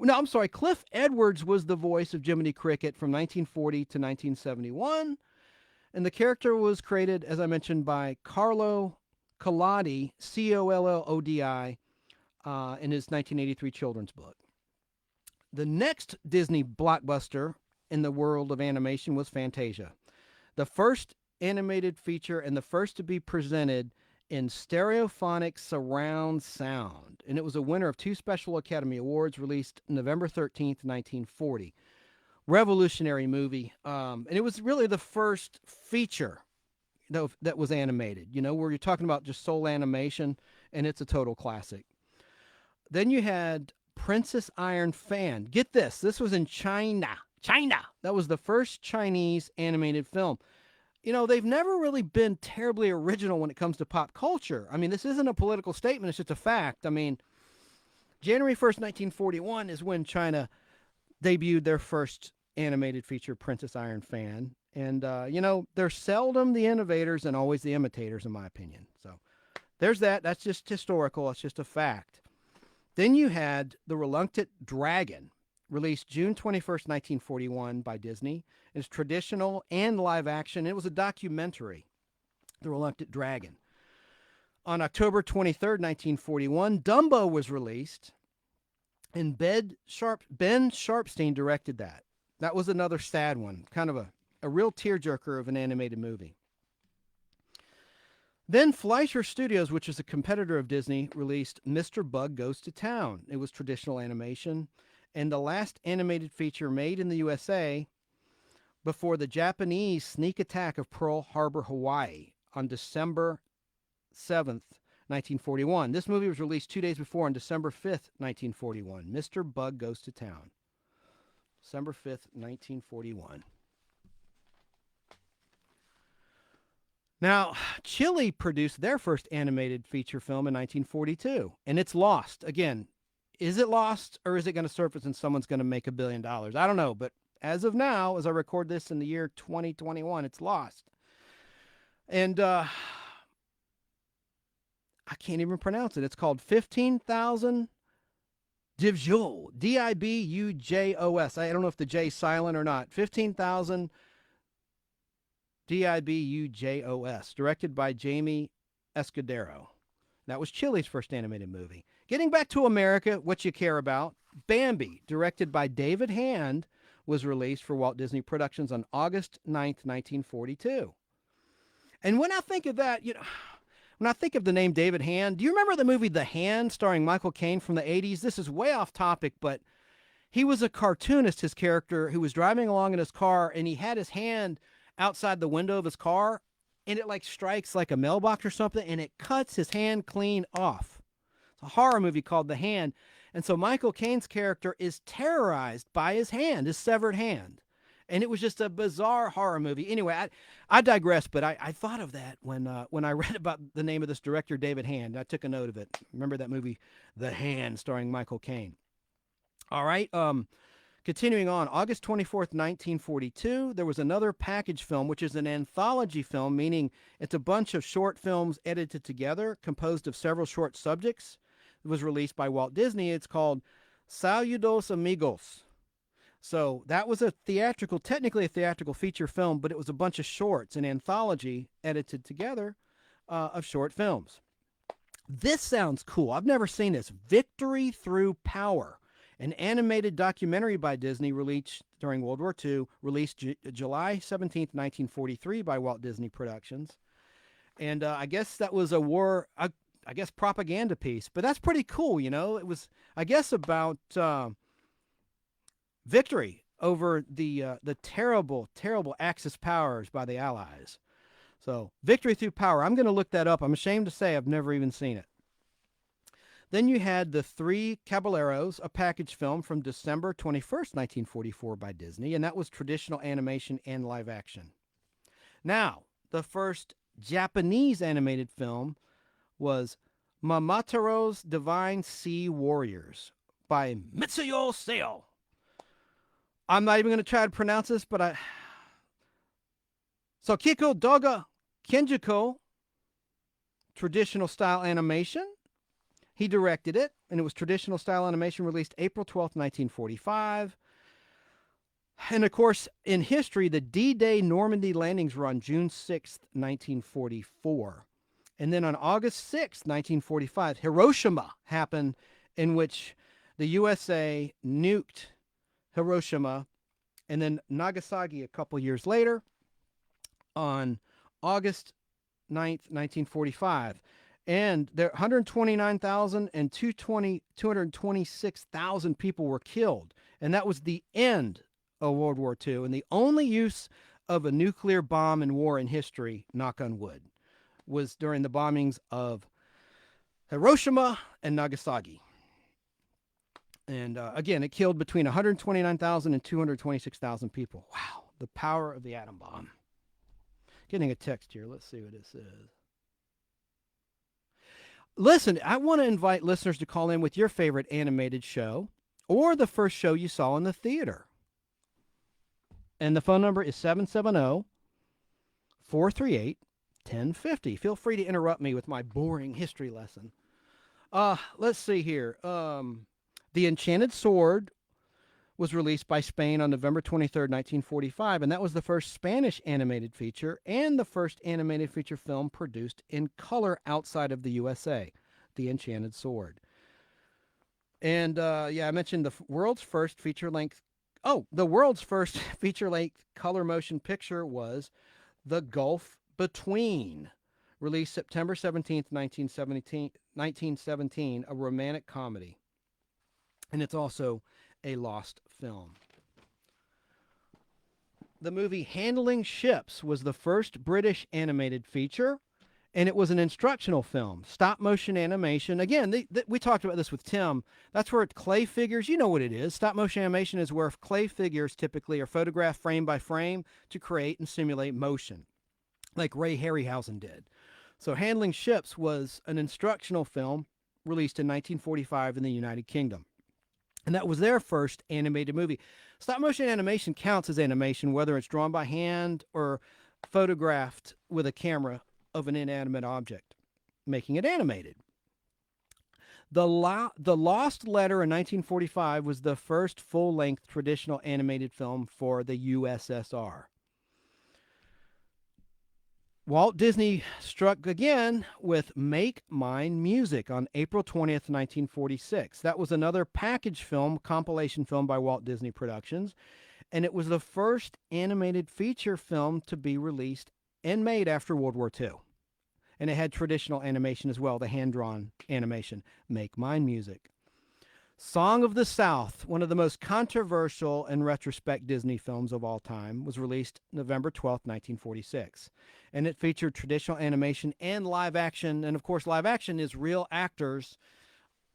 No, I'm sorry. Cliff Edwards was the voice of Jiminy Cricket from 1940 to 1971. And the character was created, as I mentioned, by Carlo Collodi, Collodi, in his 1983 children's book. The next Disney blockbuster in the world of animation was Fantasia, the first animated feature and the first to be presented in stereophonic surround sound. And it was a winner of 2 Special Academy Awards, released November 13th, 1940. Revolutionary movie. And it was really the first feature that was animated, where you're talking about just sole animation, and it's a total classic. Then you had Princess Iron Fan. Get this. This was in China. That was the first Chinese animated film. They've never really been terribly original when it comes to pop culture. I mean, this isn't a political statement. It's just a fact. I mean, January 1st, 1941 is when China debuted their first animated feature, Princess Iron Fan. And, they're seldom the innovators and always the imitators, in my opinion. So there's that. That's just historical. It's just a fact. Then you had The Reluctant Dragon, released June 21st, 1941 by Disney. It's traditional and live action. It was a documentary, The Reluctant Dragon. On October 23rd, 1941, Dumbo was released, and Ben Sharpstein directed that. That was another sad one, kind of a real tearjerker of an animated movie. Then Fleischer Studios, which is a competitor of Disney, released Mr. Bug Goes to Town. It was traditional animation, and the last animated feature made in the USA before the Japanese sneak attack of Pearl Harbor, Hawaii on December 7th, 1941. This movie was released 2 days before on December 5th, 1941. Mr. Bug Goes to Town. December 5th, 1941. Now, Chile produced their first animated feature film in 1942, and it's lost. Again, is it lost or is it going to surface and someone's going to make $1 billion? I don't know, but as of now, as I record this in the year 2021, it's lost. And I can't even pronounce it. It's called 15,000 Divjos, Dibujos. I don't know if the J is silent or not. 15,000 Dibujos, directed by Jamie Escudero. That was Chile's first animated movie. Getting back to America, what you care about, Bambi, directed by David Hand, was released for Walt Disney Productions on August 9th, 1942. And when I think of that, when I think of the name David Hand, do you remember the movie The Hand starring Michael Caine from the 80s? This is way off topic, but he was a cartoonist, his character, who was driving along in his car, and he had his hand outside the window of his car, and it like strikes like a mailbox or something, and it cuts his hand clean off. It's a horror movie called The Hand. And so Michael Caine's character is terrorized by his hand, his severed hand. And it was just a bizarre horror movie. Anyway, I digress, but I thought of that when I read about the name of this director, David Hand. I took a note of it. Remember that movie, The Hand, starring Michael Caine. All right. Continuing on, August 24th, 1942, there was another package film, which is an anthology film, meaning it's a bunch of short films edited together, composed of several short subjects. It was released by Walt Disney. It's called Saludos Amigos. So that was technically a theatrical feature film, but it was a bunch of shorts, an anthology edited together of short films. This sounds cool. I've never seen this. Victory Through Power, an animated documentary by Disney released during World War II, released July 17th, 1943 by Walt Disney Productions. And I guess that was a war, I guess, propaganda piece. But that's pretty cool, It was, I guess, about victory over the terrible, terrible Axis powers by the Allies. So, Victory Through Power. I'm going to look that up. I'm ashamed to say I've never even seen it. Then you had The Three Caballeros, a package film from December 21st, 1944 by Disney, and that was traditional animation and live action. Now, the first Japanese animated film was Mamatero's Divine Sea Warriors by Mitsuyo Seo. I'm not even going to try to pronounce this, but Sokiko Doga Kenjiko, traditional style animation. He directed it, and it was traditional style animation, released April 12th, 1945. And of course, in history, the D-Day Normandy landings were on June 6th, 1944. And then on August 6th, 1945, Hiroshima happened, in which the USA nuked Hiroshima, and then Nagasaki a couple years later on August 9th, 1945. And there 129,000 and 226,000 people were killed. And that was the end of World War II and the only use of a nuclear bomb in war in history, knock on wood, was during the bombings of Hiroshima and Nagasaki. And again, it killed between 129,000 and 226,000 people. Wow, the power of the atom bomb. Getting a text here. Let's see what it says. Listen, I want to invite listeners to call in with your favorite animated show or the first show you saw in the theater. And the phone number is 770-438-1050. Feel free to interrupt me with my boring history lesson. Let's see here. The Enchanted Sword was released by Spain on November 23rd, 1945, and that was the first Spanish animated feature and the first animated feature film produced in color outside of the USA, The Enchanted Sword. And I mentioned the world's first feature-length color motion picture was The Gulf Between, released September 17th, 1917, a romantic comedy. And it's also a lost film. The movie Handling Ships was the first British animated feature, and it was an instructional film, stop motion animation. Again, we talked about this with Tim. That's where clay figures, you know what it is. Stop motion animation is where clay figures typically are photographed frame by frame to create and simulate motion. like Ray Harryhausen did. So Handling Ships was an instructional film released in 1945 in the United Kingdom. And that was their first animated movie. Stop motion animation counts as animation, whether it's drawn by hand or photographed with a camera of an inanimate object, making it animated. The Lost Letter in 1945 was the first full length traditional animated film for the USSR. Walt Disney struck again with Make Mine Music on April 20th, 1946. That was another package film, compilation film by Walt Disney Productions, and it was the first animated feature film to be released and made after World War II. And it had traditional animation as well, the hand-drawn animation, Make Mine Music. Song of the South, one of the most controversial in retrospect Disney films of all time, was released November 12th, 1946. And it featured traditional animation and live action. And of course, live action is real actors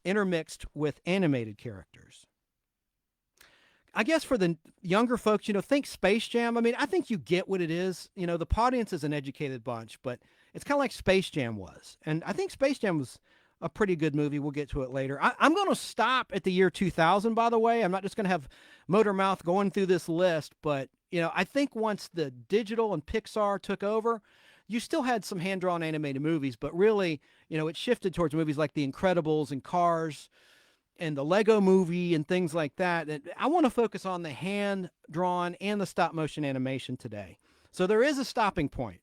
intermixed with animated characters. I guess for the younger folks, think Space Jam. I mean, I think you get what it is. The audience is an educated bunch, but it's kind of like Space Jam was. And I think Space Jam was a pretty good movie. We'll get to it later. I'm going to stop at the year 2000, by the way. I'm not just going to have motor mouth going through this list, but, I think once the digital and Pixar took over, you still had some hand-drawn animated movies, but really, it shifted towards movies like The Incredibles and Cars and the Lego movie and things like that. And I want to focus on the hand-drawn and the stop-motion animation today. So there is a stopping point.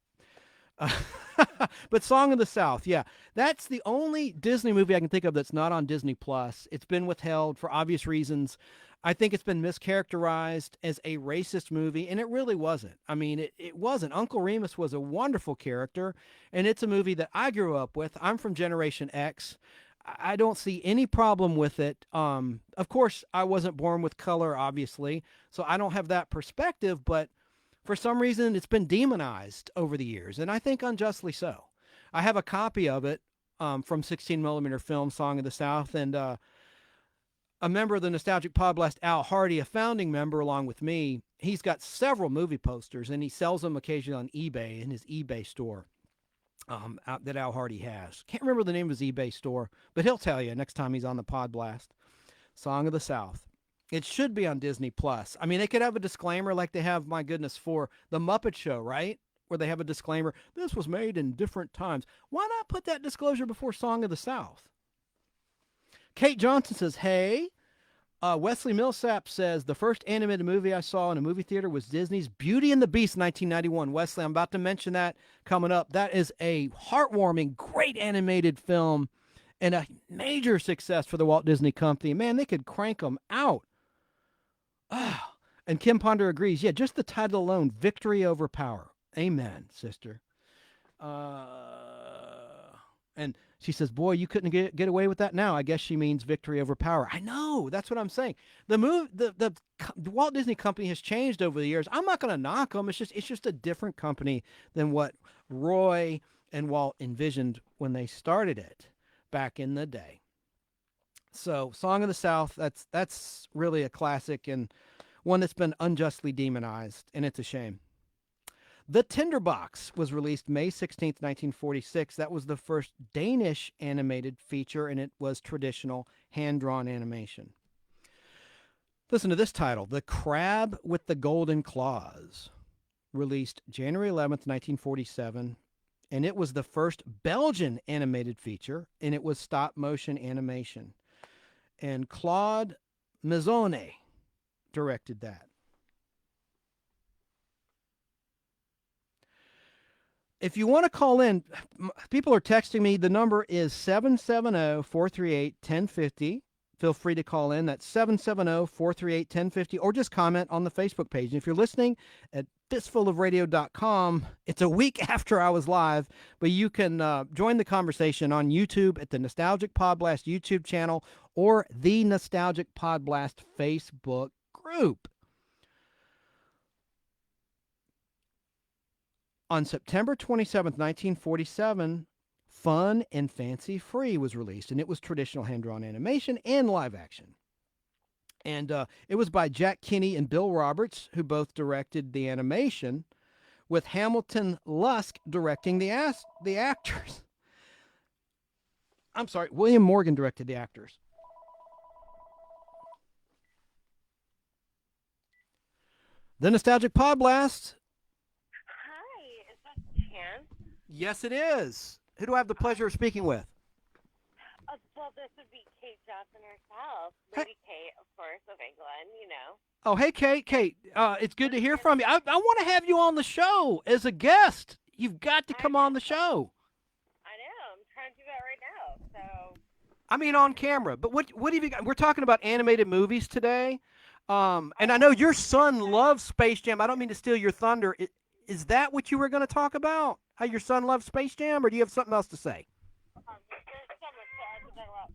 But Song of the South, yeah, that's the only Disney movie I can think of that's not on Disney Plus. It's been withheld for obvious reasons. I think it's been mischaracterized as a racist movie, and it really wasn't. I mean, it wasn't. Uncle Remus was a wonderful character, and it's a movie that I grew up with. I'm from Generation X. I don't see any problem with it. Of course, I wasn't born with color, obviously, so I don't have that perspective, but for some reason, it's been demonized over the years, and I think unjustly so. I have a copy of it from 16mm film, Song of the South, and a member of the Nostalgic Podblast, Al Hardy, a founding member along with me, he's got several movie posters, and he sells them occasionally on eBay in his eBay store that Al Hardy has. Can't remember the name of his eBay store, but he'll tell you next time he's on the Podblast. Song of the South. It should be on Disney Plus. I mean, they could have a disclaimer like they have, my goodness, for The Muppet Show, right? Where they have a disclaimer, this was made in different times. Why not put that disclosure before Song of the South? Kate Johnson says, hey. Wesley Millsap says, the first animated movie I saw in a movie theater was Disney's Beauty and the Beast, 1991. Wesley, I'm about to mention that coming up. That is a heartwarming, great animated film and a major success for the Walt Disney Company. Man, they could crank them out. Ah, and Kim Ponder agrees. Yeah, just the title alone, Victory Over Power. Amen, sister. And she says, boy, you couldn't get away with that now. I guess she means victory over power. I know. That's what I'm saying. The Walt Disney Company has changed over the years. I'm not going to knock them. It's just a different company than what Roy and Walt envisioned when they started it back in the day. So Song of the South, that's really a classic and one that's been unjustly demonized, and it's a shame. The Tinderbox was released May 16th, 1946. That was the first Danish animated feature, and it was traditional hand-drawn animation. Listen to this title, The Crab with the Golden Claws, released January 11th, 1947, and it was the first Belgian animated feature, and it was stop-motion animation. And Claude Maisonnet directed that. If you want to call in, people are texting me. The number is 770-438-1050. Feel free to call in. That's 770-438-1050, or just comment on the Facebook page. And if you're listening at fistfulofradio.com, it's a week after I was live, but you can join the conversation on YouTube at the Nostalgic Podblast YouTube channel or the Nostalgic Podblast Facebook group. On September 27th, 1947, Fun and Fancy Free was released, and it was traditional hand-drawn animation and live action. And it was by Jack Kinney and Bill Roberts, who both directed the animation, with Hamilton Lusk directing the actors. I'm sorry, William Morgan directed the actors. The Nostalgic Podblast. Hi, is that Chance? Yes, it is. Who do I have the pleasure of speaking with? Well, this would be Kate Johnson herself. Hey. Lady Kate, of course, of England, you know. Oh, hey, Kate. Kate, it's good to hear from you. I want to have you on the show as a guest. You've got to come on the show. I know. I'm trying to do that right now. So. I mean, on camera. But what have you got? We're talking about animated movies today. And I know your son loves Space Jam. I don't mean to steal your thunder. Is that what you were going to talk about? How your son loves Space Jam, or do you have something else to say? There's so much to talk about.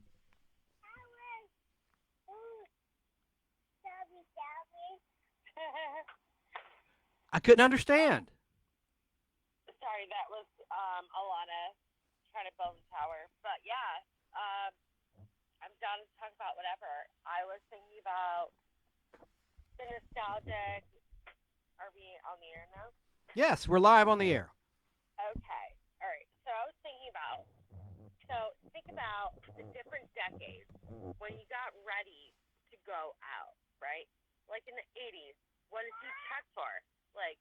I couldn't understand. Sorry, that was Alana trying to build a tower. But yeah, I'm down to talk about whatever. I was thinking about the nostalgic. Are we on the air now? Yes, we're live on the air. Okay. All right. So I was thinking about. So think about the different decades when you got ready to go out, right? Like in the 80s, what did you check for? Like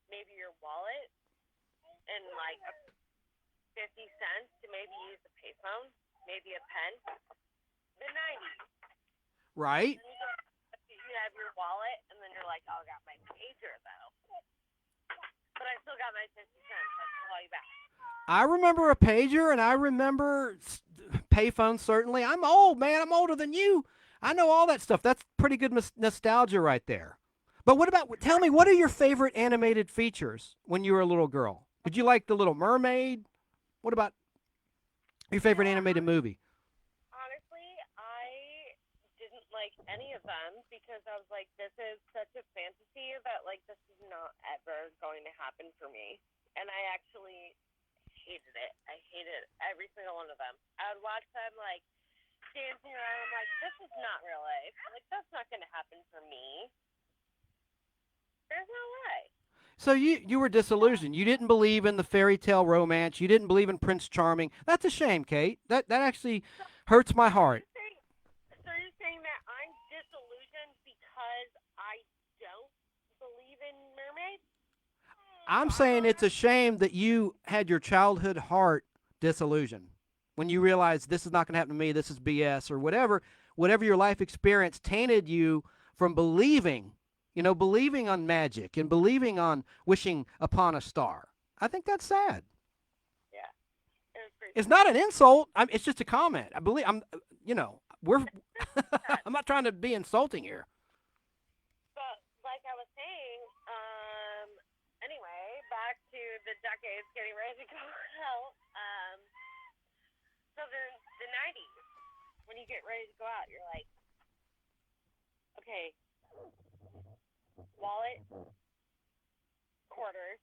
maybe your wallet and like 50 cents to maybe use a payphone, maybe a pen. The 90s. Right. You have your wallet, and then you're like, oh, I got my pager, though. But I still got my 50 cents. I'll call you back. I remember a pager, and I remember payphones, certainly. I'm old, man. I'm older than you. I know all that stuff. That's pretty good nostalgia right there. But what about, tell me, what are your favorite animated features when you were a little girl? Did you like The Little Mermaid? What about your favorite animated movie? Honestly, I didn't like any of them because I was like, this is such a fantasy that, like, this is not ever going to happen for me. And I actually hated it. I hated every single one of them. I would watch them, like, dancing around. I'm like, this is not real life. Like, that's not going to happen for me. There's no way. So you were disillusioned. You didn't believe in the fairy tale romance. You didn't believe in Prince Charming. That's a shame, Kate. That actually hurts my heart. So you're saying that I'm disillusioned because I don't believe in mermaids? I'm saying it's a shame that you had your childhood heart disillusioned when you realized this is not going to happen to me, this is BS, or whatever your life experience tainted you from believing, believing on magic and believing on wishing upon a star. I think that's sad. Yeah. It's not an insult. It's just a comment. We're I'm not trying to be insulting here. But like I was saying, anyway, back to the decades getting ready to go out. So the 90s, when you get ready to go out, you're like, okay, wallet, quarters,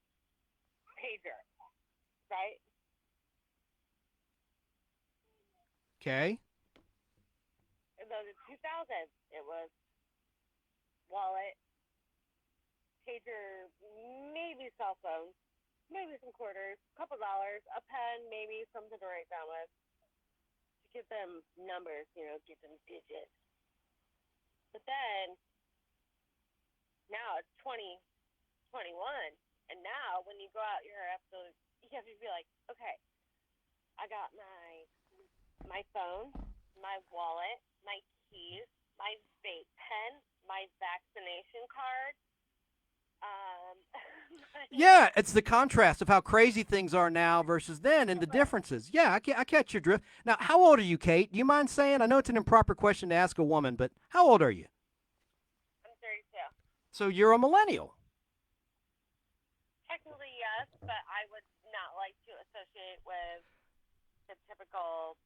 pager, right? Okay. And then in 2000s, it was wallet, pager, maybe cell phone, maybe some quarters, couple dollars, a pen, maybe something to write down with. To get them numbers, get them digits. But then, now it's 2021, and now when you go out, you have to be like, okay, I got my phone, my wallet, my keys, my vape pen, my vaccination card. Yeah, it's the contrast of how crazy things are now versus then and the differences. Yeah, I catch your drift. Now, how old are you, Kate? Do you mind saying? I know it's an improper question to ask a woman, but how old are you? I'm 32. So you're a millennial. Technically, yes, but I would not like to associate with the typical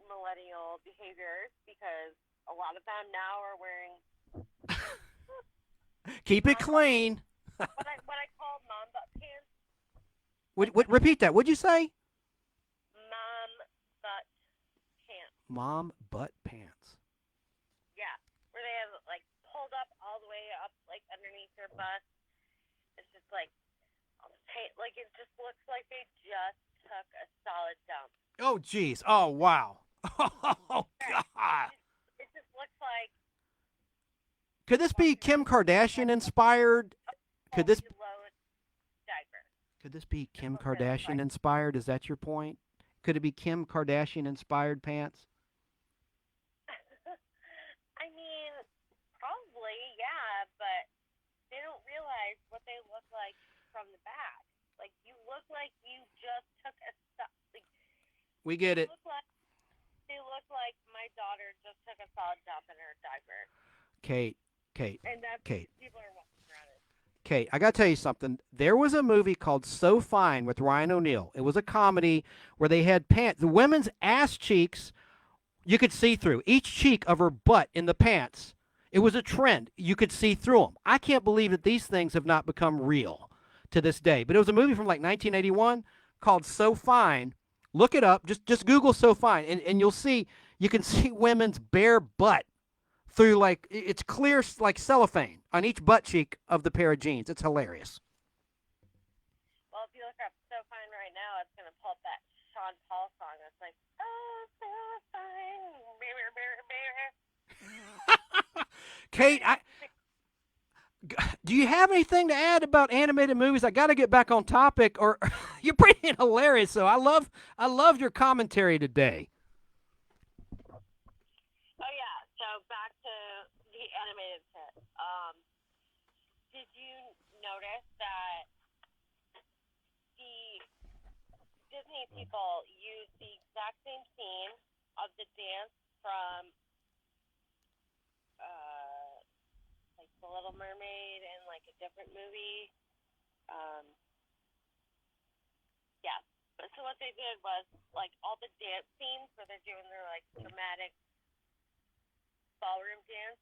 millennial behaviors because a lot of them now are wearing. Keep it clean. what I call mom butt pants. What? Repeat that. What'd you say? Mom butt pants. Mom butt pants. Yeah, where they have like pulled up all the way up, like underneath their butt. It's just like a Like it just looks like they just took a solid dump. Oh, geez. Oh, wow. Oh, Right. God. It just looks like Could this be Kim Kardashian inspired? Could this fully load diaper. could this be Kim That's what it looks Kardashian like. inspired? Is that your point? Could it be Kim Kardashian inspired pants? I mean, probably, yeah, but they don't realize what they look like from the back. Like you look like you just took a like We get it. they look like my daughter just took a solid dump in her diaper, Kate, Kate, and that's Kate. people are walking around it. Kate, I got to tell you something. There was a movie called So Fine with Ryan O'Neal. It was a comedy where they had pants. The women's ass cheeks you could see through. Each cheek of her butt in the pants. It was a trend. You could see through them. I can't believe that these things have not become real to this day. But it was a movie from like 1981 called So Fine. Look it up. Just Google So Fine, and you'll see, you can see women's bare butt through, like, it's clear like cellophane on each butt cheek of the pair of jeans. It's hilarious. Well, if you look up So Fine right now, it's gonna pull up that Sean Paul song. It's like, oh, so fine, bear, bear, bear. Kate, do you have anything to add about animated movies? I got to get back on topic, or you're pretty hilarious. So I love your commentary today. Oh yeah. So back to the animated set. Did you notice that the Disney people use the exact same scene of the dance from like The Little Mermaid and like a different movie? Yeah. So what they did was like all the dance scenes where they're doing their like dramatic ballroom dance,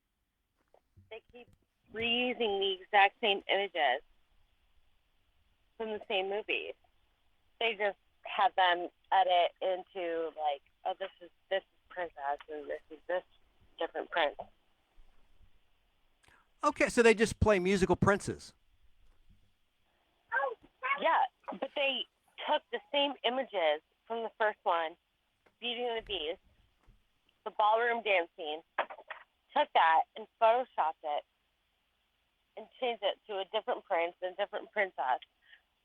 they keep reusing the exact same images from the same movies. They just have them edit into like, oh, this is princess and this is this different prince. Okay, so they just play musical princes. Yeah, but they took the same images from the first one, Beauty and the Beast, the ballroom dance scene, took that and photoshopped it and changed it to a different prince and different princess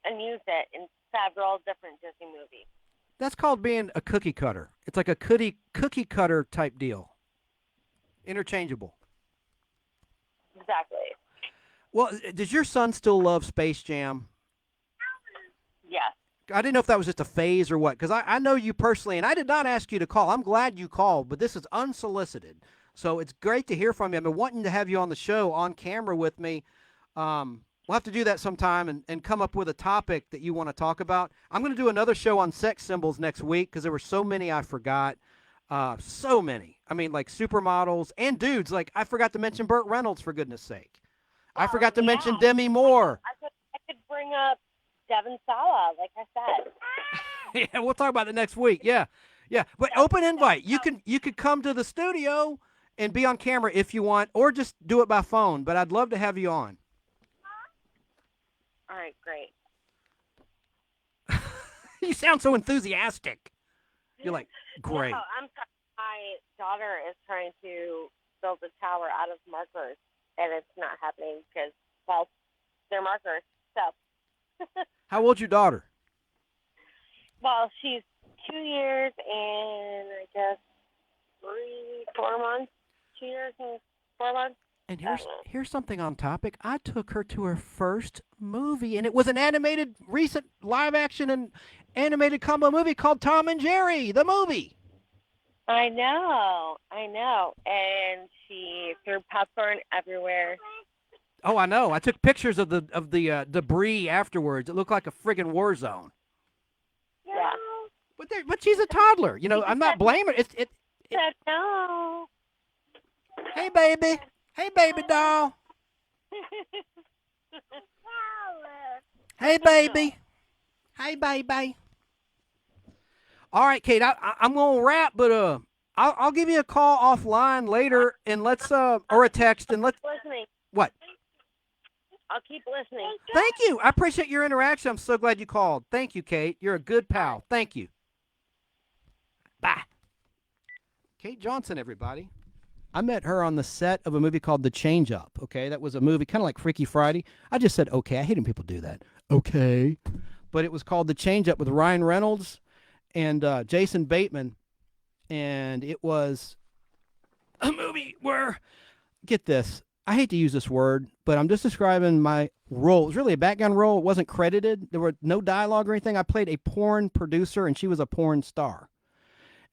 and used it in several different Disney movies. That's called being a cookie cutter. It's like a cookie cutter type deal. Interchangeable. Exactly. Well, does your son still love Space Jam? Yes. I didn't know if that was just a phase or what, because I know you personally, and I did not ask you to call. I'm glad you called, but this is unsolicited. So it's great to hear from you. I've been wanting to have you on the show on camera with me. We'll have to do that sometime and come up with a topic that you want to talk about. I'm going to do another show on sex symbols next week because there were so many I forgot. So many. I mean, like supermodels and dudes. Like, I forgot to mention Burt Reynolds, for goodness sake. I forgot to mention Demi Moore. I could bring up Devin Sawa, like I said. Yeah, we'll talk about it next week. Yeah. But open invite. You could come to the studio and be on camera if you want, or just do it by phone. But I'd love to have you on. All right, great. You sound so enthusiastic. You're like, great. No, I'm sorry. My daughter is trying to build a tower out of markers, and it's not happening because, well, they're markers. So. How old's your daughter? Well, she's 2 years and I guess 4 months. 2 years and 4 months. And here's something on topic. I took her to her first movie, and it was an animated, recent live action and animated combo movie called Tom and Jerry, the movie. I know. And she threw popcorn everywhere. Oh, I know. I took pictures of the debris afterwards. It looked like a friggin' war zone. Yeah. But she's a toddler. You know, I'm not blaming her. No. Hey, baby. Hey, baby doll. Hey, baby. Hey, baby. All right, Kate. I'm gonna wrap, but I'll give you a call offline later, and let's or a text, and let's. Listening. What? I'll keep listening. Thank you. I appreciate your interaction. I'm so glad you called. Thank you, Kate. You're a good pal. Thank you. Bye. Kate Johnson, everybody. I met her on the set of a movie called The Change Up. Okay, that was a movie kind of like Freaky Friday. I just said okay. I hate when people do that. Okay, but it was called The Change Up with Ryan Reynolds and Jason Bateman, and it was a movie where, get this, I hate to use this word, but I'm just describing my role. It was really a background role. It wasn't credited. There were no dialogue or anything. I played a porn producer, and she was a porn star.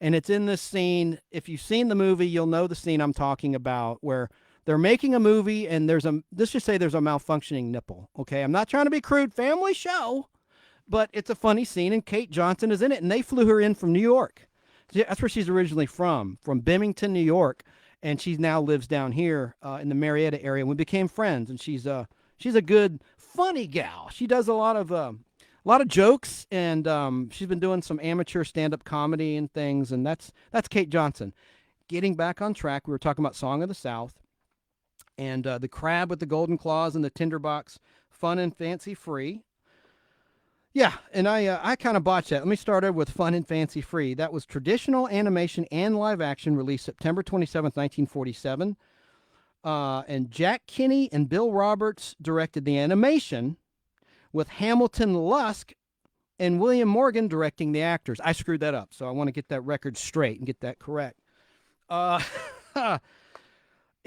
And it's in this scene. If you've seen the movie, you'll know the scene I'm talking about, where they're making a movie and let's just say there's a malfunctioning nipple. Okay, I'm not trying to be crude, family show, but it's a funny scene, and Kate Johnson is in it, and they flew her in from New York. That's where she's originally from Binghamton, New York, and she now lives down here in the Marietta area. And we became friends, and she's a good, funny gal. She does a lot of jokes, and she's been doing some amateur stand-up comedy and things, and that's Kate Johnson. Getting back on track, we were talking about Song of the South, and the crab with the golden claws and the tinderbox, fun and fancy free. Yeah, and I kind of botched that. Let me start over with Fun and Fancy Free. That was traditional animation and live action, released September 27th, 1947. And Jack Kinney and Bill Roberts directed the animation, with Hamilton Lusk and William Morgan directing the actors. I screwed that up, so I want to get that record straight and get that correct. On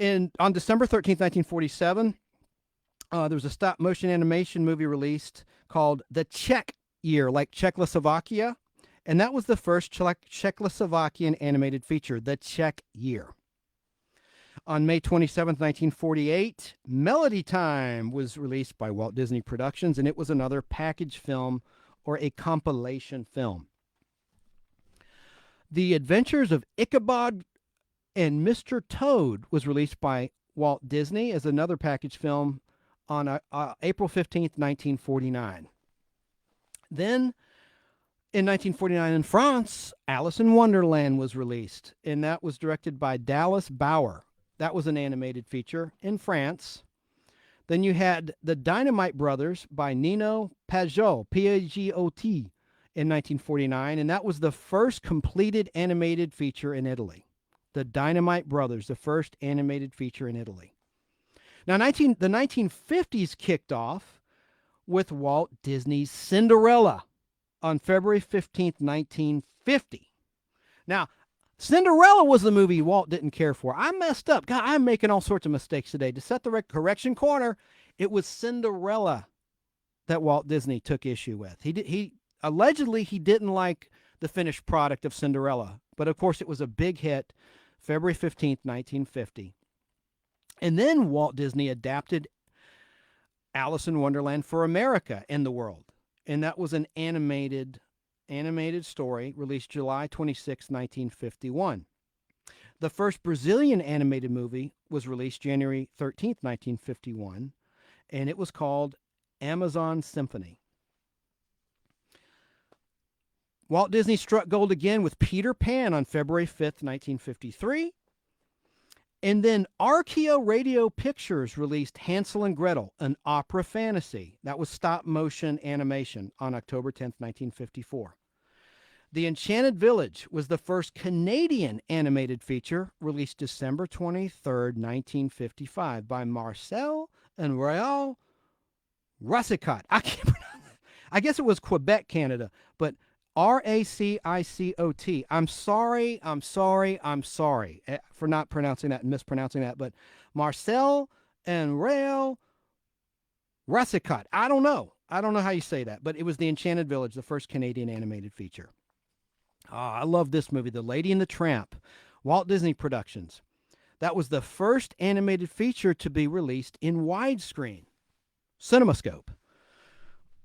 December 13th, 1947, there was a stop-motion animation movie released called The Czech Year, like Czechoslovakia, and that was the first Czechoslovakian animated feature, The Czech Year. On May 27th, 1948, Melody Time was released by Walt Disney Productions, and it was another package film or a compilation film. The Adventures of Ichabod and Mr. Toad was released by Walt Disney as another package film on April 15th, 1949. Then, in 1949 in France, Alice in Wonderland was released, and that was directed by Dallas Bauer. That was an animated feature in France. Then you had The Dynamite Brothers by Nino Pagot, P-A-G-O-T, in 1949, and that was the first completed animated feature in Italy. The Dynamite Brothers, the first animated feature in Italy. Now, the 1950s kicked off with Walt Disney's Cinderella on February 15th, 1950. Now, Cinderella was the movie Walt didn't care for. I messed up. God, I'm making all sorts of mistakes today. To set the correction corner, it was Cinderella that Walt Disney took issue with. He allegedly he didn't like the finished product of Cinderella, but of course it was a big hit, February 15th, 1950. And then Walt Disney adapted Alice in Wonderland for America and the world. And that was an animated story released July 26, 1951. The first Brazilian animated movie was released January 13th, 1951, and it was called Amazon Symphony. Walt Disney struck gold again with Peter Pan on February 5th, 1953. And then RKO Radio Pictures released Hansel and Gretel, an opera fantasy. That was stop-motion animation on October 10th, 1954. The Enchanted Village was the first Canadian animated feature, released December 23rd, 1955, by Marcel and Raoul Racicot. I can't pronounce it. I guess it was Quebec, Canada, but Racicot. I'm sorry for not pronouncing that and mispronouncing that, but Marcel and Raoul Racicot. I don't know how you say that, but it was The Enchanted Village, the first Canadian animated feature. I love this movie, The Lady and the Tramp, Walt Disney Productions. That was the first animated feature to be released in widescreen, CinemaScope.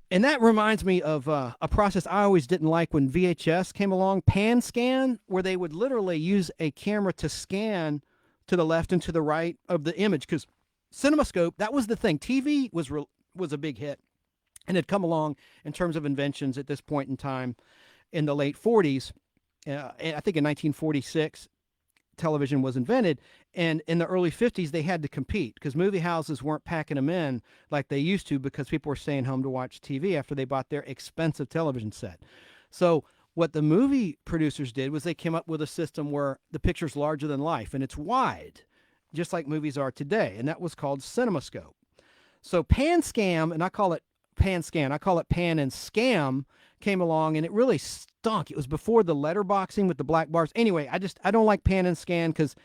And that reminds me of a process I always didn't like when VHS came along, pan scan, where they would literally use a camera to scan to the left and to the right of the image. Because CinemaScope, that was the thing. TV was a big hit and had come along in terms of inventions at this point in time in the late 40s. I think in 1946, television was invented. And in the early 50s, they had to compete because movie houses weren't packing them in like they used to because people were staying home to watch TV after they bought their expensive television set. So what the movie producers did was they came up with a system where the picture's larger than life and it's wide, just like movies are today. And that was called CinemaScope. So pan scam, and I call it pan scan, I call it pan and scam, came along and it really stunk. It was before the letterboxing with the black bars. Anyway, I don't like pan and scan because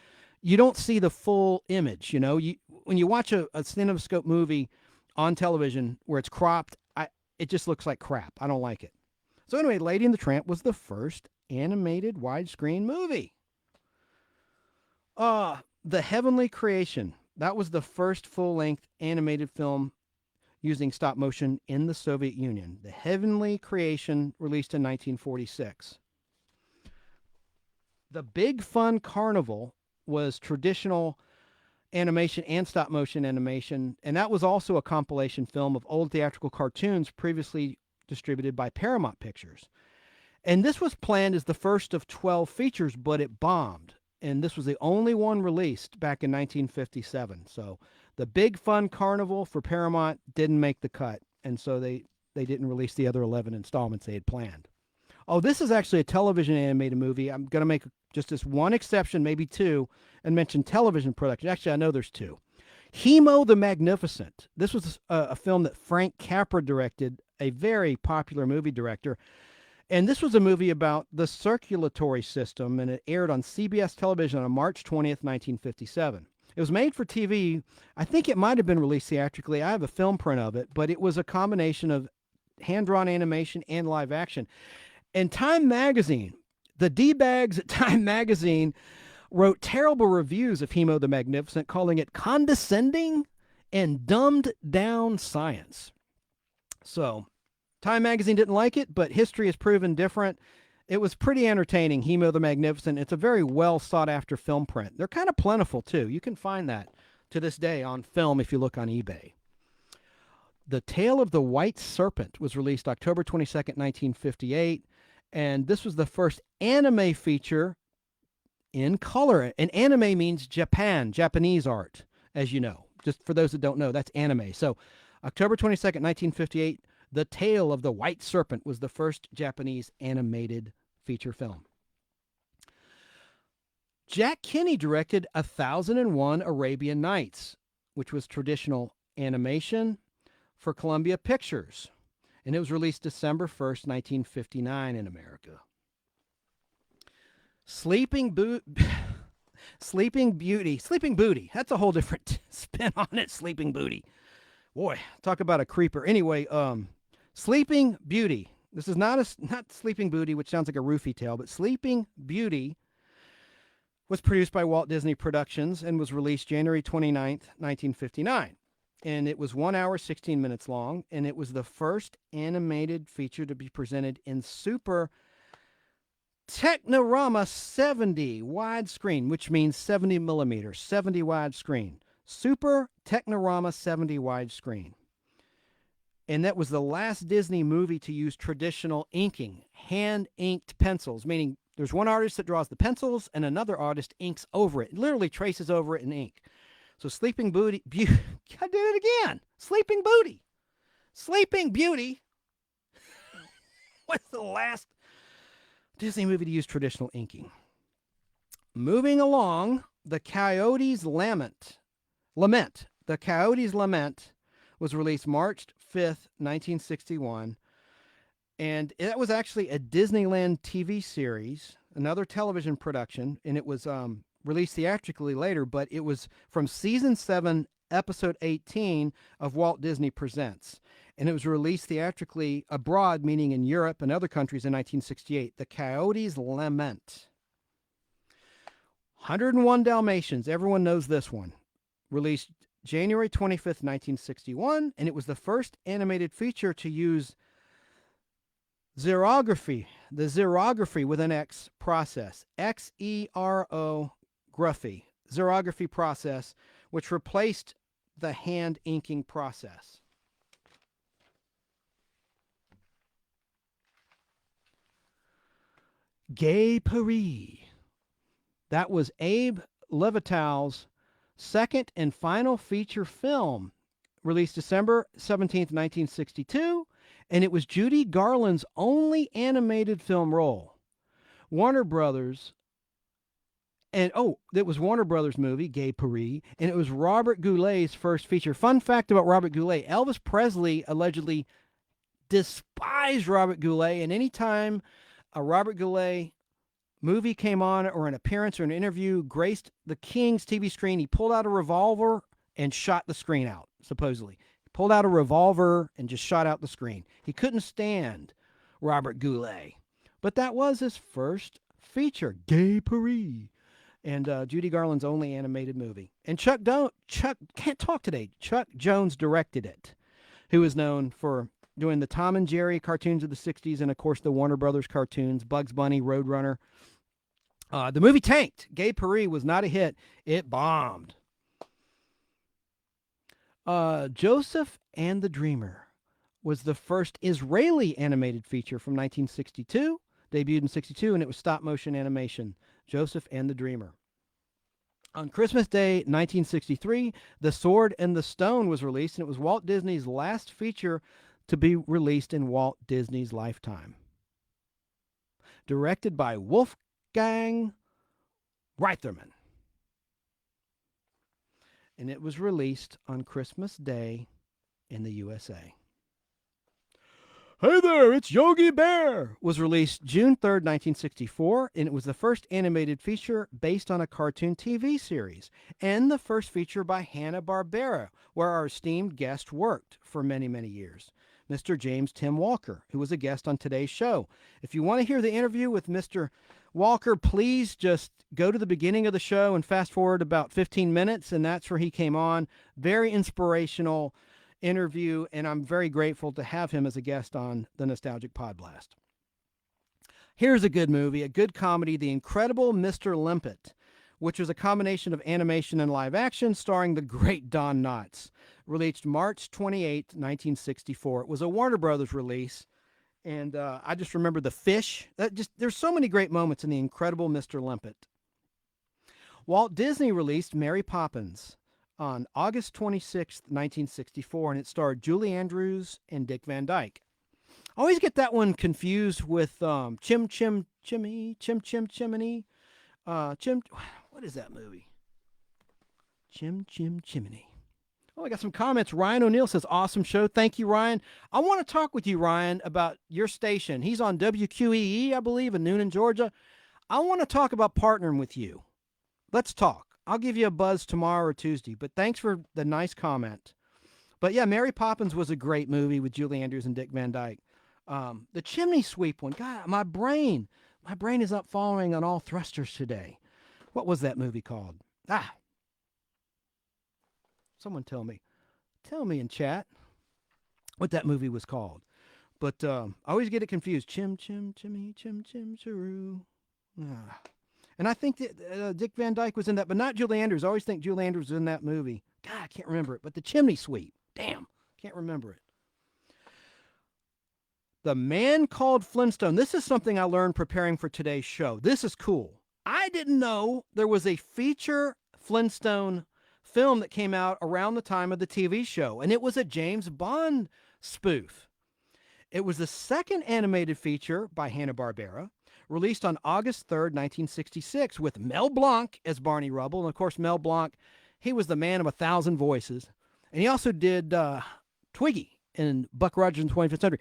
you don't see the full image. You know, when you watch a CinemaScope movie on television where it's cropped, it just looks like crap. I don't like it. So anyway, Lady and the Tramp was the first animated widescreen movie. The Heavenly Creation. That was the first full-length animated film using stop motion in the Soviet Union. The Heavenly Creation, released in 1946. The Big Fun Carnival was traditional animation and stop motion animation, and that was also a compilation film of old theatrical cartoons previously distributed by Paramount Pictures. And this was planned as the first of 12 features, but it bombed. And this was the only one released back in 1957. So the Big Fun Carnival for Paramount didn't make the cut. And so they didn't release the other 11 installments they had planned. Oh, this is actually a television animated movie. I'm going to make just this one exception, maybe two, and mention television production. Actually, I know there's two. Hemo the Magnificent. This was a film that Frank Capra directed, a very popular movie director. And this was a movie about the circulatory system, and it aired on CBS television on March 20th, 1957. It was made for TV. I think it might have been released theatrically. I have a film print of it, but it was a combination of hand-drawn animation and live action. And Time Magazine, the D-bags at Time Magazine wrote terrible reviews of Hemo the Magnificent, calling it condescending and dumbed-down science. So Time Magazine didn't like it, but history has proven different. It was pretty entertaining, Hemo the Magnificent. It's a very well sought after film print. They're kind of plentiful too. You can find that to this day on film if you look on eBay. The Tale of the White Serpent was released October 22nd, 1958, and this was the first anime feature in color. And anime means Japanese art, as you know. Just for those that don't know, that's anime. So October 22nd, 1958, The Tale of the White Serpent was the first Japanese animated feature film. Jack Kinney directed 1001 Arabian Nights, which was traditional animation for Columbia Pictures, and it was released December 1st, 1959 in America. Sleeping Booty. That's a whole different spin on it, Sleeping Booty. Boy, talk about a creeper. Anyway, Sleeping Beauty. This is not Sleeping Booty, which sounds like a roofie tale, but Sleeping Beauty was produced by Walt Disney Productions and was released January 29th, 1959. And it was 1 hour, 16 minutes long, and it was the first animated feature to be presented in Super Technorama 70 widescreen, which means 70 millimeters, 70 widescreen. Super Technorama 70 widescreen. And that was the last Disney movie to use traditional inking, hand-inked pencils, meaning there's one artist that draws the pencils and another artist inks over it, literally traces over it in ink. So Sleeping Beauty, I did it again. Sleeping Beauty was the last Disney movie to use traditional inking. Moving along, The Coyote's Lament. The Coyote's Lament was released March 5th, 1961. And that was actually a Disneyland TV series, another television production, and it was released theatrically later, but it was from season 7, episode 18 of Walt Disney Presents. And it was released theatrically abroad, meaning in Europe and other countries in 1968. The Coyote's Lament. 101 Dalmatians. Everyone knows this one. Released January 25th, 1961. And it was the first animated feature to use xerography. The xerography with an X process. Xero graphy. Xerography process, which replaced the hand inking process. Gay Paris. That was Abe Levitow's second and final feature film, released December 17th, 1962, and it was Judy Garland's only animated film role. Warner Brothers, and it was Warner Brothers movie, Gay Paris, and it was Robert Goulet's first feature. Fun fact about Robert Goulet: Elvis Presley allegedly despised Robert Goulet, and anytime a Robert Goulet movie came on or an appearance or an interview graced the King's TV screen, he pulled out a revolver and shot the screen out, supposedly. He pulled out a revolver and just shot out the screen. He couldn't stand Robert Goulet. But that was his first feature, Gay Paris, and Judy Garland's only animated movie. And Chuck can't talk today. Chuck Jones directed it, who is known for doing the Tom and Jerry cartoons of the 60s and, of course, the Warner Brothers cartoons, Bugs Bunny, Roadrunner. The movie tanked. Gay Paris was not a hit. It bombed. Joseph and the Dreamer was the first Israeli animated feature from 1962, debuted in 62, and it was stop-motion animation, Joseph and the Dreamer. On Christmas Day, 1963, The Sword and the Stone was released, and it was Walt Disney's last feature to be released in Walt Disney's lifetime. Directed by Wolfgang Reitherman. And it was released on Christmas Day in the USA. Hey there, it's Yogi Bear was released June 3rd, 1964, and it was the first animated feature based on a cartoon TV series, and the first feature by Hanna-Barbera, where our esteemed guest worked for many, many years, Mr. James Tim Walker, who was a guest on today's show. If you want to hear the interview with Mr. Walker, please just go to the beginning of the show and fast forward about 15 minutes, and that's where he came on. Very inspirational interview, and I'm very grateful to have him as a guest on the Nostalgic Podblast. Here's a good movie, a good comedy, The Incredible Mr. Limpet, which was a combination of animation and live action, starring the great Don Knotts. Released March 28, 1964. It was a Warner Brothers release, and I just remember the fish. There's so many great moments in The Incredible Mr. Limpet. Walt Disney released Mary Poppins on August 26, 1964, and it starred Julie Andrews and Dick Van Dyke. I always get that one confused with Chim Chim Chimney, Chim Chim Chimney. What is that movie? Chim Chim Chimney. Oh, I got some comments. Ryan O'Neill says, awesome show. Thank you, Ryan. I want to talk with you, Ryan, about your station. He's on WQEE, I believe, in Noonan, Georgia. I want to talk about partnering with you. Let's talk. I'll give you a buzz tomorrow or Tuesday, but thanks for the nice comment. But yeah, Mary Poppins was a great movie with Julie Andrews and Dick Van Dyke. The chimney sweep one, God, my brain is up following on all thrusters today. What was that movie called? Someone tell me in chat what that movie was called. But I always get it confused. Chim, chim, chimmy, chim, chim, chiroo. And I think that Dick Van Dyke was in that, but not Julie Andrews. I always think Julie Andrews was in that movie. God, I can't remember it. But the chimney sweep. Damn, can't remember it. The Man Called Flintstone. This is something I learned preparing for today's show. This is cool. I didn't know there was a feature Flintstone film that came out around the time of the TV show, and it was a James Bond spoof. It was the second animated feature by Hanna-Barbera, released on August 3rd, 1966, with Mel Blanc as Barney Rubble. And, of course, Mel Blanc, he was the man of 1,000 voices. And he also did Twiggy in Buck Rogers in the 25th Century.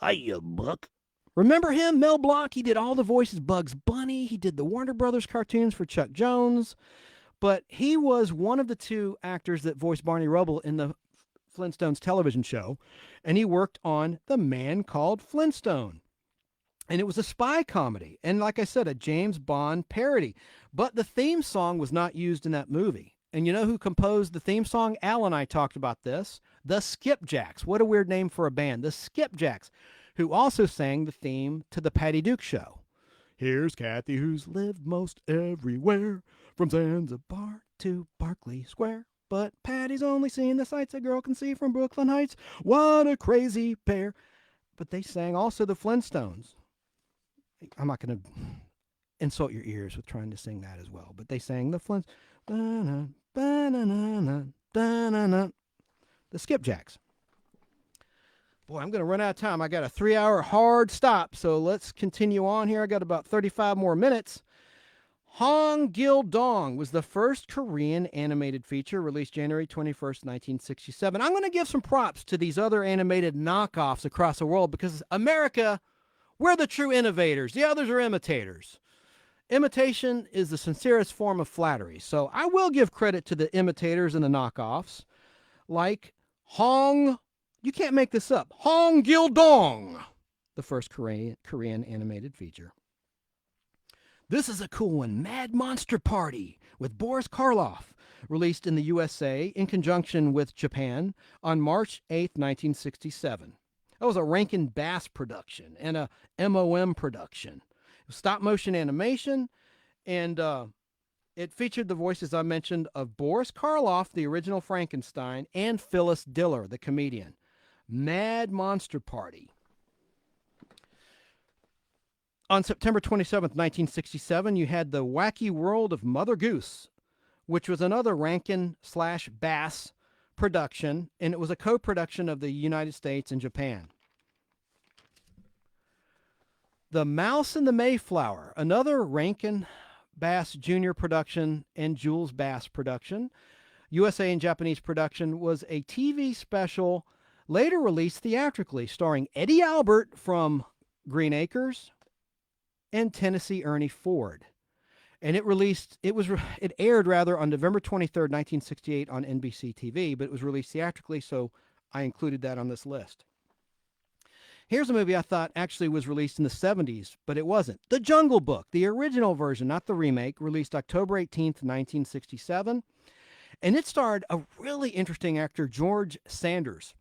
Hiya, Buck. Remember him, Mel Blanc? He did all the voices, Bugs Bunny. He did the Warner Brothers cartoons for Chuck Jones. But he was one of the two actors that voiced Barney Rubble in the Flintstones television show. And he worked on The Man Called Flintstone. And it was a spy comedy. And like I said, a James Bond parody. But the theme song was not used in that movie. And you know who composed the theme song? Al and I talked about this. The Skipjacks. What a weird name for a band. The Skipjacks, who also sang the theme to the Patty Duke Show. Here's Kathy, who's lived most everywhere, from Zanzibar to Berkeley Square. But Patty's only seen the sights a girl can see from Brooklyn Heights. What a crazy pair. But they sang also the Flintstones. I'm not going to... insult your ears with trying to sing that as well. But they sang the Flintstones, ba-na, ba-na-na-na, da-na-na, the Skipjacks. Boy, I'm going to run out of time. I got a 3-hour hard stop, so let's continue on here. I got about 35 more minutes. Hong Gil Dong was the first Korean animated feature released January 21st, 1967. I'm going to give some props to these other animated knockoffs across the world because America, we're the true innovators. The others are imitators. Imitation is the sincerest form of flattery. So I will give credit to the imitators and the knockoffs, like you can't make this up, Hong Gil Dong, the first Korean animated feature. This is a cool one, Mad Monster Party with Boris Karloff, released in the USA in conjunction with Japan on March 8th, 1967. That was a Rankin Bass production and a MOM production. It was stop motion animation, and it featured the voices I mentioned of Boris Karloff, the original Frankenstein, and Phyllis Diller, the comedian. Mad Monster Party. On September 27th, 1967, you had The Wacky World of Mother Goose, which was another Rankin/Bass production, and it was a co-production of the United States and Japan. The Mouse and the Mayflower, another Rankin Bass Jr. production and Jules Bass production, USA and Japanese production, was a TV special later released theatrically, starring Eddie Albert from Green Acres and Tennessee Ernie Ford. And it aired on November 23rd, 1968 on NBC TV, but it was released theatrically, so I included that on this list. Here's a movie I thought actually was released in the 70s, but it wasn't. The Jungle Book, the original version, not the remake, released October 18th, 1967. And it starred a really interesting actor, George Sanders,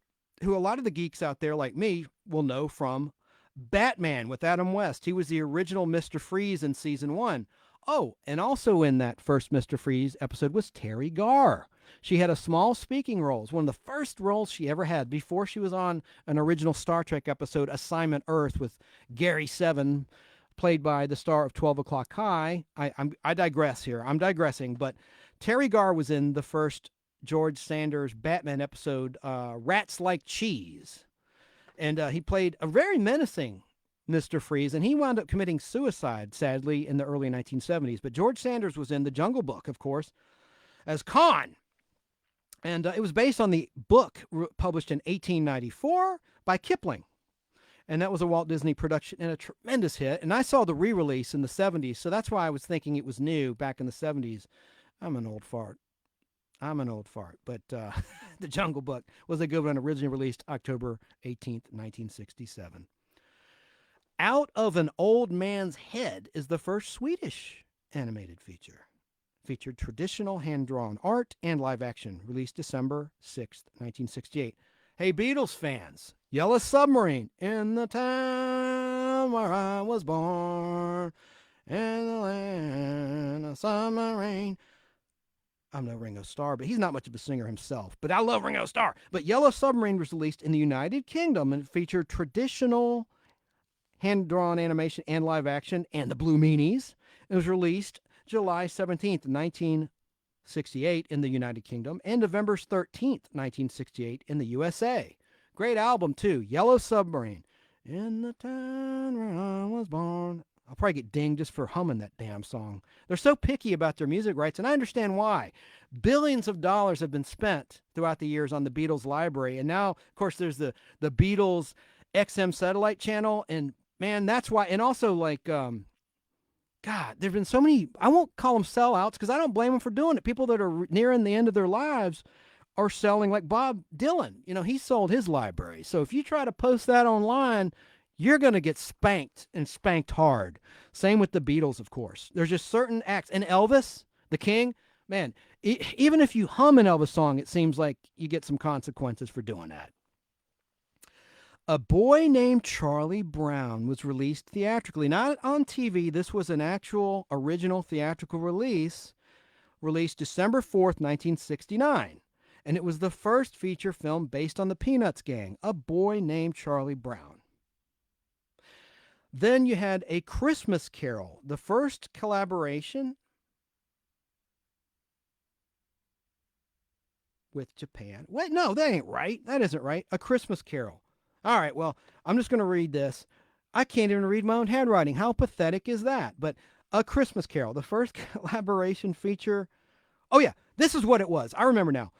who a lot of the geeks out there like me will know from Batman with Adam West. He was the original Mr. Freeze in season 1. Oh, and also in that first Mr. Freeze episode was Terry Garr. She had a small speaking role. It was one of the first roles she ever had before she was on an original Star Trek episode, Assignment Earth, with Gary Seven, played by the star of 12 O'Clock High. I digress here. I'm digressing, but Terry Garr was in the first George Sanders Batman episode, Rats Like Cheese. And he played a very menacing Mr. Freeze, and he wound up committing suicide, sadly, in the early 1970s. But George Sanders was in The Jungle Book, of course, as Khan. And it was based on the book published in 1894 by Kipling. And that was a Walt Disney production and a tremendous hit. And I saw the re-release in the 70s, so that's why I was thinking it was new back in the 70s. I'm an old fart. But The Jungle Book was a good one, originally released October 18th, 1967. Out of an Old Man's Head is the first Swedish animated feature. Featured traditional hand-drawn art and live action, released December 6th, 1968. Hey, Beatles fans, Yellow Submarine, in the town where I was born, in the land of submarine. I'm no Ringo Starr, but he's not much of a singer himself. But I love Ringo Starr. But Yellow Submarine was released in the United Kingdom, and it featured traditional hand-drawn animation and live action, and the Blue Meanies. It was released July 17th, 1968 in the United Kingdom, and November 13th, 1968 in the USA. Great album, too. Yellow Submarine. In the town where I was born. I'll probably get dinged just for humming that damn song. They're so picky about their music rights, and I understand why. Billions of dollars have been spent throughout the years on the Beatles library, and now, of course, there's the Beatles XM satellite channel, and man, that's why. And also, like, God, there've been so many, I won't call them sellouts because I don't blame them for doing it. People that are nearing the end of their lives are selling, like Bob Dylan. You know, he sold his library. So if you try to post that online, you're going to get spanked, and spanked hard. Same with the Beatles, of course. There's just certain acts. And Elvis, the King, man, even if you hum an Elvis song, it seems like you get some consequences for doing that. A Boy Named Charlie Brown was released theatrically, not on TV. This was an actual original theatrical release, released December 4th, 1969. And it was the first feature film based on the Peanuts gang, A Boy Named Charlie Brown. Then you had A Christmas Carol, the first collaboration with Japan. Wait, no, that ain't right. That isn't right. A Christmas Carol. All right, well, I'm just going to read this. I can't even read my own handwriting. How pathetic is that? But A Christmas Carol, the first collaboration feature. Oh, yeah, this is what it was. I remember now.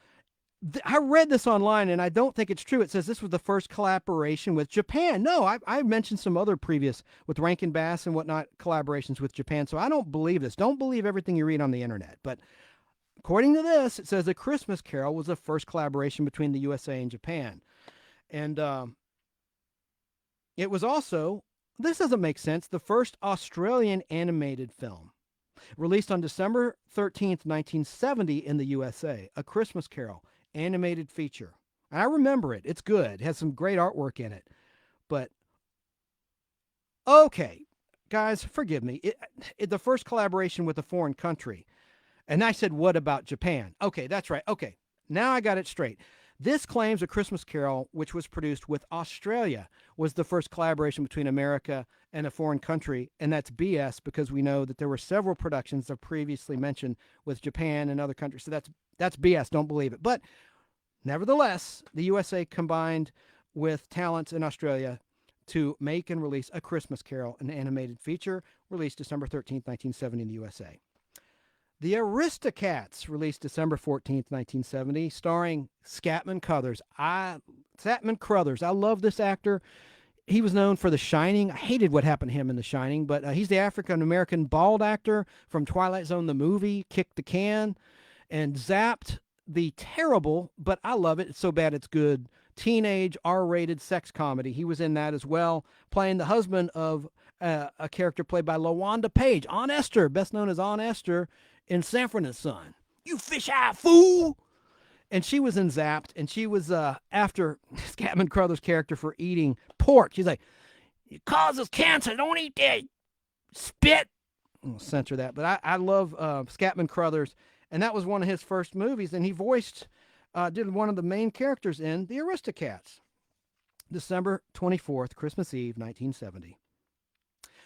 I read this online and I don't think it's true. It says this was the first collaboration with Japan. No, I mentioned some other previous with Rankin Bass and whatnot collaborations with Japan. So I don't believe this. Don't believe everything you read on the internet. But according to this, it says A Christmas Carol was the first collaboration between the USA and Japan. And it was also, this doesn't make sense, the first Australian animated film. Released on December 13th, 1970 in the USA. A Christmas Carol. Animated feature. I remember it. It's good. It has some great artwork in it. But okay, guys, forgive me. The first collaboration with a foreign country. And I said, what about Japan? Okay, that's right. Okay, now I got it straight. This claims A Christmas Carol, which was produced with Australia, was the first collaboration between America and a foreign country. And that's BS because we know that there were several productions I've previously mentioned with Japan and other countries. So that's BS. Don't believe it. But nevertheless, the USA combined with talents in Australia to make and release A Christmas Carol, an animated feature released December 13th, 1970 in the USA. The Aristocats, released December 14th, 1970, starring Scatman Crothers. Scatman Crothers. I love this actor. He was known for The Shining. I hated what happened to him in The Shining, but he's the African-American bald actor from Twilight Zone, the movie, Kick the Can, and Zapped, the terrible, but I love it, it's so bad it's good, teenage R-rated sex comedy. He was in that as well, playing the husband of a character played by LaWanda Page, Aunt Esther, best known as Aunt Esther in Sanford and Son. You fish-eye fool! And she was in Zapped, and she was after Scatman Crothers' character for eating pork. She's like, it causes cancer, don't eat that spit. I'll censor that, but I love Scatman Crothers, and that was one of his first movies, and he did one of the main characters in The Aristocats. December 24th, Christmas Eve, 1970.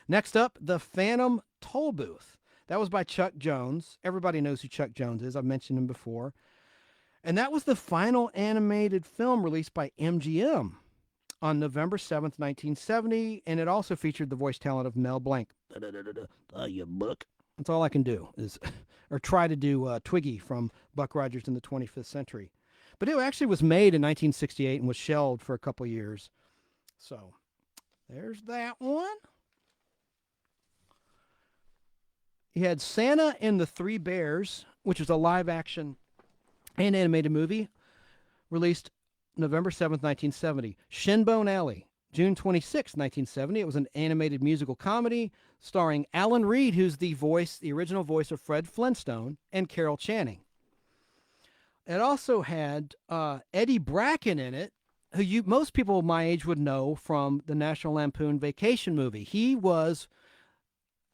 Next up, The Phantom Toll Booth. That was by Chuck Jones. Everybody knows who Chuck Jones is. I've mentioned him before. And that was the final animated film released by MGM on November 7th, 1970. And it also featured the voice talent of Mel Blanc. You book. That's all I can do is, or try to do Twiggy from Buck Rogers in the 25th Century. But it actually was made in 1968 and was shelved for a couple years. So there's that one. You had Santa and the Three Bears, which is a live-action and animated movie, released November 7th, 1970. Shinbone Alley, June 26, 1970. It was an animated musical comedy starring Alan Reed, who's the original voice of Fred Flintstone, and Carol Channing. It also had Eddie Bracken in it, who most people my age would know from the National Lampoon Vacation movie. He was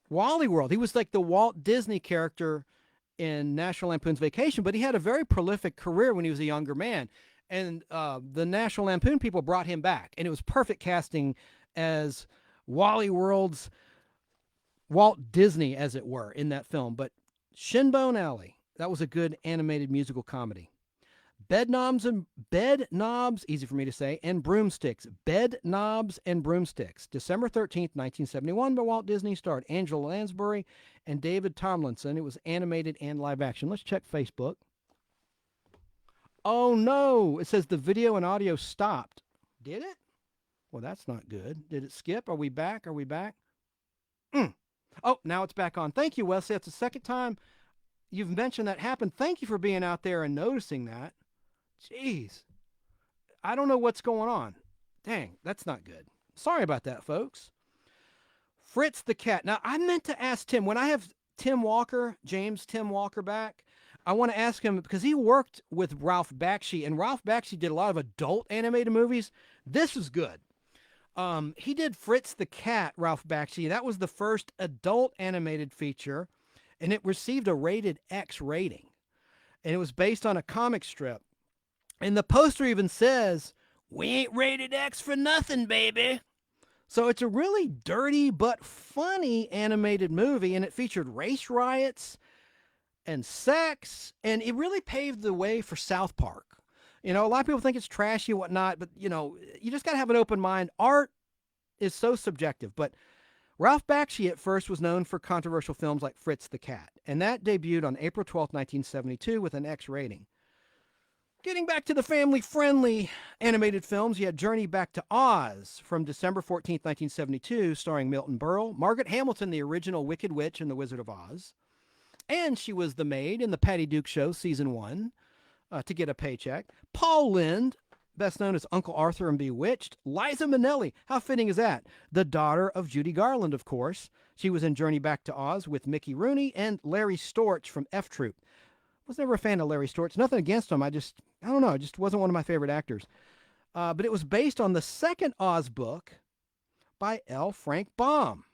Wally World. He was like the Walt Disney character in National Lampoon's Vacation, but he had a very prolific career when he was a younger man. And the National Lampoon people brought him back, and it was perfect casting as Wally World's Walt Disney, as it were, in that film. But Shinbone Alley, that was a good animated musical comedy. Bed Knobs, easy for me to say, and Broomsticks. Bed Knobs and Broomsticks. December 13th, 1971 by Walt Disney, starred Angela Lansbury and David Tomlinson. It was animated and live action. Let's check Facebook. Oh no, it says the video and audio stopped. Did it? Well, that's not good. Did it skip? Are we back? Are we back? Oh, now it's back on. Thank you, Wesley. That's the second time you've mentioned that happened. Thank you for being out there and noticing that. Jeez. I don't know what's going on. Dang, that's not good. Sorry about that, folks. Fritz the Cat. Now, I meant to ask Tim, when I have Tim Walker back, I want to ask him, because he worked with Ralph Bakshi, and Ralph Bakshi did a lot of adult animated movies. This is good. He did Fritz the Cat, Ralph Bakshi. That was the first adult animated feature, and it received a rated X rating. And it was based on a comic strip. And the poster even says, "We ain't rated X for nothing, baby." So it's a really dirty but funny animated movie, and it featured race riots and sex, and it really paved the way for South Park. You know, a lot of people think it's trashy and whatnot, but you know, you just got to have an open mind. Art is so subjective, but Ralph Bakshi at first was known for controversial films like Fritz the Cat, and that debuted on April 12, 1972 with an X rating. Getting back to the family-friendly animated films, you had Journey Back to Oz from December 14th, 1972, starring Milton Berle, Margaret Hamilton, the original Wicked Witch in The Wizard of Oz, and she was the maid in the Patty Duke Show, Season 1, to get a paycheck. Paul Lynde, best known as Uncle Arthur in Bewitched. Liza Minnelli, how fitting is that? The daughter of Judy Garland, of course. She was in Journey Back to Oz with Mickey Rooney and Larry Storch from F Troop. Was never a fan of Larry Storch. Nothing against him. I don't know. It just wasn't one of my favorite actors. But it was based on the second Oz book by L. Frank Baum.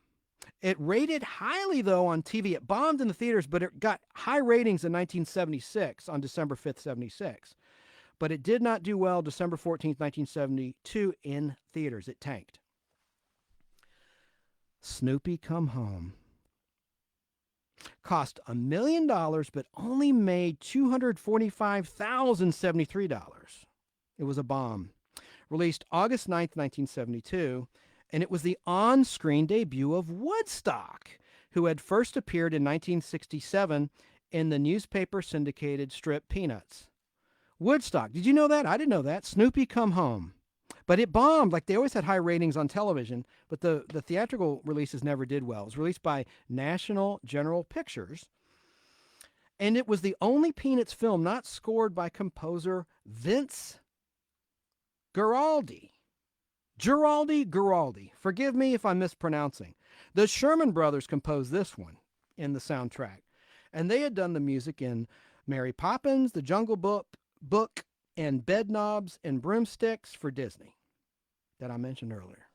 It rated highly, though, on TV. It bombed in the theaters, but it got high ratings in 1976, on December 5th, 76. But it did not do well December 14th, 1972 in theaters. It tanked. Snoopy Come Home. Cost $1 million, but only made $245,073. It was a bomb. Released August 9th, 1972, and it was the on-screen debut of Woodstock, who had first appeared in 1967 in the newspaper syndicated strip Peanuts. Woodstock, did you know that? I didn't know that. Snoopy Come Home. But it bombed. Like, they always had high ratings on television, but the theatrical releases never did well. It was released by National General Pictures, and it was the only Peanuts film not scored by composer Vince Guaraldi. Guaraldi. Forgive me if I'm mispronouncing. The Sherman Brothers composed this one in the soundtrack, and they had done the music in Mary Poppins, The Jungle Book, and Bedknobs and Broomsticks for Disney that I mentioned earlier.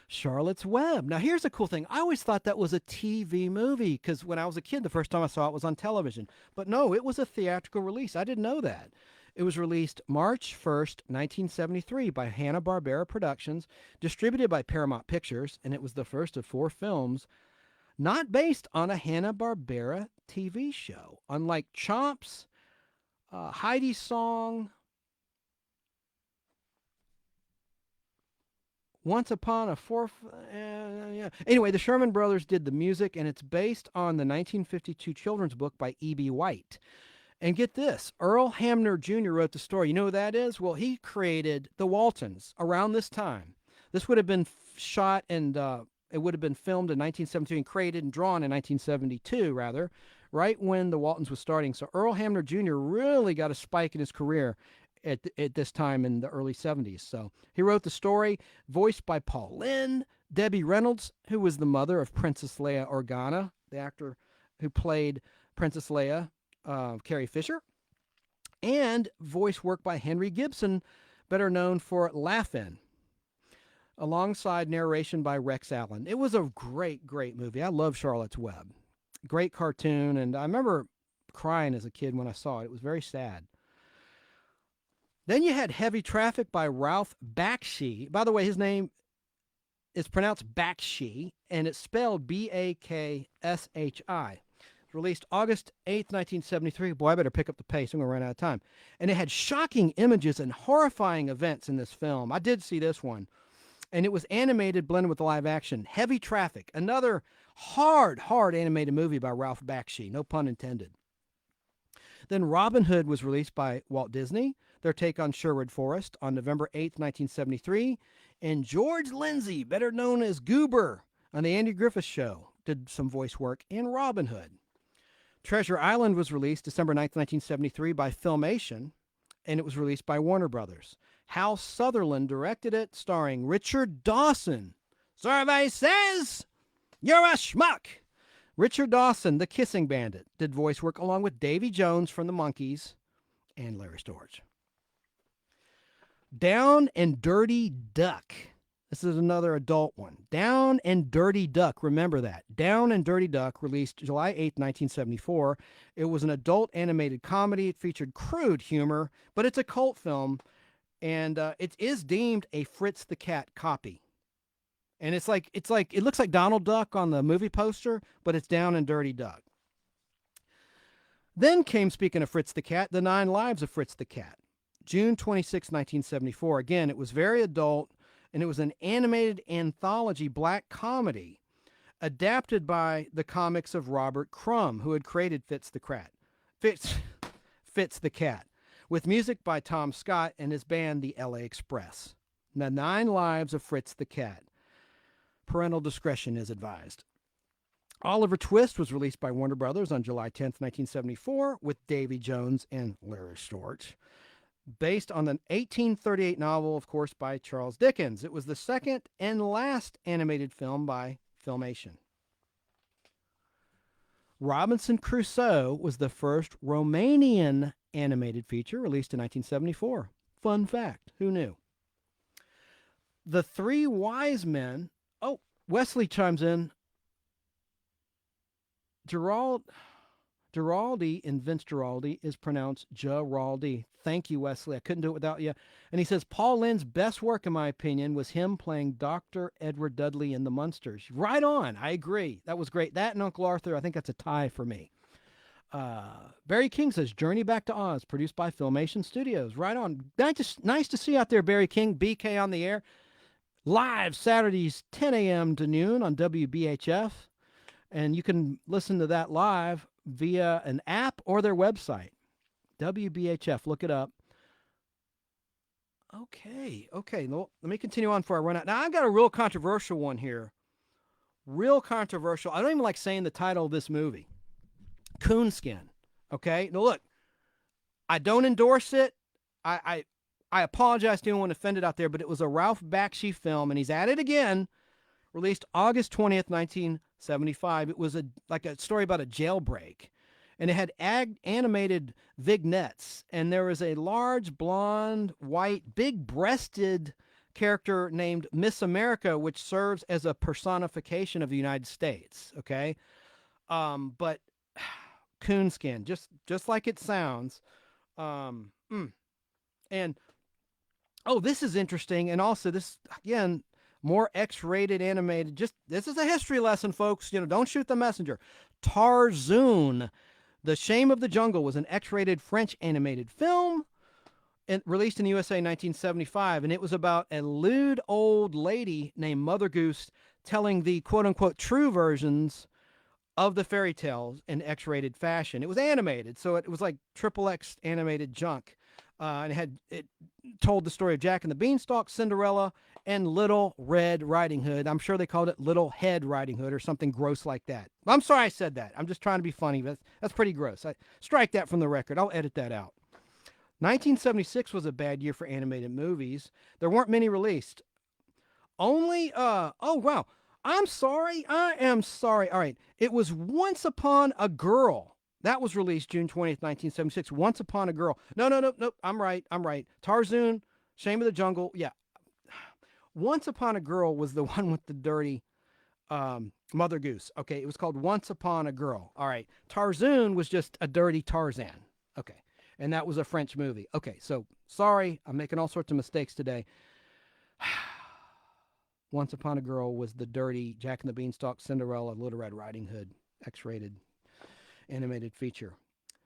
Charlotte's Web. Now, here's a cool thing. I always thought that was a TV movie because when I was a kid, the first time I saw it was on television. But no, it was a theatrical release. I didn't know that. It was released March 1st, 1973 by Hanna-Barbera Productions, distributed by Paramount Pictures, and it was the first of 4 films not based on a Hanna-Barbera TV show. Unlike Chomps, Heidi's Song, Once Upon a Fourth... Anyway, the Sherman Brothers did the music, and it's based on the 1952 children's book by E.B. White. And get this, Earl Hamner Jr. wrote the story. You know who that is? Well, he created the Waltons around this time. This would have been shot and it would have been filmed in 1973 and created and drawn in 1972, rather, right when the Waltons was starting. So Earl Hamner Jr. really got a spike in his career at this time in the early 70s. So he wrote the story, voiced by Paul Lynde, Debbie Reynolds, who was the mother of Princess Leia Organa, the actor who played Princess Leia, Carrie Fisher, and voice work by Henry Gibson, better known for Laugh-In, alongside narration by Rex Allen. It was a great movie. I love Charlotte's Web. Great cartoon, and I remember crying as a kid when I saw it. It was very sad. Then you had Heavy Traffic by Ralph Bakshi. By the way, his name is pronounced Bakshi, and it's spelled Bakshi. Released August 8th, 1973. Boy, I better pick up the pace. I'm going to run out of time. And it had shocking images and horrifying events in this film. I did see this one. And it was animated, blended with live action. Heavy Traffic, another hard animated movie by Ralph Bakshi. No pun intended. Then Robin Hood was released by Walt Disney, their take on Sherwood Forest, on November 8th, 1973. And George Lindsay, better known as Goober, on The Andy Griffith Show, did some voice work in Robin Hood. Treasure Island was released December 9th, 1973 by Filmation, and it was released by Warner Brothers. Hal Sutherland directed it, starring Richard Dawson. Survey says you're a schmuck. Richard Dawson, the Kissing Bandit, did voice work along with Davy Jones from the Monkees and Larry Storch. Down and Dirty Duck. This is another adult one. Down and Dirty Duck. Remember that. Down and Dirty Duck, released July 8th, 1974. It was an adult animated comedy. It featured crude humor, but it's a cult film, and it is deemed a Fritz the Cat copy. And it's like it looks like Donald Duck on the movie poster, but it's down and dirty Duck. Then came, speaking of Fritz the Cat, The 9 Lives of Fritz the Cat. June 26, 1974. Again, it was very adult, and it was an animated anthology black comedy adapted by the comics of Robert Crumb, who had created Fitz the Cat, with music by Tom Scott and his band, the LA Express. The 9 Lives of Fritz the Cat. Parental discretion is advised. Oliver Twist was released by Warner Brothers on July 10th, 1974, with Davy Jones and Larry Storch, based on the 1838 novel, of course, by Charles Dickens. It was the second and last animated film by Filmation. Robinson Crusoe was the first Romanian animated feature released in 1974. Fun fact, who knew? The Three Wise Men. Oh, Wesley chimes in. Giraldi in Vince Giraldi is pronounced Giraldi. Thank you, Wesley. I couldn't do it without you. And he says, Paul Lynde's best work, in my opinion, was him playing Dr. Edward Dudley in The Munsters. Right on. I agree. That was great. That and Uncle Arthur, I think that's a tie for me. Barry King says, Journey Back to Oz, produced by Filmation Studios. Right on. Nice to see you out there, Barry King. BK on the air. Live Saturdays, 10 a.m. to noon on WBHF. And you can listen to that live via an app or their website. WBHF, look it up. Okay. Well, let me continue on before I run out. Now, I've got a real controversial one here. Real controversial. I don't even like saying the title of this movie. Coonskin. Okay? Now, look, I don't endorse it. I apologize to anyone offended out there, but it was a Ralph Bakshi film, and he's at it again. Released August 20th, 1975. It was like a story about a jailbreak. And it had animated vignettes. And there was a large, blonde, white, big-breasted character named Miss America, which serves as a personification of the United States. Okay? But coonskin, just like it sounds. And, oh, this is interesting. And also this, again, more X-rated animated. This is a history lesson, folks. Don't shoot the messenger. Tarzoon, The Shame of the Jungle, was an X-rated French animated film released in the USA in 1975, and it was about a lewd old lady named Mother Goose telling the quote-unquote true versions of the fairy tales in X-rated fashion. It was animated, so it was like XXX animated junk. And it told the story of Jack and the Beanstalk, Cinderella, and Little Red Riding Hood. I'm sure they called it Little Head Riding Hood or something gross like that. I'm sorry I said that. I'm just trying to be funny, but that's pretty gross. Strike that from the record. I'll edit that out. 1976 was a bad year for animated movies. There weren't many released. Only, oh, wow. I'm sorry. I am sorry. All right. It was Once Upon a Girl. That was released June 20th, 1976. Once Upon a Girl. No. I'm right. Tarzoon, Shame of the Jungle. Yeah. Once Upon a Girl was the one with the dirty Mother Goose. Okay. It was called Once Upon a Girl. All right. Tarzoon was just a dirty Tarzan. Okay. And that was a French movie. Okay. So sorry. I'm making all sorts of mistakes today. Once Upon a Girl was the dirty Jack and the Beanstalk, Cinderella, Little Red Riding Hood, X-rated animated feature.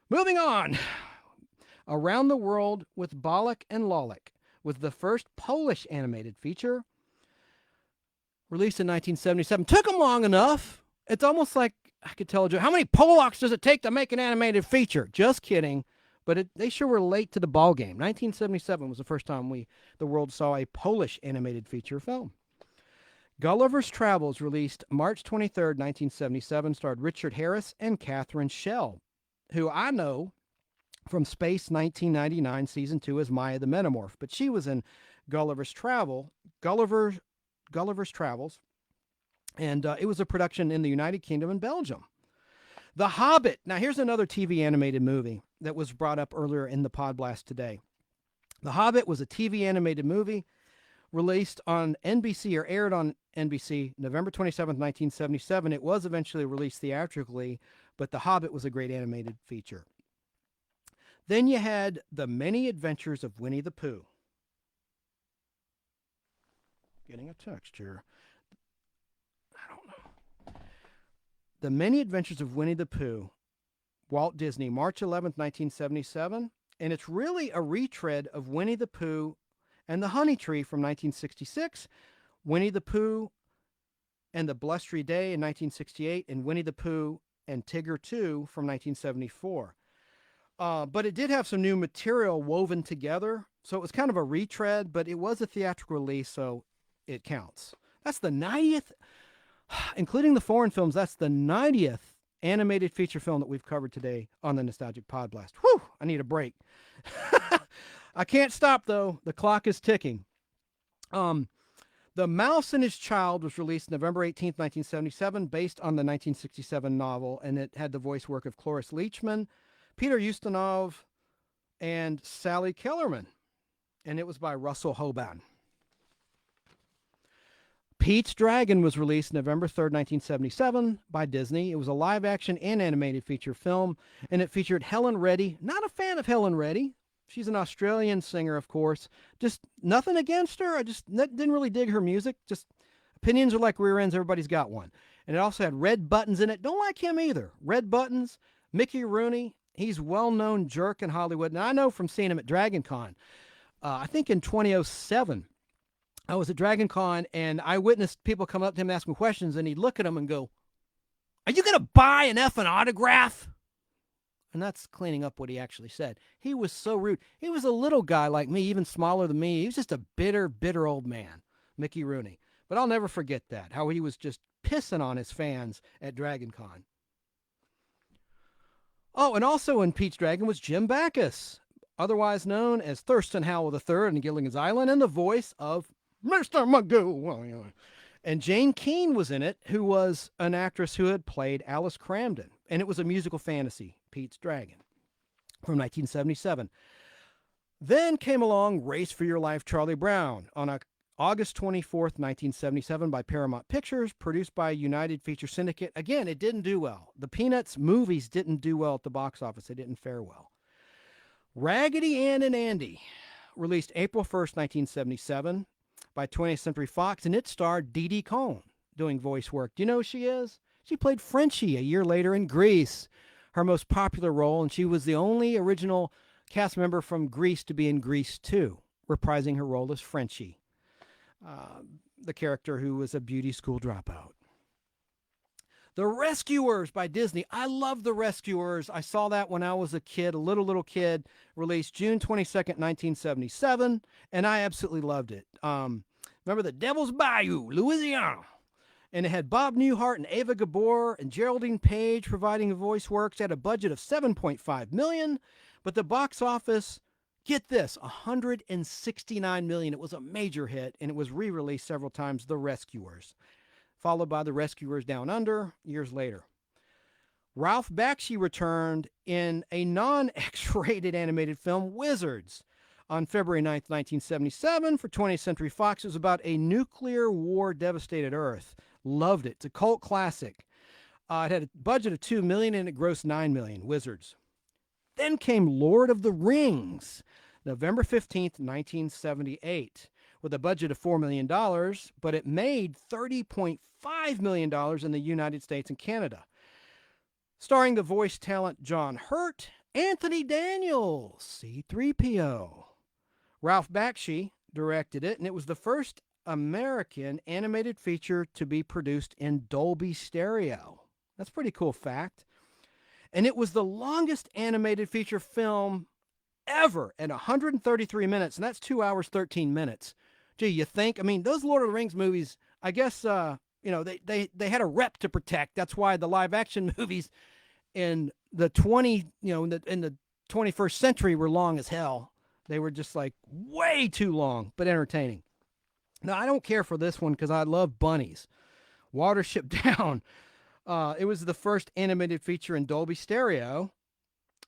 Moving on. Around the World with Bolek and Lolek was the first Polish animated feature released in 1977. Took them long enough. It's almost like I could tell you, how many Polacks does it take to make an animated feature? Just kidding. But they sure were late to the ball game. 1977 was the first time the world saw a Polish animated feature film. Gulliver's Travels, released March 23rd, 1977, starred Richard Harris and Catherine Schell, who I know from Space 1999 Season 2 as Maya the Metamorph. But she was in Gulliver's Travels, and it was a production in the United Kingdom and Belgium. The Hobbit. Now, here's another TV animated movie that was brought up earlier in the Podblast today. The Hobbit was a TV animated movie released on NBC, or aired on NBC, November 27th, 1977. It was eventually released theatrically, but The Hobbit was a great animated feature. Then you had The Many Adventures of Winnie the Pooh. Getting a text here. The Many Adventures of Winnie the Pooh, Walt Disney, March 11th, 1977. And it's really a retread of Winnie the Pooh and the Honey Tree from 1966, Winnie the Pooh and the Blustery Day in 1968, and Winnie the Pooh and Tigger 2 from 1974. But it did have some new material woven together, so it was kind of a retread, but it was a theatrical release, so it counts. That's the 90th, including the foreign films, that's the 90th animated feature film that we've covered today on the Nostalgic Podblast. Whew, I need a break. I can't stop, though. The clock is ticking. The Mouse and His Child was released November 18th, 1977, based on the 1967 novel, and it had the voice work of Cloris Leachman, Peter Ustinov, and Sally Kellerman, and it was by Russell Hoban. Pete's Dragon was released November 3rd, 1977 by Disney. It was a live-action and animated feature film, and it featured Helen Reddy. Not a fan of Helen Reddy. She's an Australian singer, of course. Just nothing against her. I just didn't really dig her music. Just opinions are like rear ends. Everybody's got one. And it also had Red Buttons in it. Don't like him either. Red Buttons, Mickey Rooney. He's well-known jerk in Hollywood. And I know from seeing him at Dragon Con. I think in 2007, I was at Dragon Con, and I witnessed people come up to him and ask him questions, and he'd look at him and go, "Are you going to buy an effing autograph?" And that's cleaning up what he actually said. He was so rude. He was a little guy like me, even smaller than me. He was just a bitter, bitter old man, Mickey Rooney. But I'll never forget that, how he was just pissing on his fans at Dragon Con. Oh, and also in Pete's Dragon was Jim Backus, otherwise known as Thurston Howell III in Gilligan's Island, and the voice of Mr. Magoo. And Jane Keene was in it, who was an actress who had played Alice Cramden. And it was a musical fantasy, Pete's Dragon, from 1977. Then came along Race for Your Life, Charlie Brown, on August 24th, 1977, by Paramount Pictures, produced by United Feature Syndicate. Again, it didn't do well. The Peanuts movies didn't do well at the box office. They didn't fare well. Raggedy Ann and Andy, released April 1st, 1977, by 20th Century Fox, and it starred Dee Dee Cohn doing voice work. Do you know who she is? She played Frenchie a year later in Grease, her most popular role, and she was the only original cast member from Grease to be in Grease 2, reprising her role as Frenchie, the character who was a beauty school dropout. The Rescuers by Disney. I love The Rescuers. I saw that when I was a kid, a little kid, released June 22nd, 1977, and I absolutely loved it. Remember the Devil's Bayou, Louisiana. And it had Bob Newhart and Ava Gabor and Geraldine Page providing voice works. It had a budget of $7.5 million, but the box office, get this, $169 million. It was a major hit, and it was re-released several times, The Rescuers, followed by The Rescuers Down Under years later. Ralph Bakshi returned in a non-X-rated animated film, Wizards, on February 9th, 1977 for 20th Century Fox. It was about a nuclear war-devastated Earth. Loved it. It's a cult classic. It had a budget of $2 million, and it grossed $9 million, Wizards. Then came Lord of the Rings, November 15th, 1978, with a budget of $4 million, but it made $30.5 million in the United States and Canada. Starring the voice talent John Hurt, Anthony Daniels, C-3PO. Ralph Bakshi directed it, and it was the first American animated feature to be produced in Dolby Stereo. That's a pretty cool fact. And it was the longest animated feature film ever at 133 minutes, and that's 2 hours, 13 minutes. Gee, you think? I mean, those Lord of the Rings movies, I guess, they had a rep to protect. That's why the live action movies in the in the 21st century were long as hell. They were just like way too long, but entertaining. Now, I don't care for this one because I love bunnies. Watership Down. It was the first animated feature in Dolby Stereo,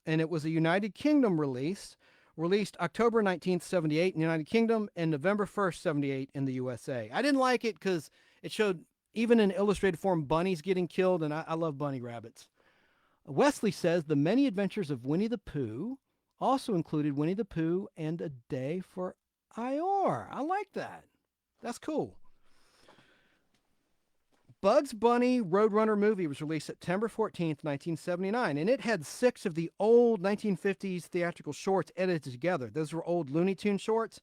and it was a United Kingdom release, released October 19th, 78 in the United Kingdom and November 1st, 78 in the USA. I didn't like it because it showed, even in illustrated form, bunnies getting killed, and I love bunny rabbits. Wesley says the Many Adventures of Winnie the Pooh also included Winnie the Pooh and A Day for Eeyore. I like that. That's cool. Bugs Bunny Roadrunner movie was released September 14th, 1979, and it had 6 of the old 1950s theatrical shorts edited together. Those were old Looney Tunes shorts,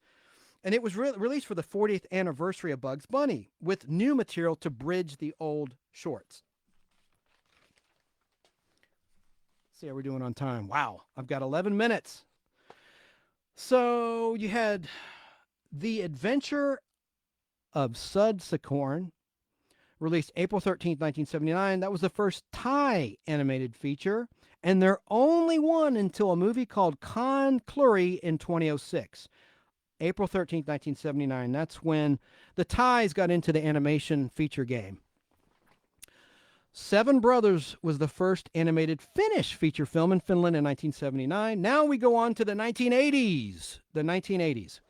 and it was released for the 40th anniversary of Bugs Bunny with new material to bridge the old shorts. Let's see how we're doing on time. Wow, I've got 11 minutes. So you had The Adventure of Sud Sakorn, released April 13th, 1979. That was the first Thai animated feature, and their only one until a movie called Con Clury in 2006. April 13th, 1979. That's when the Thais got into the animation feature game. Seven Brothers was the first animated Finnish feature film in Finland in 1979. Now we go on to the 1980s. The 1980s.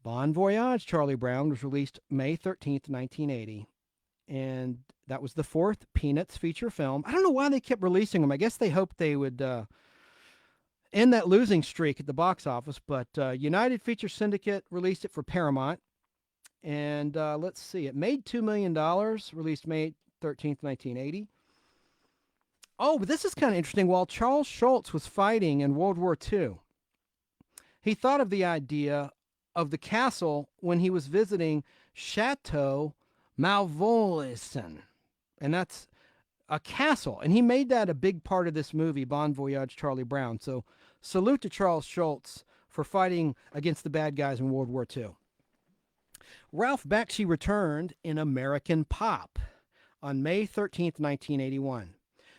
Bon Voyage, Charlie Brown was released May 13th, 1980. And that was the 4th Peanuts feature film. I don't know why they kept releasing them. I guess they hoped they would end that losing streak at the box office. But United Feature Syndicate released it for Paramount. And let's see, it made $2 million, released May 13th, 1980. Oh, but this is kind of interesting. While Charles Schulz was fighting in World War II, he thought of the idea of the castle when he was visiting Chateau Malvoisin, and that's a castle, and he made that a big part of this movie, Bon Voyage, Charlie Brown. So salute to Charles Schulz for fighting against the bad guys in World War II. Ralph Bakshi returned in American Pop on May 13th, 1981.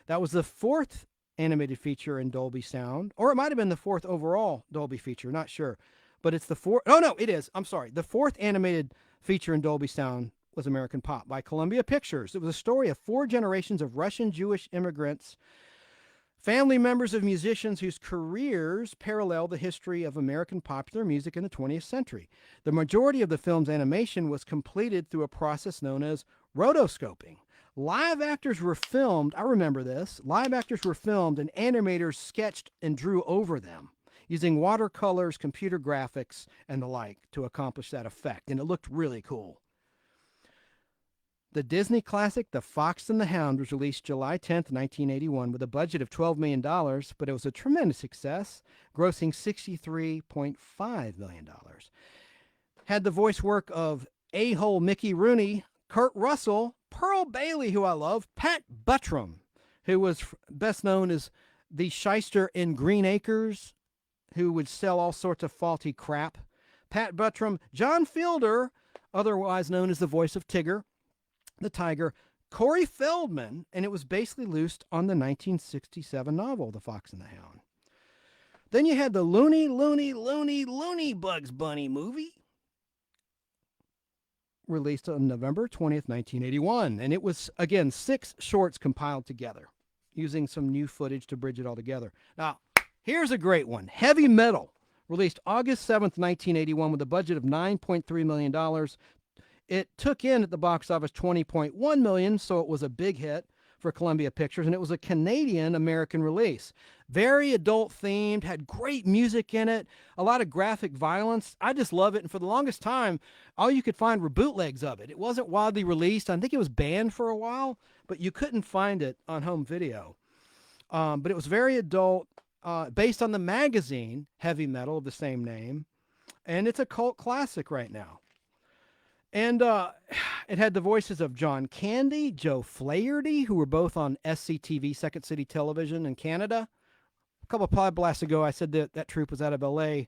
That was the 4th animated feature in Dolby Sound, or it might have been the 4th overall Dolby feature, not sure. But it's the 4th, oh no, it is, I'm sorry. The 4th animated feature in Dolby Sound was American Pop by Columbia Pictures. It was a story of 4 generations of Russian Jewish immigrants, family members of musicians whose careers parallel the history of American popular music in the 20th century. The majority of the film's animation was completed through a process known as rotoscoping. Live actors were filmed, I remember this, live actors were filmed and animators sketched and drew over them using watercolors, computer graphics, and the like to accomplish that effect, and it looked really cool. The Disney classic, The Fox and the Hound, was released July 10th, 1981, with a budget of $12 million, but it was a tremendous success, grossing $63.5 million. Had the voice work of a-hole Mickey Rooney, Kurt Russell, Pearl Bailey, who I love, Pat Buttram, who was best known as the shyster in Green Acres, who would sell all sorts of faulty crap. Pat Buttram, John Fielder, otherwise known as the voice of Tigger, the tiger, Corey Feldman, and it was basically based on the 1967 novel, The Fox and the Hound. Then you had the Looney Bugs Bunny movie, released on November 20th, 1981. And it was, again, 6 shorts compiled together, using some new footage to bridge it all together. Now, here's a great one. Heavy Metal, released August 7th, 1981, with a budget of $9.3 million. It took in at the box office $20.1 million, so it was a big hit for Columbia Pictures, and it was a Canadian-American release. Very adult-themed, had great music in it, a lot of graphic violence. I just love it, and for the longest time, all you could find were bootlegs of it. It wasn't widely released. I think it was banned for a while, but you couldn't find it on home video. But it was very adult, based on the magazine Heavy Metal of the same name, and it's a cult classic right now. And it had the voices of John Candy, Joe Flaherty, who were both on SCTV, Second City Television in Canada. A couple of podblasts ago, I said that troupe was out of L.A.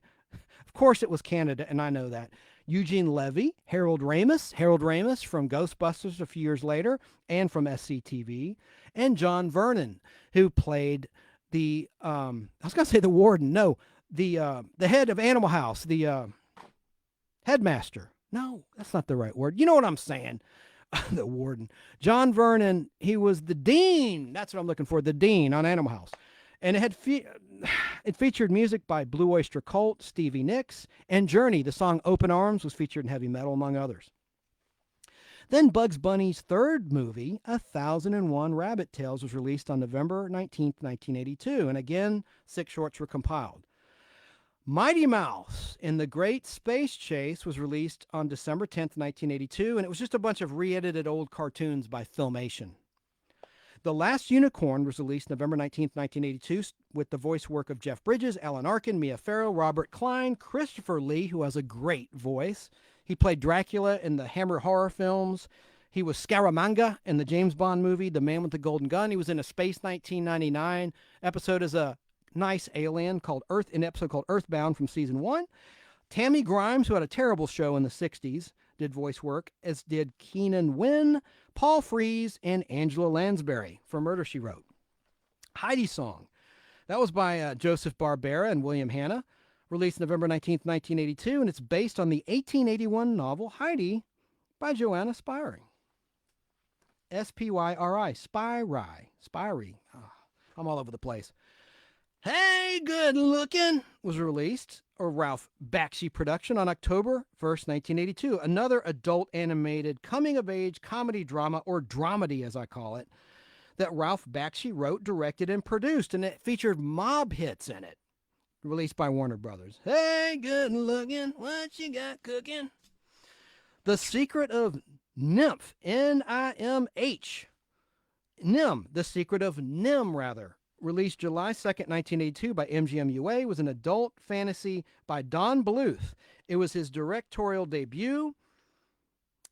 Of course it was Canada, and I know that. Eugene Levy, Harold Ramis from Ghostbusters a few years later, and from SCTV, and John Vernon, who played the, I was going to say the warden, no, the head of Animal House, the headmaster. No, that's not the right word. You know what I'm saying. The warden. John Vernon, he was the dean. That's what I'm looking for, the dean on Animal House. And it featured music by Blue Oyster Cult, Stevie Nicks, and Journey. The song Open Arms was featured in Heavy Metal, among others. Then Bugs Bunny's 3rd movie, 1001 Rabbit Tales, was released on November 19th, 1982. And again, 6 shorts were compiled. Mighty Mouse in the Great Space Chase was released on December 10th, 1982, and it was just a bunch of re-edited old cartoons by Filmation. The Last Unicorn was released November 19th, 1982, with the voice work of Jeff Bridges, Alan Arkin, Mia Farrow, Robert Klein, Christopher Lee, who has a great voice. He played Dracula in the Hammer horror films. He was Scaramanga in the James Bond movie, The Man with the Golden Gun. He was in a Space 1999 episode as a nice alien called Earth, in an episode called Earthbound from season 1. Tammy Grimes, who had a terrible show in the 60s, did voice work, as did Keenan Wynn, Paul Frees, and Angela Lansbury for Murder, She Wrote. Heidi Song. That was by Joseph Barbera and William Hanna, released November 19th, 1982, and it's based on the 1881 novel Heidi by Joanna Spyri. S-P-Y-R-I, Spyri. Oh, I'm all over the place. Hey, Good Looking was released, a Ralph Bakshi production, on October 1st, 1982. Another adult animated coming-of-age comedy drama, or dramedy as I call it, that Ralph Bakshi wrote, directed, and produced, and it featured mob hits in it. Released by Warner Brothers. Hey, good looking, what you got cooking? The Secret of Nymph, N-I-M-H. Nim, The Secret of Nim, rather. Released July 2nd, 1982 by MGM UA, was an adult fantasy by Don Bluth. It was his directorial debut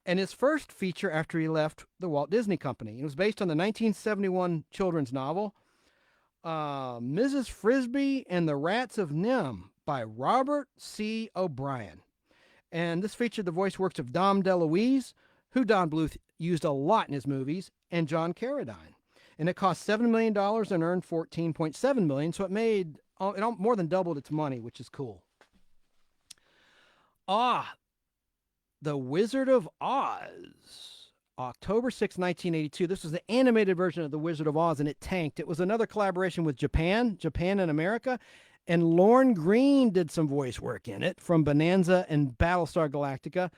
and his first feature after he left the Walt Disney Company. It was based on the 1971 children's novel, Mrs. Frisbee and the Rats of Nim by Robert C. O'Brien. And this featured the voice works of Dom DeLuise, who Don Bluth used a lot in his movies, and John Carradine. And it cost $7 million and earned $14.7 million, so it made it more than doubled its money, which is cool. The Wizard of Oz, October 6, 1982. This was the animated version of The Wizard of Oz, and it tanked. It was another collaboration with Japan and America, and Lorne Greene did some voice work in it from Bonanza and Battlestar Galactica.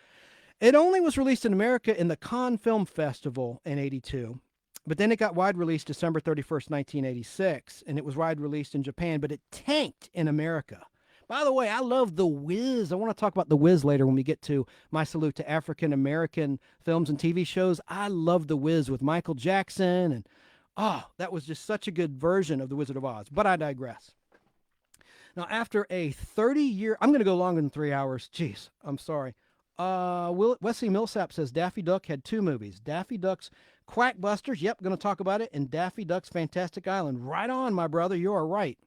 It only was released in America in the Cannes Film Festival in 82. But then it got wide released December 31st, 1986, and it was wide released in Japan, but it tanked in America. By the way, I love The Wiz. I want to talk about The Wiz later when we get to my salute to African American films and TV shows. I love The Wiz with Michael Jackson, and that was just such a good version of The Wizard of Oz. But I digress. Now, after a 30-year, I'm going to go longer than 3 hours. Jeez, I'm sorry. Wesley Millsap says Daffy Duck had 2 movies. Daffy Duck's Quackbusters, yep, going to talk about it, and Daffy Duck's Fantastic Island. Right on, my brother, you are right.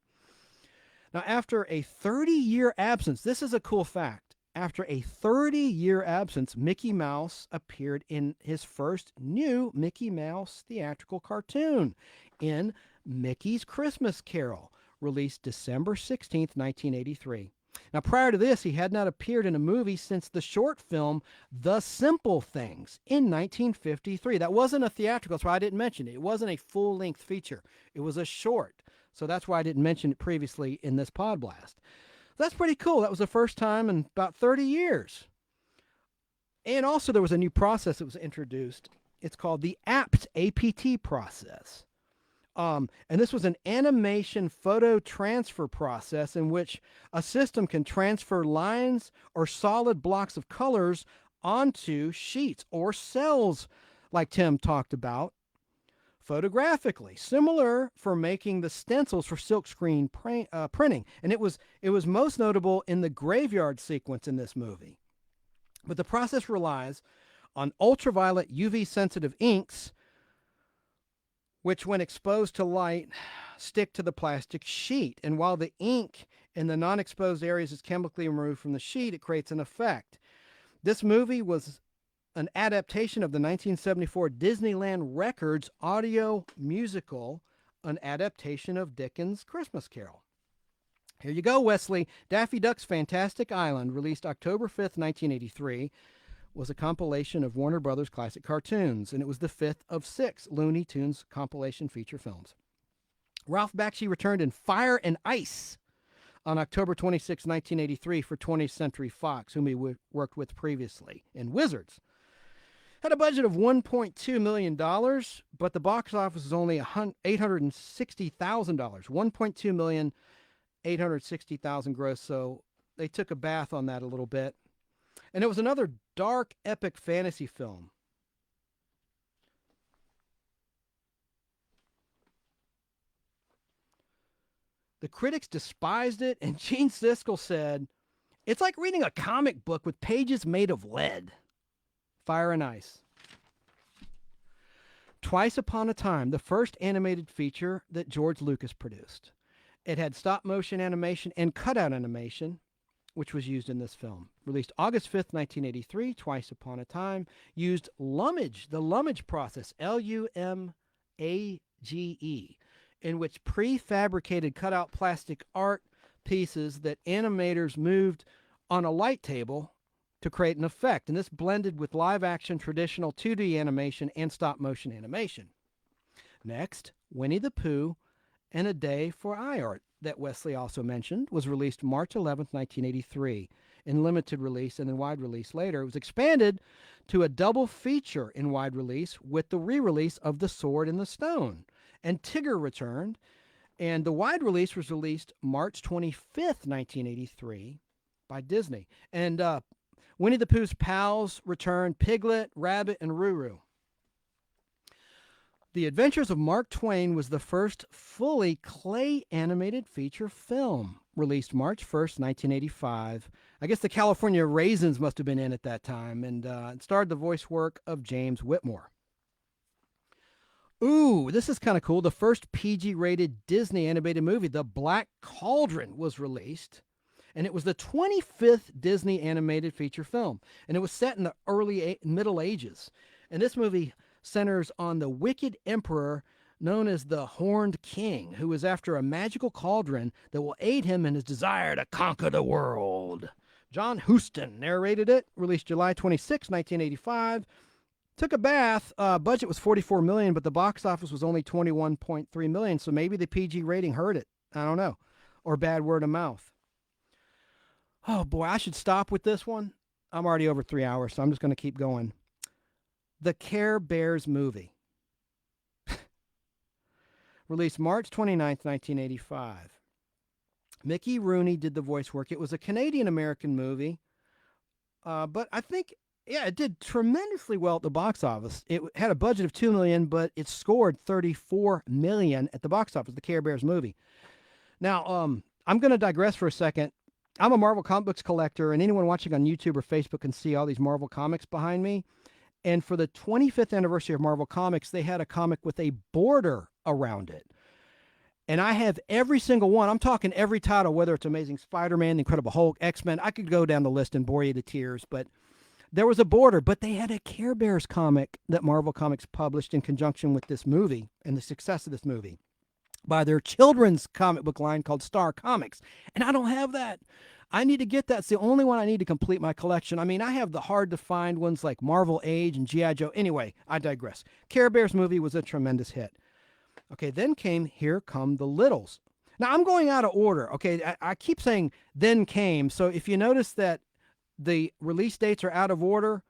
Now, after a 30-year absence, this is a cool fact. After a 30-year absence, Mickey Mouse appeared in his first new Mickey Mouse theatrical cartoon in Mickey's Christmas Carol, released December 16th, 1983. Now, prior to this, he had not appeared in a movie since the short film The Simple Things in 1953. That wasn't a theatrical, that's why I didn't mention it. It wasn't a full-length feature. It was a short, so that's why I didn't mention it previously in this Podblast. That's pretty cool. That was the first time in about 30 years. And also there was a new process that was introduced. It's called the APT process. And this was an animation photo transfer process in which a system can transfer lines or solid blocks of colors onto sheets or cells, like Tim talked about, photographically. Similar for making the stencils for silkscreen printing. And it was most notable in the graveyard sequence in this movie. But the process relies on ultraviolet UV-sensitive inks, which when exposed to light stick to the plastic sheet. And while the ink in the non-exposed areas is chemically removed from the sheet, it creates an effect. This movie was an adaptation of the 1974 Disneyland Records audio musical, an adaptation of Dickens' Christmas Carol. Here you go, Wesley. Daffy Duck's Fantastic Island, released October 5th, 1983, was a compilation of Warner Brothers classic cartoons, and it was the 5th of 6 Looney Tunes compilation feature films. Ralph Bakshi returned in Fire and Ice on October 26, 1983 for 20th Century Fox, whom he worked with previously in Wizards. Had a budget of $1.2 million, but the box office was only $860,000. $1.2 million, $860,000 gross, so they took a bath on that a little bit. And it was another dark, epic fantasy film. The critics despised it, and Gene Siskel said, "It's like reading a comic book with pages made of lead." Fire and Ice. Twice Upon a Time, the first animated feature that George Lucas produced. It had stop-motion animation and cutout animation, which was used in this film. Released August 5th, 1983, Twice Upon a Time. Used Lummage, the Lummage process, Lumage, in which prefabricated cutout plastic art pieces that animators moved on a light table to create an effect. And this blended with live-action traditional 2D animation and stop-motion animation. Next, Winnie the Pooh and A Day for Eye Art, that Wesley also mentioned, was released March 11th, 1983, in limited release and then wide release later. It was expanded to a double feature in wide release with the re-release of The Sword and the Stone. And Tigger returned, and the wide release was released March 25th, 1983 by Disney. And Winnie the Pooh's pals returned, Piglet, Rabbit, and Ruru. The Adventures of Mark Twain was the first fully clay animated feature film, released March 1st, 1985. I guess the California Raisins must have been in at that time, and it starred the voice work of James Whitmore. Ooh, this is kind of cool. The first PG-rated Disney animated movie, The Black Cauldron, was released, and it was the 25th Disney animated feature film, and it was set in the early Middle Ages. And this movie centers on the wicked emperor known as the Horned King, who is after a magical cauldron that will aid him in his desire to conquer the world. John Huston narrated it, released July 26, 1985. Took a bath. Budget was $44 million, but the box office was only $21.3 million, so maybe the PG rating hurt it. I don't know. Or bad word of mouth. Oh, boy, I should stop with this one. I'm already over 3 hours, so I'm just going to keep going. The Care Bears movie. Released March 29th, 1985. Mickey Rooney did the voice work. It was a Canadian-American movie, but I think, yeah, it did tremendously well at the box office. It had a budget of $2 million, but it scored $34 million at the box office, the Care Bears movie. Now, I'm going to digress for a second. I'm a Marvel comic books collector, and anyone watching on YouTube or Facebook can see all these Marvel comics behind me. And for the 25th anniversary of Marvel Comics, they had a comic with a border around it. And I have every single one. I'm talking every title, whether it's Amazing Spider-Man, The Incredible Hulk, X-Men. I could go down the list and bore you to tears, but there was a border. But they had a Care Bears comic that Marvel Comics published in conjunction with this movie and the success of this movie by their children's comic book line called Star Comics. And I don't have that. I need to get that. It's the only one I need to complete my collection. I mean, I have the hard-to-find ones like Marvel Age and G.I. Joe. Anyway, I digress. Care Bears movie was a tremendous hit. Okay, then came Here Come the Littles. Now, I'm going out of order. Okay, I keep saying then came. So if you notice that the release dates are out of order,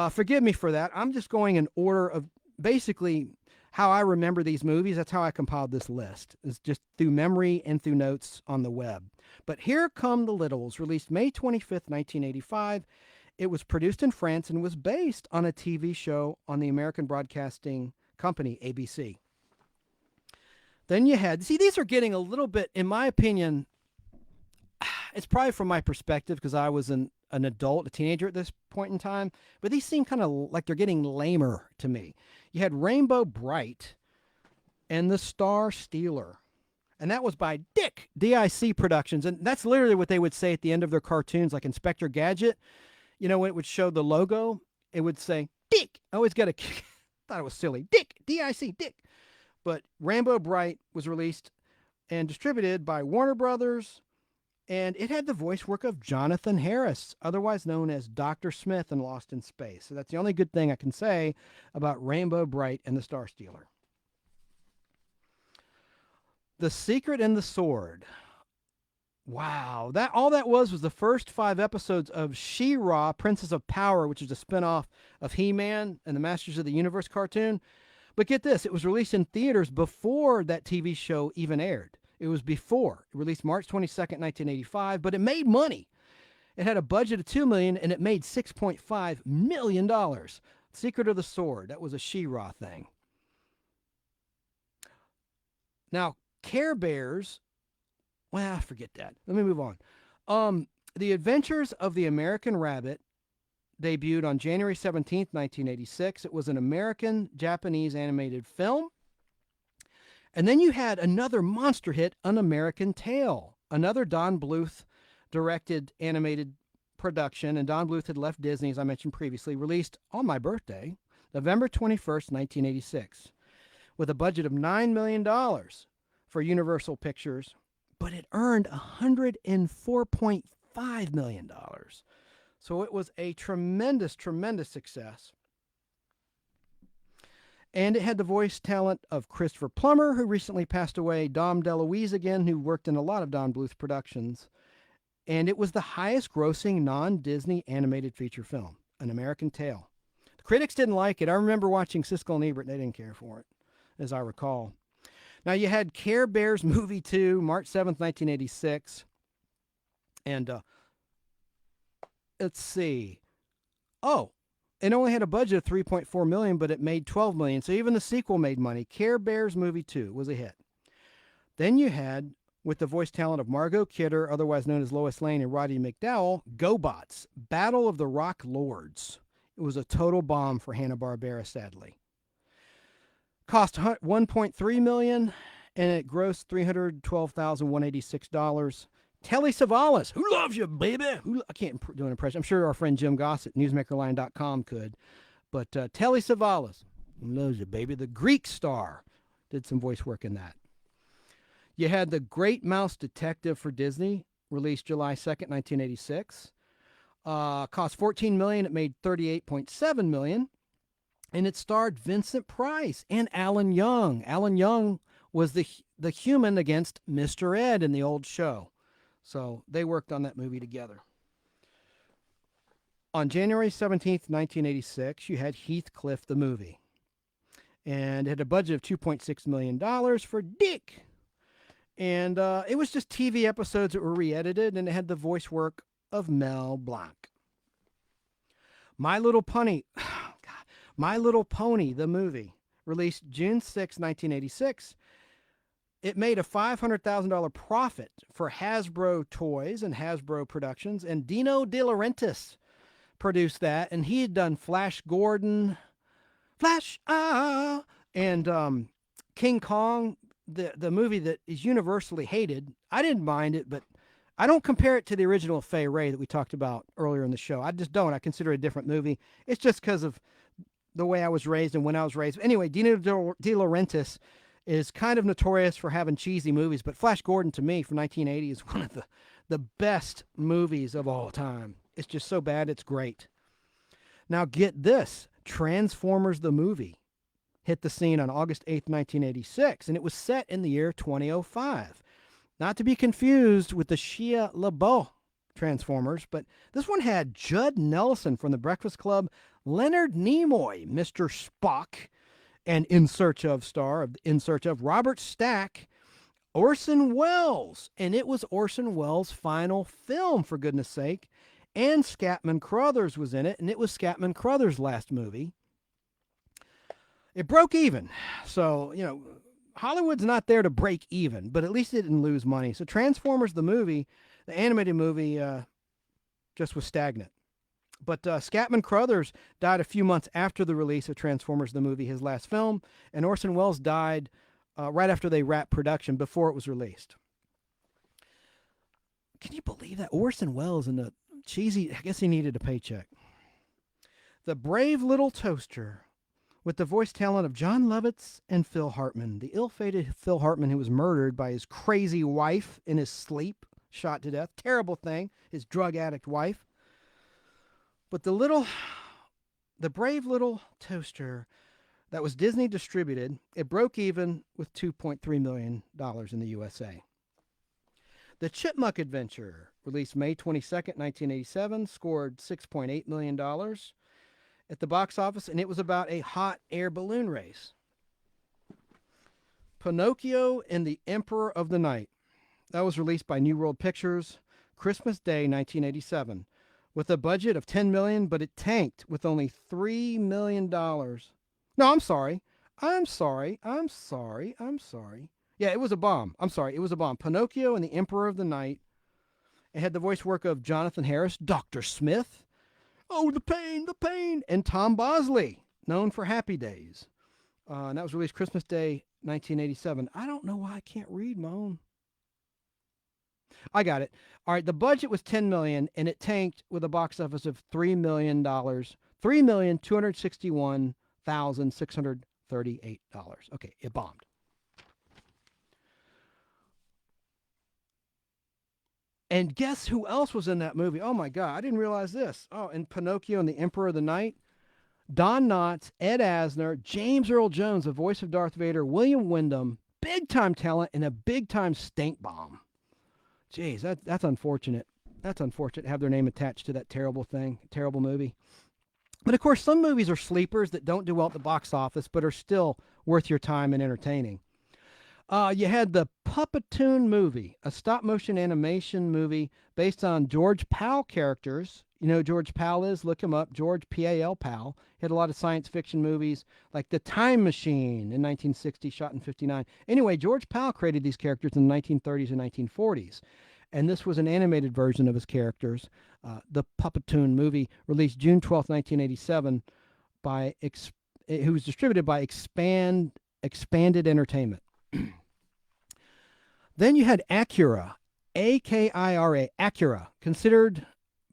forgive me for that. I'm just going in order of basically how I remember these movies. That's how I compiled this list. It's just through memory and through notes on the web. But Here Come the Littles, released May 25th, 1985. It was produced in France and was based on a TV show on the American Broadcasting Company, ABC. Then you had, see, these are getting a little bit, in my opinion, it's probably from my perspective because I was an adult, a teenager at this point in time, but these seem kind of like they're getting lamer to me. You had Rainbow Bright and The Star Stealer, and that was by DIC Productions, and that's literally what they would say at the end of their cartoons, like Inspector Gadget. You know, when it would show the logo, it would say, Dick. I always got a thought it was silly. Dick, DIC, Dick. But Rainbow Bright was released and distributed by Warner Brothers, and it had the voice work of Jonathan Harris, otherwise known as Dr. Smith in Lost in Space. So that's the only good thing I can say about Rainbow Bright and the Star Stealer. The Secret and the Sword. Wow, all that was the first 5 episodes of She-Ra, Princess of Power, which is a spinoff of He-Man and the Masters of the Universe cartoon. But get this, it was released in theaters before that TV show even aired. It was before. It released March 22nd, 1985, but it made money. It had a budget of $2 million and it made $6.5 million. Secret of the Sword. That was a She-Ra thing. Now, Care Bears, well, forget that. Let me move on. The Adventures of the American Rabbit debuted on January 17th, 1986. It was an American-Japanese animated film. And then you had another monster hit, An American Tail, another Don Bluth directed animated production. And Don Bluth had left Disney, as I mentioned previously, released on my birthday, November 21st, 1986, with a budget of $9 million for Universal Pictures, but it earned $104.5 million. So it was a tremendous, tremendous success. And it had the voice talent of Christopher Plummer, who recently passed away, Dom DeLuise again, who worked in a lot of Don Bluth productions. And it was the highest grossing non-Disney animated feature film, An American Tail. The critics didn't like it. I remember watching Siskel and Ebert, and they didn't care for it, as I recall. Now, you had Care Bears Movie 2, March 7th, 1986. And let's see. Oh, it only had a budget of $3.4 million, but it made $12 million. So even the sequel made money. Care Bears Movie 2 was a hit. Then you had, with the voice talent of Margot Kidder, otherwise known as Lois Lane, and Roddy McDowall, GoBots, Battle of the Rock Lords. It was a total bomb for Hanna-Barbera, sadly. Cost $1.3 million, and it grossed $312,186. Telly Savalas, who loves you, baby? I can't do an impression. I'm sure our friend Jim Goss at newsmakerline.com could. But Telly Savalas, who loves you, baby? The Greek star did some voice work in that. You had The Great Mouse Detective for Disney, released July 2nd, 1986. Cost $14 million. It made $38.7 million. And it starred Vincent Price and Alan Young. Alan Young was the human against Mr. Ed in the old show. So they worked on that movie together. On January 17th, 1986, you had Heathcliff the movie. And it had a budget of $2.6 million for Dick. And it was just TV episodes that were re-edited, and it had the voice work of Mel Blanc. My Little Pony, My Little Pony, the movie, released June 6, 1986. It made a $500,000 profit for Hasbro Toys and Hasbro Productions, and Dino De Laurentiis produced that, and he had done Flash Gordon, and King Kong, the movie that is universally hated. I didn't mind it, but I don't compare it to the original Fay Ray that we talked about earlier in the show. I just don't. I consider it a different movie. It's just because of the way I was raised and when I was raised. Anyway, Dino De Laurentiis is kind of notorious for having cheesy movies, but Flash Gordon, to me, from 1980, is one of the best movies of all time. It's just so bad, it's great. Now, get this. Transformers the movie hit the scene on August 8th, 1986, and it was set in the year 2005. Not to be confused with the Shia LaBeouf Transformers, but this one had Judd Nelson from The Breakfast Club, Leonard Nimoy, Mr. Spock, and In Search of Robert Stack, Orson Welles, and it was Orson Welles' final film, for goodness sake, and Scatman Crothers was in it, and it was Scatman Crothers' last movie. It broke even, so, Hollywood's not there to break even, but at least it didn't lose money. So Transformers, the movie, the animated movie, just was stagnant. But Scatman Crothers died a few months after the release of Transformers, the movie, his last film, and Orson Welles died right after they wrapped production, before it was released. Can you believe that? Orson Welles and the cheesy, I guess he needed a paycheck. The Brave Little Toaster, with the voice talent of John Lovitz and Phil Hartman. The ill-fated Phil Hartman, who was murdered by his crazy wife in his sleep, shot to death. Terrible thing, his drug addict wife. But the Brave Little Toaster that was Disney distributed, it broke even with $2.3 million in the USA. The Chipmunk Adventure, released May 22nd, 1987, scored $6.8 million at the box office, and it was about a hot air balloon race. Pinocchio and the Emperor of the Night. That was released by New World Pictures, Christmas Day, 1987, with a budget of $10 million, but it tanked with only $3 million. No, I'm sorry. Yeah, it was a bomb. I'm sorry, it was a bomb. Pinocchio and the Emperor of the Night. It had the voice work of Jonathan Harris, Dr. Smith, oh, the pain, and Tom Bosley, known for Happy Days. And that was released Christmas Day, 1987. I don't know why I can't read, Moan. I got it. All right, the budget was $10 million, and it tanked with a box office of $3 million. $3,261,638. Okay, it bombed. And guess who else was in that movie? Oh my God, I didn't realize this. Oh, and Pinocchio and the Emperor of the Night. Don Knotts, Ed Asner, James Earl Jones, the voice of Darth Vader, William Wyndham, big time talent, and a big time stink bomb. Jeez, that's unfortunate. That's unfortunate to have their name attached to that terrible movie. But of course, some movies are sleepers that don't do well at the box office, but are still worth your time and entertaining. You had the Puppetoon movie, a stop-motion animation movie based on George Pal characters. You know who George Pal is? Look him up. George P-A-L Pal. He had a lot of science fiction movies like The Time Machine in 1960, shot in 1959. Anyway, George Pal created these characters in the 1930s and 1940s. And this was an animated version of his characters. The Puppetoon movie, released June 12, 1987, it was distributed by Expanded Entertainment. Then you had Akira, A-K-I-R-A, Akira, considered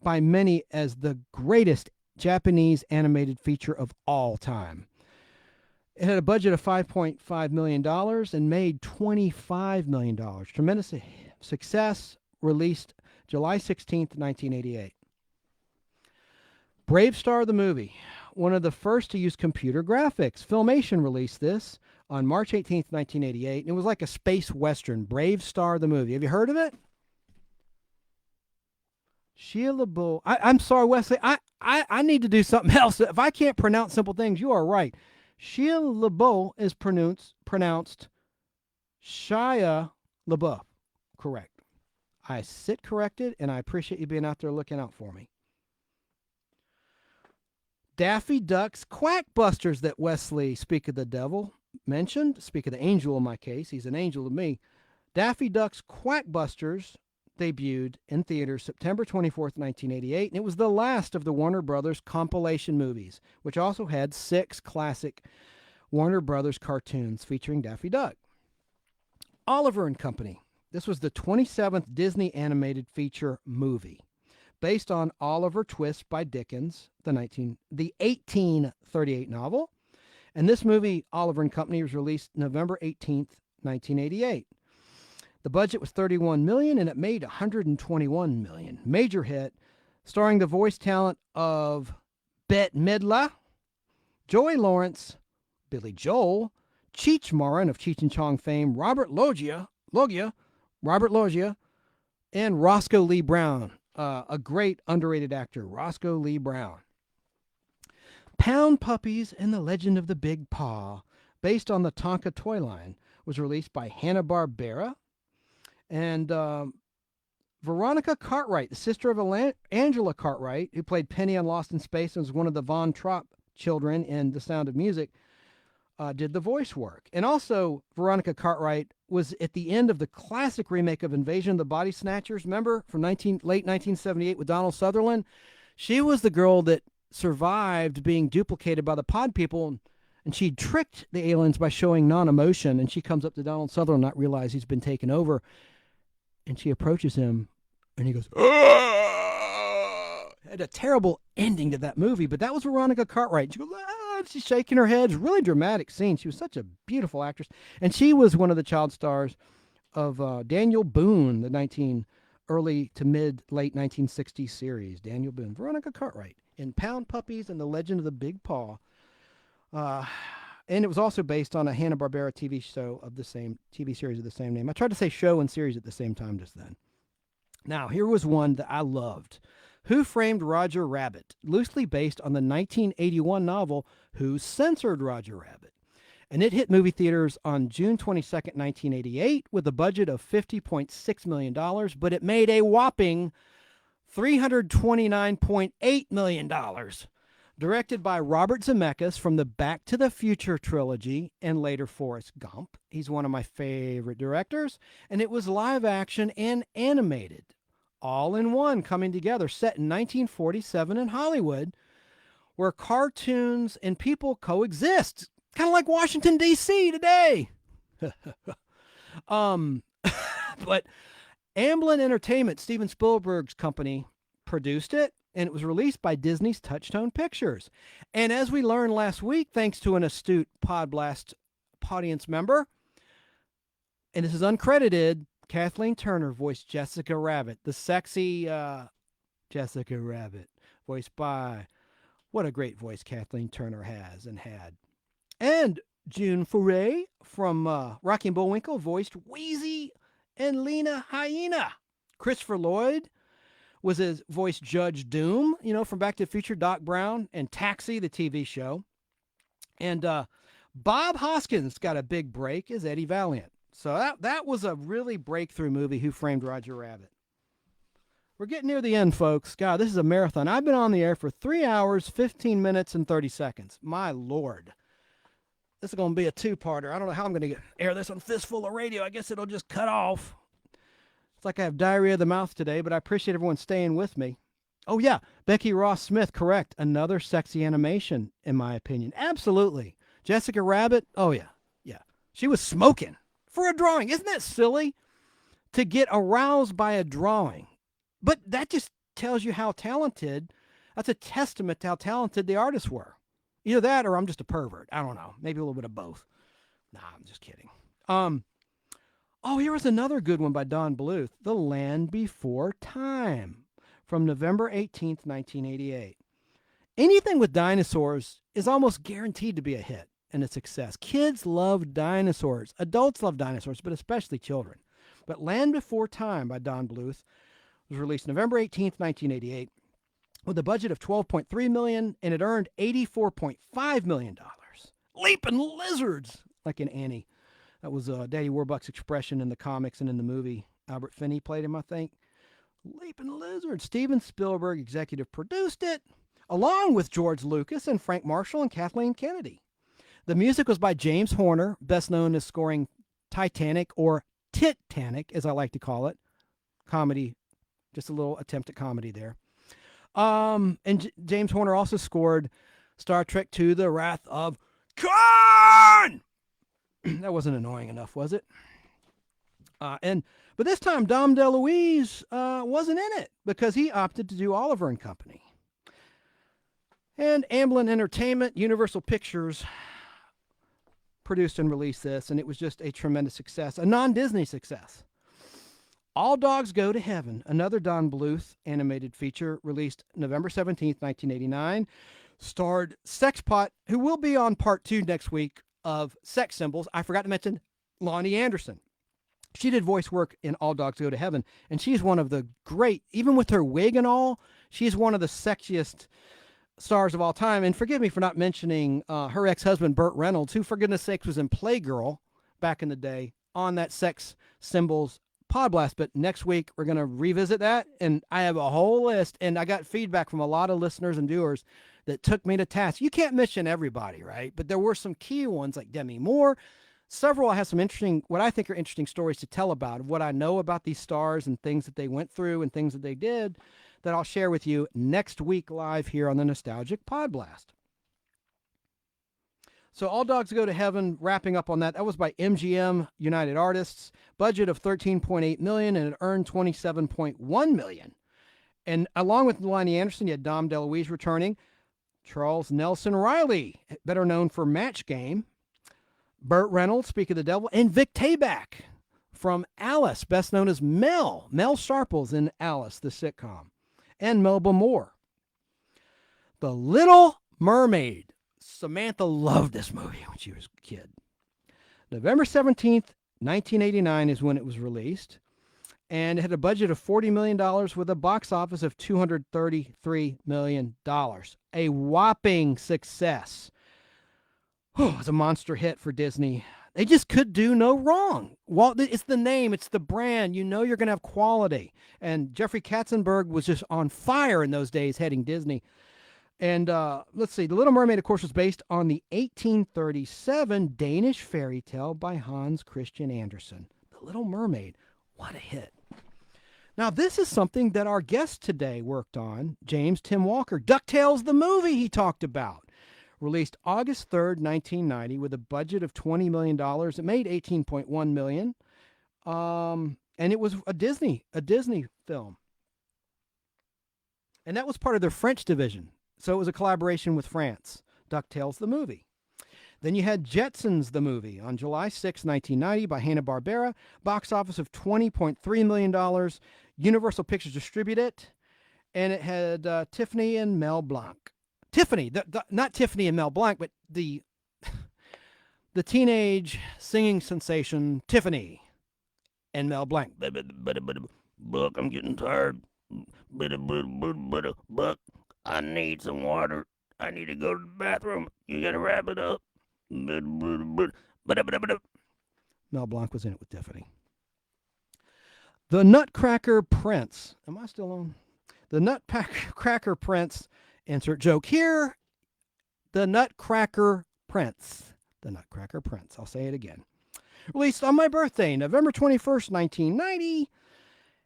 by many as the greatest Japanese animated feature of all time. It had a budget of $5.5 million and made $25 million. Tremendous success, released July 16th, 1988. Brave Star the movie, one of the first to use computer graphics. Filmation released this on March 18th, 1988. And it was like a space western, Brave Star the movie. Have you heard of it? Shia LaBeouf. I'm sorry, Wesley. I need to do something else. If I can't pronounce simple things, you are right. Shia LaBeouf is pronounced Shia LaBeouf. Correct. I sit corrected, and I appreciate you being out there looking out for me. Daffy Duck's Quackbusters that Wesley, Speak of the Devil, mentioned. Speak of the Angel in my case. He's an angel to me. Daffy Duck's Quackbusters debuted in theaters September 24th, 1988, and it was the last of the Warner Brothers compilation movies, which also had 6 classic Warner Brothers cartoons featuring Daffy Duck. Oliver and Company. This was the 27th Disney animated feature movie, based on Oliver Twist by Dickens, the 1838 novel. And this movie, Oliver and Company, was released November 18th, 1988. The budget was $31 million, and it made $121 million. Major hit, starring the voice talent of Bette Midler, Joey Lawrence, Billy Joel, Cheech Marin of Cheech and Chong fame, Robert Loggia, and Roscoe Lee Brown, a great underrated actor, Roscoe Lee Brown. Pound Puppies and the Legend of the Big Paw, based on the Tonka toy line, was released by Hanna-Barbera. And Veronica Cartwright, the sister of Angela Cartwright, who played Penny on Lost in Space and was one of the Von Trapp children in The Sound of Music, did the voice work. And also, Veronica Cartwright was at the end of the classic remake of Invasion of the Body Snatchers, remember, from late 1978 with Donald Sutherland? She was the girl that survived being duplicated by the pod people, and she tricked the aliens by showing non-emotion, and she comes up to Donald Sutherland, not realize he's been taken over, and she approaches him, and he goes, "Ah!" Had a terrible ending to that movie, but that was Veronica Cartwright. She goes, "Ah!" She's shaking her head. It's a really dramatic scene. She was such a beautiful actress, and she was one of the child stars of Daniel Boone, the early to late 1960s series. Daniel Boone, Veronica Cartwright in Pound Puppies and the Legend of the Big Paw. And it was also based on a Hanna-Barbera TV series of the same name. I tried to say show and series at the same time just then. Now, here was one that I loved. Who Framed Roger Rabbit? Loosely based on the 1981 novel Who Censored Roger Rabbit? And it hit movie theaters on June 22nd, 1988, with a budget of $50.6 million, but it made a whopping $329.8 million. Directed by Robert Zemeckis from the Back to the Future trilogy and later Forrest Gump. He's one of my favorite directors. And it was live action and animated, all in one, coming together, set in 1947 in Hollywood, where cartoons and people coexist. Kind of like Washington, D.C. today. But Amblin Entertainment, Steven Spielberg's company, produced it, and it was released by Disney's Touchstone Pictures. And as we learned last week, thanks to an astute Podblast audience member, and this is uncredited, Kathleen Turner voiced Jessica Rabbit, the sexy Jessica Rabbit, voiced by, what a great voice Kathleen Turner has and had. And June Foray from Rocky and Bullwinkle voiced Wheezy and Lena Hyena. Christopher Lloyd was his voice Judge Doom, from Back to the Future, Doc Brown, and Taxi, the TV show. And Bob Hoskins got a big break as Eddie Valiant. So that was a really breakthrough movie, Who Framed Roger Rabbit. We're getting near the end, folks. God, this is a marathon. I've been on the air for 3 hours, 15 minutes, and 30 seconds. My Lord. This is going to be a two-parter. I don't know how I'm going to air this on Fistful of Radio. I guess it'll just cut off. It's like I have diarrhea of the mouth today, but I appreciate everyone staying with me. Oh, yeah. Becky Ross Smith, correct. Another sexy animation, in my opinion. Absolutely. Jessica Rabbit, oh, yeah. Yeah. She was smoking for a drawing. Isn't that silly? To get aroused by a drawing. But that just tells you how talented. That's a testament to how talented the artists were. Either that or I'm just a pervert. I don't know. Maybe a little bit of both. Nah, I'm just kidding. Oh, here was another good one by Don Bluth, The Land Before Time, from November 18th, 1988. Anything with dinosaurs is almost guaranteed to be a hit and a success. Kids love dinosaurs. Adults love dinosaurs, but especially children. But Land Before Time by Don Bluth was released November 18th, 1988, with a budget of $12.3 million, and it earned $84.5 million. Leaping lizards, like in Annie. That was Daddy Warbucks' expression in the comics and in the movie. Albert Finney played him, I think. Leaping lizards. Steven Spielberg executive produced it, along with George Lucas and Frank Marshall and Kathleen Kennedy. The music was by James Horner, best known as scoring Titanic, or Titanic, as I like to call it. Comedy, just a little attempt at comedy there. And James Horner also scored Star Trek II, The Wrath of Khan! That wasn't annoying enough, was it? But this time, Dom DeLuise wasn't in it because he opted to do Oliver and Company. And Amblin Entertainment, Universal Pictures, produced and released this, and it was just a tremendous success, a non-Disney success. All Dogs Go to Heaven, another Don Bluth animated feature, released November 17th, 1989, starred Sexpot, who will be on part 2 next week of Sex Symbols. I forgot to mention Lonnie Anderson. She did voice work in All Dogs Go to Heaven, and she's one of the great, even with her wig and all, she's one of the sexiest stars of all time. And forgive me for not mentioning her ex-husband, Burt Reynolds, who, for goodness sakes, was in Playgirl back in the day on that Sex Symbols Podblast. But next week, we're going to revisit that, and I have a whole list, and I got feedback from a lot of listeners and viewers that took me to task. You can't mention everybody, right? But there were some key ones like Demi Moore. Several I have some interesting, what I think are interesting stories to tell about, what I know about these stars and things that they went through and things that they did that I'll share with you next week live here on the Nostalgic Podblast. So All Dogs Go to Heaven, wrapping up on that. That was by MGM United Artists. Budget of $13.8 million, and it earned $27.1 million. And along with Lonnie Anderson, you had Dom DeLuise returning. Charles Nelson Riley, better known for Match Game. Burt Reynolds, Speak of the Devil. And Vic Tayback from Alice, best known as Mel. Mel Sharples in Alice, the sitcom. And Melba Moore. The Little Mermaid. Samantha loved this movie when she was a kid. November 17th, 1989 is when it was released. And it had a budget of $40 million with a box office of $233 million. A whopping success. Oh, it's a monster hit for Disney. They just could do no wrong. Walt, it's the name, it's the brand. You know you're going to have quality. And Jeffrey Katzenberg was just on fire in those days heading Disney. And let's see, The Little Mermaid, of course, was based on the 1837 Danish fairy tale by Hans Christian Andersen. The Little Mermaid, what a hit. Now, this is something that our guest today worked on, James Tim Walker. DuckTales, the movie he talked about. Released August 3rd, 1990, with a budget of $20 million. It made $18.1 million. And it was a Disney film. And that was part of their French division. So it was a collaboration with France. DuckTales, the movie. Then you had Jetsons, the movie, on July 6, 1990, by Hanna-Barbera. Box office of $20.3 million. Universal Pictures distributed it. And it had Tiffany and Mel Blanc. Tiffany, not Tiffany and Mel Blanc, but the teenage singing sensation Tiffany and Mel Blanc. Buck, I'm getting tired. Buck, I need some water. I need to go to the bathroom. You gotta wrap it up. Mel Blanc was in it with Tiffany. The Nutcracker Prince. Am I still on? The Nutcracker Prince. Insert joke here. The Nutcracker Prince. The Nutcracker Prince. I'll say it again. Released on my birthday, November 21st, 1990.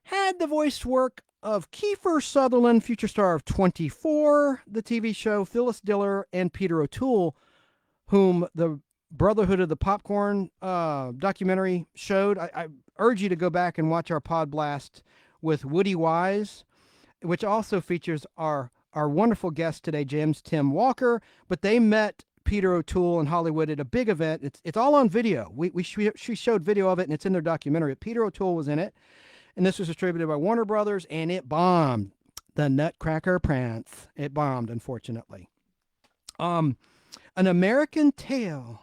Had the voice work of Kiefer Sutherland, future star of 24, the TV show, Phyllis Diller, and Peter O'Toole, whom the Brotherhood of the Popcorn documentary showed. I urge you to go back and watch our Podblast with Woody Wise, which also features our wonderful guest today, James Tim Walker. But they met Peter O'Toole in Hollywood at a big event. It's all on video. She showed video of it, and it's in their documentary. Peter O'Toole was in it, and this was distributed by Warner Brothers, and it bombed. The Nutcracker Prince. It bombed, unfortunately. An American Tale.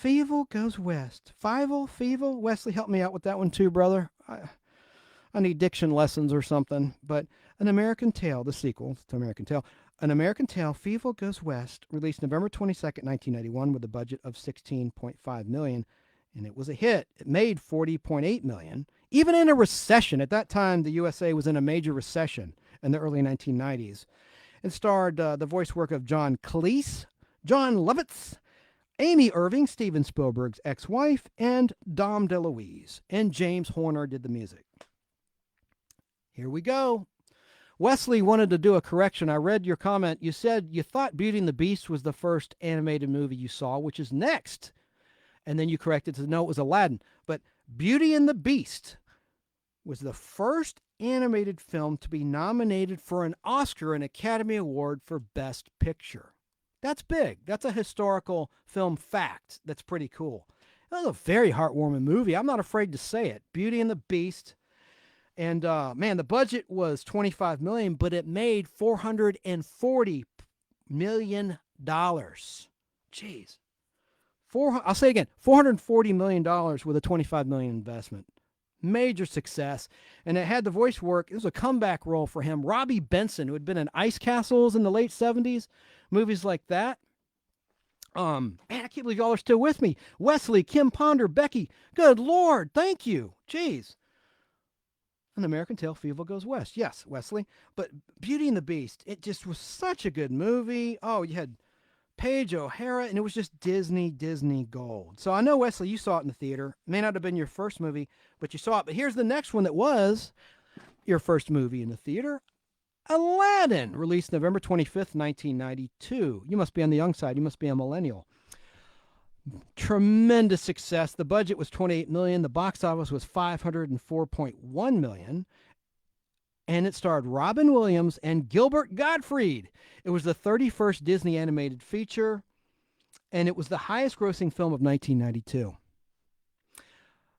Fievel Goes West. Fievel? Wesley, help me out with that one too, brother. I need diction lessons or something. But An American Tale, the sequel to American Tale. An American Tale, Fievel Goes West, released November 22nd, 1991, with a budget of $16.5 million. And it was a hit. It made $40.8 million. Even in a recession. At that time, the USA was in a major recession in the early 1990s. It starred the voice work of John Cleese, John Lovitz, Amy Irving, Steven Spielberg's ex-wife, and Dom DeLuise. And James Horner did the music. Here we go. Wesley wanted to do a correction. I read your comment. You said you thought Beauty and the Beast was the first animated movie you saw, which is next. And then you corrected to no, it was Aladdin. But Beauty and the Beast was the first animated film to be nominated for an Oscar and Academy Award for Best Picture. That's big. That's a historical film fact. That's pretty cool. That was a very heartwarming movie. I'm not afraid to say it. Beauty and the Beast. And man, the budget was $25 million, but it made $440 million. Jeez. I'll say it again, $440 million with a $25 million investment. Major success. And it had the voice work. It was a comeback role for him. Robbie Benson, who had been in Ice Castles in the late 70s, movies like that. Man, I can't believe y'all are still with me. Wesley, Kim Ponder, Becky. Good Lord, thank you. Jeez. An American Tale, Fievel Goes West. Yes, Wesley. But Beauty and the Beast, it just was such a good movie. Oh, you had Paige O'Hara, and it was just Disney gold. So I know, Wesley, you saw it in the theater. It may not have been your first movie, but you saw it. But here's the next one that was your first movie in the theater. Aladdin, released November 25th, 1992. You must be on the young side. You must be a millennial. Tremendous success. The budget was $28 million. The box office was $504.1 million. And it starred Robin Williams and Gilbert Gottfried. It was the 31st Disney animated feature, and it was the highest grossing film of 1992.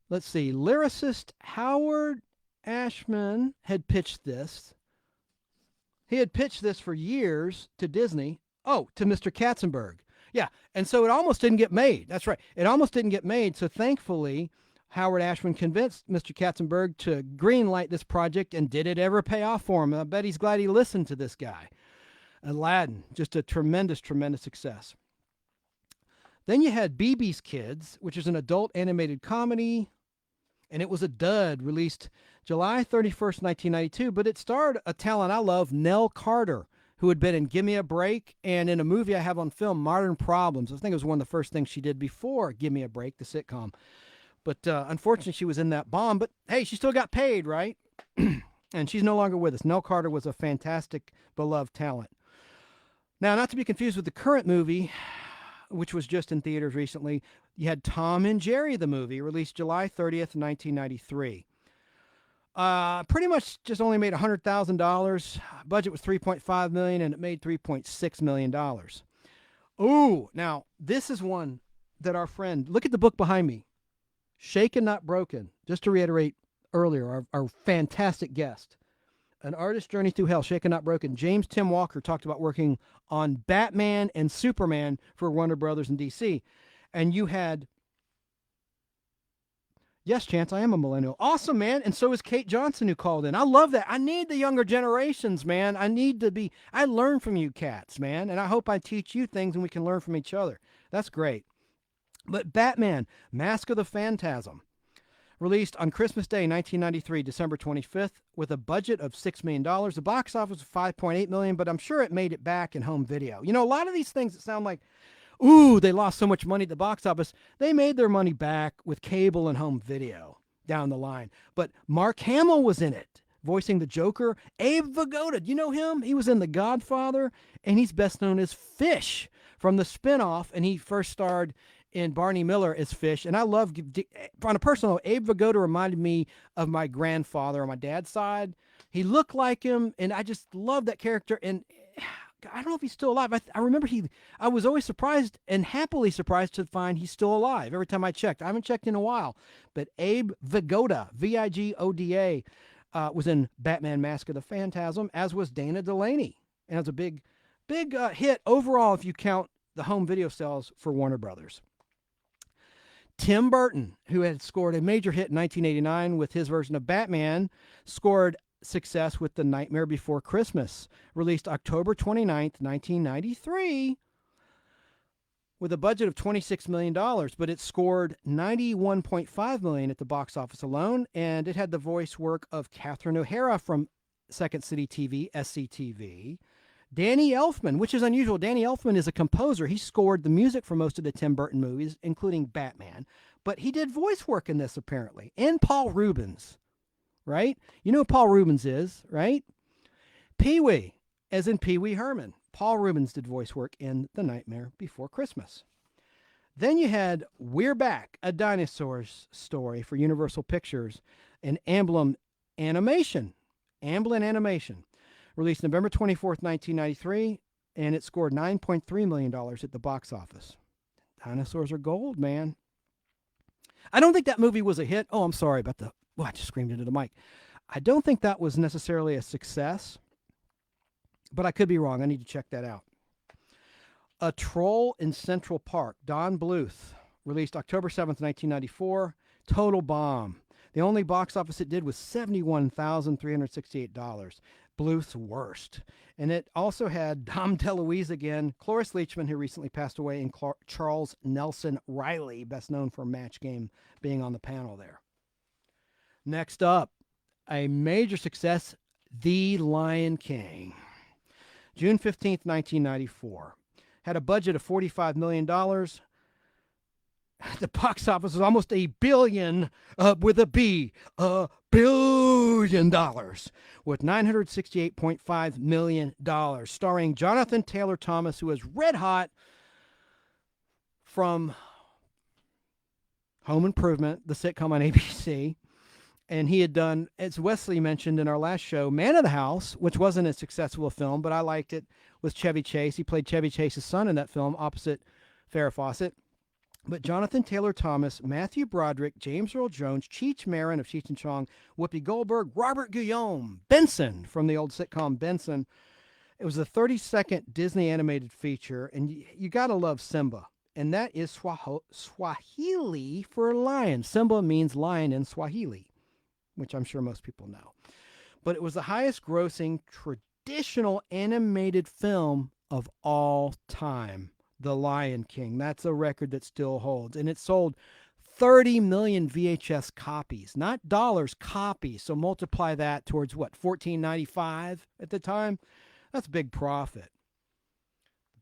Let's see. Lyricist Howard Ashman had pitched this. He had pitched this for years to Disney. Oh, to Mr. Katzenberg. Yeah, and so it almost didn't get made. That's right. It almost didn't get made. So thankfully, Howard Ashman convinced Mr. Katzenberg to greenlight this project, and did it ever pay off for him? I bet he's glad he listened to this guy. Aladdin, just a tremendous success. Then you had BB's Kids, which is an adult animated comedy, and it was a dud, released July 31st, 1992, but it starred a talent I love, Nell Carter, who had been in Gimme a Break and in a movie I have on film, Modern Problems. I think it was one of the first things she did before Gimme a Break, the sitcom. But unfortunately, she was in that bomb. But hey, she still got paid, right? And she's no longer with us. Nell Carter was a fantastic, beloved talent. Now, not to be confused with the current movie, which was just in theaters recently, you had Tom and Jerry, the movie, released July 30th, 1993. Pretty much just only made $100,000. Budget was $3.5 million, and it made $3.6 million. Ooh, now this is one that our friend, look at the book behind me, Shaken Not Broken. Just to reiterate earlier, our fantastic guest, An Artist's Journey Through Hell, Shaken Not Broken. James Tim Walker talked about working on Batman and Superman for Warner Brothers and DC. And you had, yes, Chance, I am a millennial. Awesome, man. And so is Kate Johnson, who called in. I love that. I need the younger generations, man. I learn from you cats, man. And I hope I teach you things and we can learn from each other. That's great. But Batman, Mask of the Phantasm, released on Christmas Day, 1993, December 25th, with a budget of $6 million. The box office was $5.8 million, but I'm sure it made it back in home video. You know, a lot of these things that sound like, ooh, they lost so much money at the box office, they made their money back with cable and home video down the line. But Mark Hamill was in it, voicing the Joker. Abe Vigoda, do you know him? He was in The Godfather, and he's best known as Fish from the spinoff, and he first starred in Barney Miller as Fish. And I love, on a personal note, Abe Vigoda reminded me of my grandfather on my dad's side. He looked like him, and I just love that character. And I don't know if he's still alive. I remember I was always surprised and happily surprised to find he's still alive every time I checked. I haven't checked in a while. But Abe Vigoda, Vigoda, was in Batman Mask of the Phantasm, as was Dana Delaney. And it was a big hit overall if you count the home video sales for Warner Brothers. Tim Burton, who had scored a major hit in 1989 with his version of Batman, scored success with The Nightmare Before Christmas, released October 29th, 1993, with a budget of $26 million, but it scored $91.5 million at the box office alone, and it had the voice work of Catherine O'Hara from Second City TV, SCTV. Danny Elfman, which is unusual. Danny Elfman is a composer. He scored the music for most of the Tim Burton movies, including Batman. But he did voice work in this, apparently. And Paul Reubens, right? You know who Paul Reubens is, right? Pee-wee, as in Pee-wee Herman. Paul Reubens did voice work in The Nightmare Before Christmas. Then you had We're Back, a dinosaurs story for Universal Pictures, and Amblin Animation. Released November 24th, 1993, and it scored $9.3 million at the box office. Dinosaurs are gold, man. I don't think that movie was a hit. Oh, I'm sorry about I just screamed into the mic. I don't think that was necessarily a success, but I could be wrong. I need to check that out. A Troll in Central Park, Don Bluth, released October 7th, 1994. Total bomb. The only box office it did was $71,368. Bluth's worst. And it also had Dom DeLuise again, Cloris Leachman, who recently passed away, and Charles Nelson Riley, best known for Match Game, being on the panel there. Next up, a major success, The Lion King. June 15th, 1994. Had a budget of $45 million. The box office was almost $1 billion, with a B, $1 billion, with $968.5 million, starring Jonathan Taylor Thomas, who is red hot from Home Improvement, the sitcom on ABC. And he had done, as Wesley mentioned in our last show, Man of the House, which wasn't as successful a film, but I liked it, with Chevy Chase. He played Chevy Chase's son in that film, opposite Farrah Fawcett. But Jonathan Taylor Thomas, Matthew Broderick, James Earl Jones, Cheech Marin of Cheech and Chong, Whoopi Goldberg, Robert Guillaume, Benson from the old sitcom Benson. It was a 30-second Disney animated feature, and you got to love Simba. And that is Swahili for lion. Simba means lion in Swahili, which I'm sure most people know. But it was the highest grossing traditional animated film of all time. The Lion King. That's a record that still holds. And it sold 30 million VHS copies, not dollars, copies. So multiply that towards what, $14.95 at the time? That's big profit.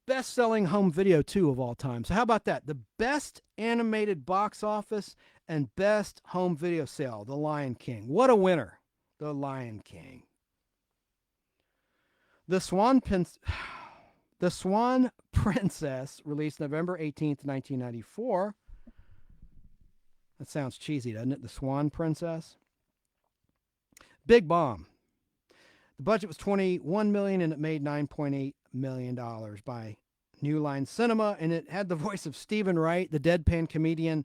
Best-selling home video, too, of all time. So how about that? The best animated box office and best home video sale, The Lion King. What a winner, The Lion King. The Swan Princess, released November 18th, 1994. That sounds cheesy, doesn't it? The Swan Princess. Big bomb. The budget was $21 million, and it made $9.8 million by New Line Cinema, and it had the voice of Stephen Wright, the deadpan comedian,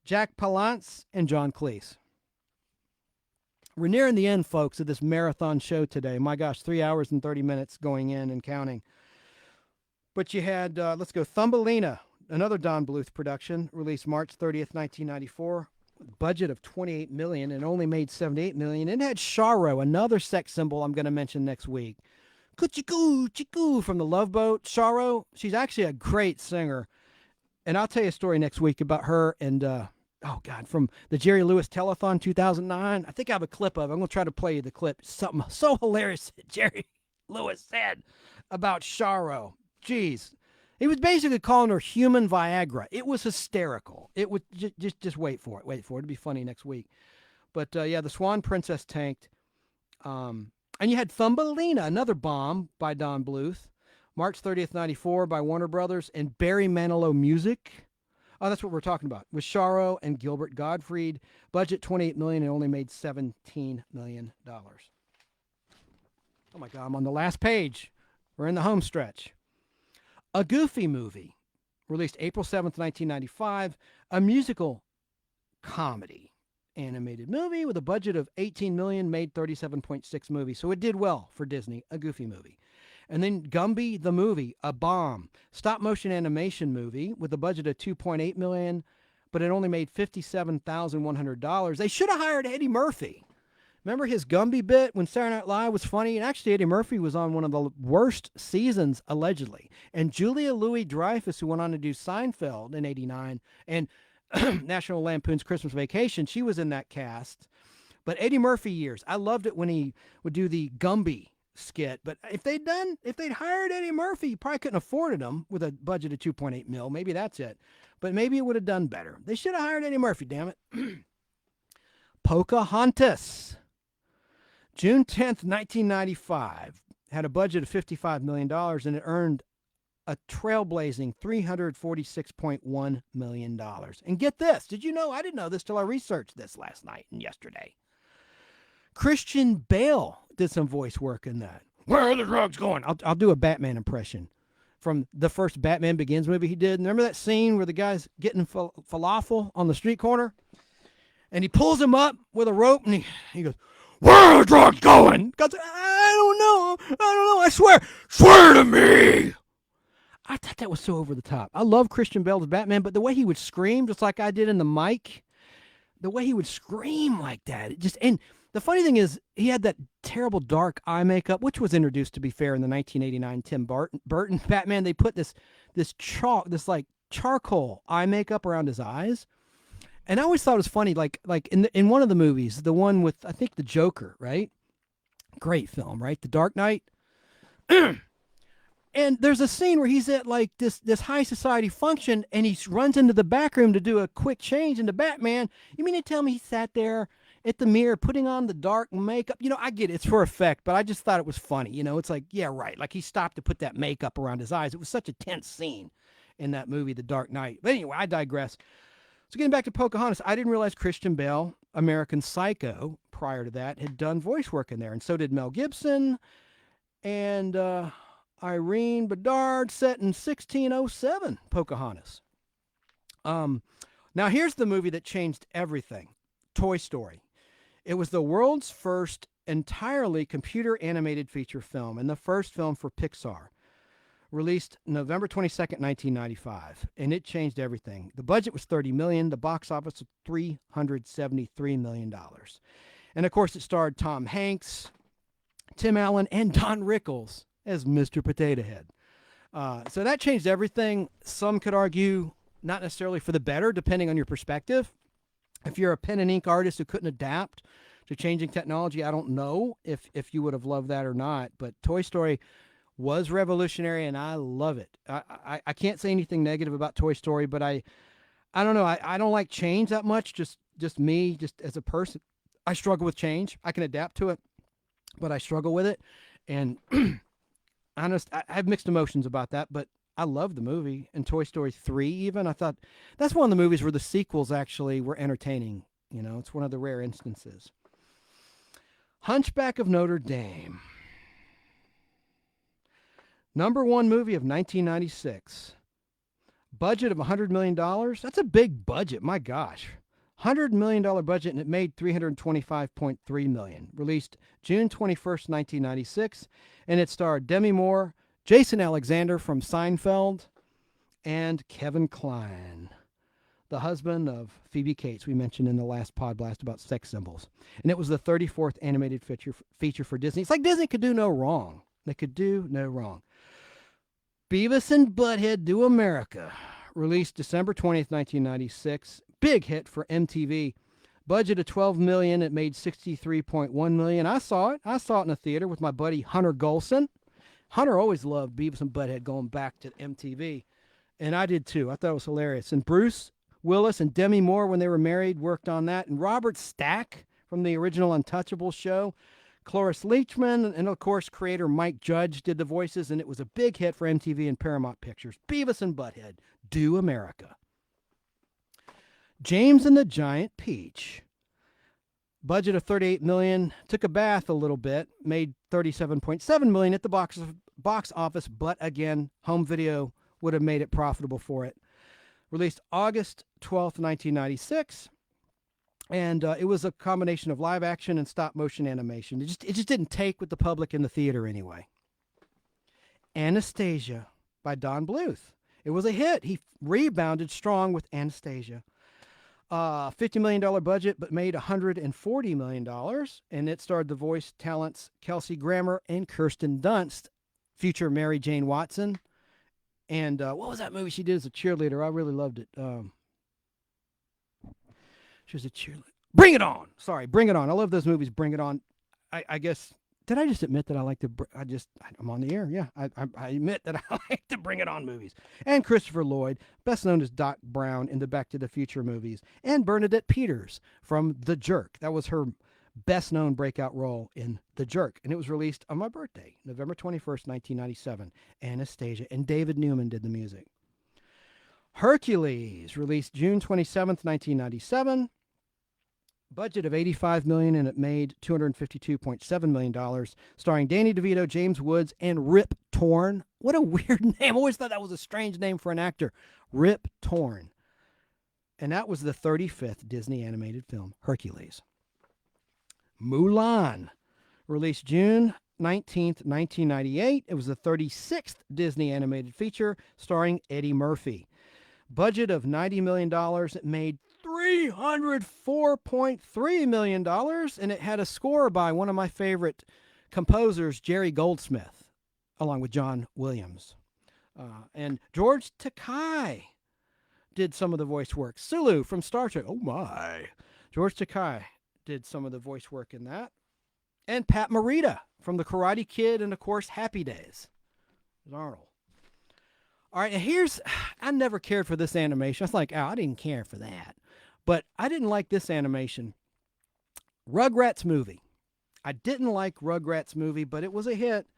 Jack Palance, and John Cleese. We're nearing the end, folks, of this marathon show today. My gosh, 3 hours and 30 minutes going in and counting. But you had, let's go, Thumbelina, another Don Bluth production, released March 30th, 1994. Budget of $28 million and only made $78 million. It had Charo, another sex symbol I'm going to mention next week. Kuchiku, chiku from the Love Boat. Charo, she's actually a great singer. And I'll tell you a story next week about her and, from the Jerry Lewis Telethon 2009. I think I have a clip of it. I'm going to try to play you the clip. Something so hilarious that Jerry Lewis said about Charo. Jeez. He was basically calling her human Viagra. It was hysterical. It would just wait for it. Wait for it. It'll be funny next week. But the Swan Princess tanked. And you had Thumbelina, another bomb by Don Bluth, March 30th, 94 by Warner Brothers, and Barry Manilow Music. Oh, that's what we're talking about. With Charo and Gilbert Gottfried. Budget $28 million and only made $17 million. Oh my God, I'm on the last page. We're in the home stretch. A Goofy Movie, released April 7th, 1995, a musical comedy animated movie with a budget of $18 million, made $37.6 million. So it did well for Disney, A Goofy Movie. And then Gumby the Movie, a bomb, stop-motion animation movie with a budget of $2.8 million, but it only made $57,100. They should have hired Eddie Murphy. Remember his Gumby bit when Saturday Night Live was funny? And actually, Eddie Murphy was on one of the worst seasons, allegedly. And Julia Louis-Dreyfus, who went on to do Seinfeld in '89 and National Lampoon's Christmas Vacation, she was in that cast. But Eddie Murphy years, I loved it when he would do the Gumby skit. But if they'd hired Eddie Murphy, you probably couldn't have afforded him with a budget of $2.8 million. Maybe that's it. But maybe it would have done better. They should have hired Eddie Murphy, damn it. Pocahontas. June 10th, 1995, had a budget of $55 million, and it earned a trailblazing $346.1 million. And get this. Did you know? I didn't know this till I researched this last night and yesterday. Christian Bale did some voice work in that. Where are the drugs going? I'll do a Batman impression from the first Batman Begins movie he did. Remember that scene where the guy's getting falafel on the street corner? And he pulls him up with a rope, and he goes, where are the drugs going? God, I don't know. I swear to me. I thought that was so over the top. I love Christian Bale as Batman, but the way he would scream, just like I did in the mic, the way he would scream like that, and the funny thing is, he had that terrible dark eye makeup, which was introduced, to be fair, in the 1989 Tim Burton Batman. They put this charcoal eye makeup around his eyes. And I always thought it was funny, like in one of the movies, the one with, I think, the Joker, right? Great film, right? The Dark Knight. And there's a scene where he's at like this high society function, and he runs into the back room to do a quick change into Batman. You mean to tell me he sat there at the mirror putting on the dark makeup? I get it. It's for effect, but I just thought it was funny. It's like, yeah, right. Like he stopped to put that makeup around his eyes. It was such a tense scene in that movie, The Dark Knight. But anyway, I digress. So getting back to Pocahontas, I didn't realize Christian Bale, American Psycho, prior to that, had done voice work in there. And so did Mel Gibson and Irene Bedard, set in 1607, Pocahontas. Now here's the movie that changed everything, Toy Story. It was the world's first entirely computer animated feature film and the first film for Pixar. Released November 22nd, 1995, and it changed everything. The budget was $30 million. The box office was $373 million. And, of course, it starred Tom Hanks, Tim Allen, and Don Rickles as Mr. Potato Head. So that changed everything. Some could argue not necessarily for the better, depending on your perspective. If you're a pen and ink artist who couldn't adapt to changing technology, I don't know if you would have loved that or not. But Toy Story was revolutionary, and I love it. I can't say anything negative about Toy Story, but I don't know. I don't like change that much. Just me, just as a person, I struggle with change. I can adapt to it, but I struggle with it. And I have mixed emotions about that, but I love the movie. And Toy Story 3, even, I thought that's one of the movies where the sequels actually were entertaining. You know, it's one of the rare instances. Hunchback of Notre Dame. Number one movie of 1996. Budget of $100 million. That's a big budget. My gosh. $100 million budget, and it made $325.3 million. Released June 21st, 1996, and it starred Demi Moore, Jason Alexander from Seinfeld, and Kevin Kline, the husband of Phoebe Cates, we mentioned in the last Podblast about sex symbols. And it was the 34th animated feature for Disney. It's like Disney could do no wrong. They could do no wrong. Beavis and Butthead Do America, released December 20th, 1996. Big hit for MTV. Budget of $12 million. It made $63.1 million. I saw it. I saw it in the theater with my buddy Hunter Golson. Hunter always loved Beavis and Butthead going back to MTV, and I did too. I thought it was hilarious. And Bruce Willis and Demi Moore, when they were married, worked on that. And Robert Stack from the original Untouchables show. Cloris Leachman, and of course, creator Mike Judge did the voices, and it was a big hit for MTV and Paramount Pictures. Beavis and Butthead Do America. James and the Giant Peach. Budget of $38 million. Took a bath a little bit. Made $37.7 million at the box office, but again, home video would have made it profitable for it. Released August 12th, 1996. And it was a combination of live action and stop motion animation. It just didn't take with the public in the theater anyway. Anastasia by Don Bluth. It was a hit. He rebounded strong with Anastasia. $50 million budget, but made $140 million. And it starred the voice talents Kelsey Grammer and Kirsten Dunst, future Mary Jane Watson. And what was that movie she did as a cheerleader? I really loved it. She was a cheerleader. Bring It On. Sorry, Bring It On. I love those movies. Bring It On. I guess, did I just admit that I like to, I'm on the air. Yeah, I admit that I like the Bring It On movies. And Christopher Lloyd, best known as Doc Brown in the Back to the Future movies. And Bernadette Peters from The Jerk. That was her best known breakout role in The Jerk. And it was released on my birthday, November 21st, 1997. Anastasia. And David Newman did the music. Hercules, released June 27th, 1997. Budget of $85 million, and it made $252.7 million, starring Danny DeVito, James Woods, and Rip Torn. What a weird name. I always thought that was a strange name for an actor. Rip Torn. And that was the 35th Disney animated film, Hercules. Mulan, released June 19th, 1998. It was the 36th Disney animated feature, starring Eddie Murphy. Budget of $90 million. It made $304.3 million, and it had a score by one of my favorite composers, Jerry Goldsmith, along with John Williams. And George Takei did some of the voice work. Sulu from Star Trek. Oh, my. George Takei did some of the voice work in that. And Pat Morita from The Karate Kid and, of course, Happy Days. Arnold. All right, and I never cared for this animation. I was like, I didn't care for that. But I didn't like this animation. Rugrats movie. I didn't like Rugrats movie, but it was a hit.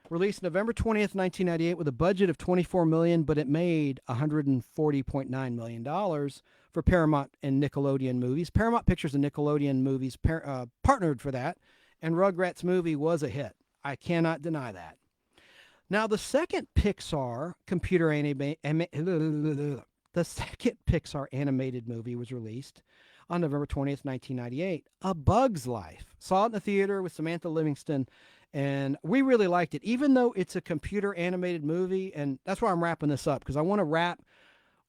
Released November 20th, 1998 with a budget of $24 million, but it made $140.9 million for Paramount and Nickelodeon movies. Paramount Pictures and Nickelodeon movies partnered for that, and Rugrats movie was a hit. I cannot deny that. Now, the second Pixar animated movie was released on November 20th, 1998, A Bug's Life. Saw it in the theater with Samantha Livingston, and we really liked it, even though it's a computer animated movie. And that's why I'm wrapping this up, because I want to wrap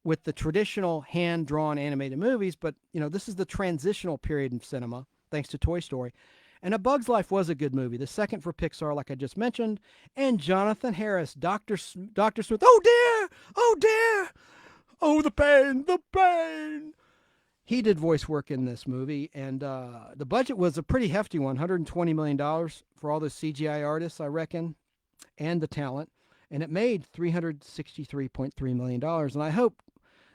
with the traditional hand-drawn animated movies, but, this is the transitional period in cinema, thanks to Toy Story. And A Bug's Life was a good movie. The second for Pixar, like I just mentioned. And Jonathan Harris, Dr. Smith. Oh, dear! Oh, dear! Oh, the pain! The pain! He did voice work in this movie. And the budget was a pretty hefty one, $120 million for all the CGI artists, I reckon, and the talent. And it made $363.3 million. And I hope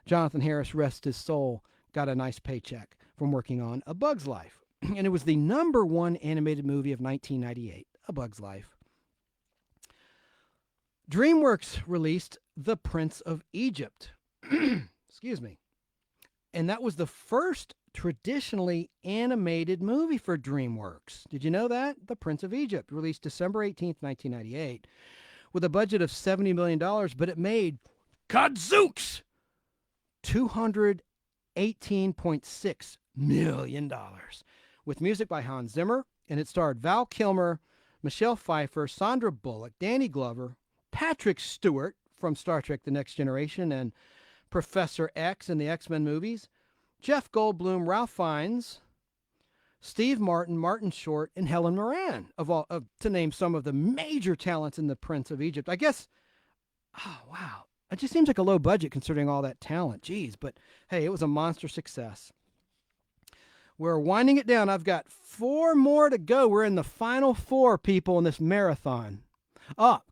Jonathan Harris, rest his soul, got a nice paycheck from working on A Bug's Life. And it was the #1 animated movie of 1998, A Bug's Life. DreamWorks released The Prince of Egypt. Excuse me. And that was the first traditionally animated movie for DreamWorks. Did you know that? The Prince of Egypt, released December 18th, 1998, with a budget of $70 million, but it made, gadzooks, $218.6 million, with music by Hans Zimmer, and it starred Val Kilmer, Michelle Pfeiffer, Sandra Bullock, Danny Glover, Patrick Stewart from Star Trek The Next Generation and Professor X in the X-Men movies, Jeff Goldblum, Ralph Fiennes, Steve Martin, Martin Short, and Helen Moran, to name some of the major talents in The Prince of Egypt. I guess, oh, wow. It just seems like a low budget considering all that talent. Jeez, but hey, it was a monster success. We're winding it down. I've got 4 more to go. We're in the final 4, people, in this marathon.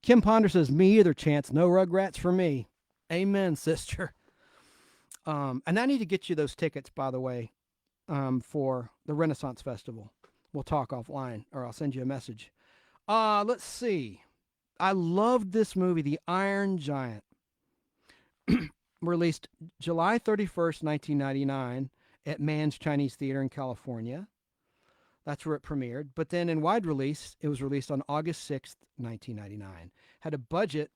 Kim Ponder says, me either, Chance. No Rugrats for me. Amen, sister. And I need to get you those tickets, by the way, for the Renaissance Festival. We'll talk offline, or I'll send you a message. Let's see. I loved this movie, The Iron Giant. Released July 31st, 1999 at Mann's Chinese Theater in California. That's where it premiered. But then in wide release, it was released on August 6th, 1999. Had a budget.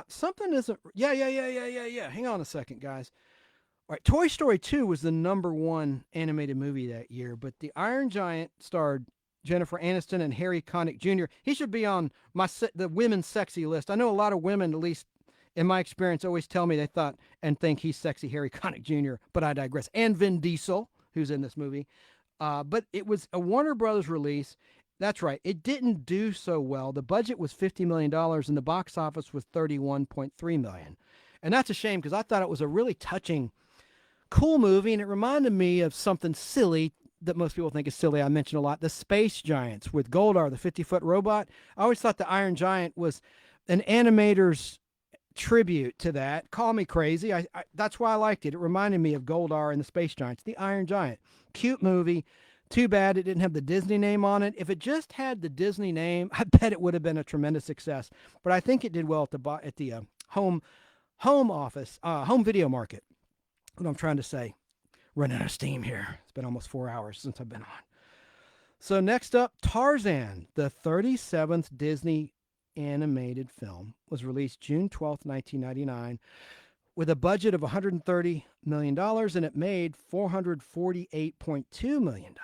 Something isn't... Yeah. Hang on a second, guys. All right, Toy Story 2 was the #1 animated movie that year, but The Iron Giant starred Jennifer Aniston and Harry Connick Jr. He should be on the women's sexy list. I know a lot of women, at least in my experience, always tell me they thought and think he's sexy, Harry Connick Jr., but I digress. And Vin Diesel, who's in this movie. But it was a Warner Brothers release. That's right. It didn't do so well. The budget was $50 million, and the box office was $31.3 million. And that's a shame because I thought it was a really touching, cool movie, and it reminded me of something silly that most people think is silly. I mentioned a lot, the Space Giants with Goldar, the 50-foot robot. I always thought the Iron Giant was an animator's tribute to that. Call me crazy. That's why I liked it. It reminded me of Goldar and the Space Giants, the Iron Giant. Cute movie. Too bad it didn't have the Disney name on it. If it just had the Disney name, I bet it would have been a tremendous success. But I think it did well at the home video market. What I'm trying to say. Running out of steam here. It's been almost 4 hours since I've been on. So next up, Tarzan, the 37th Disney animated film, was released June 12th, 1999, with a budget of $130 million, and it made $448.2 million.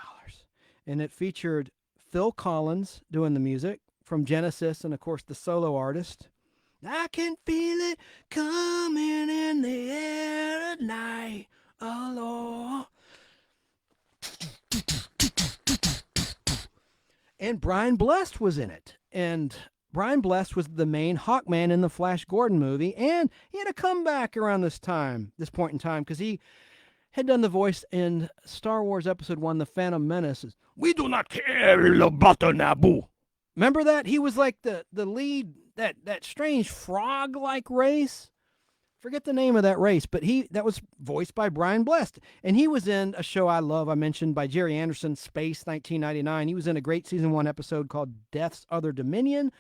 And it featured Phil Collins doing the music from Genesis, and of course the solo artist. I can feel it coming in the air at night. Oh, Lord. And Brian Blessed was in it. And Brian Blessed was the main Hawkman in the Flash Gordon movie. And he had a comeback around this point in time, because he had done the voice in Star Wars Episode 1, The Phantom Menace. We do not care about Naboo. Remember that? He was like the lead, that strange frog-like race. Forget the name of that race, but that was voiced by Brian Blessed. And he was in a show I love, I mentioned, by Jerry Anderson, Space, 1999. He was in a great Season 1 episode called Death's Other Dominion.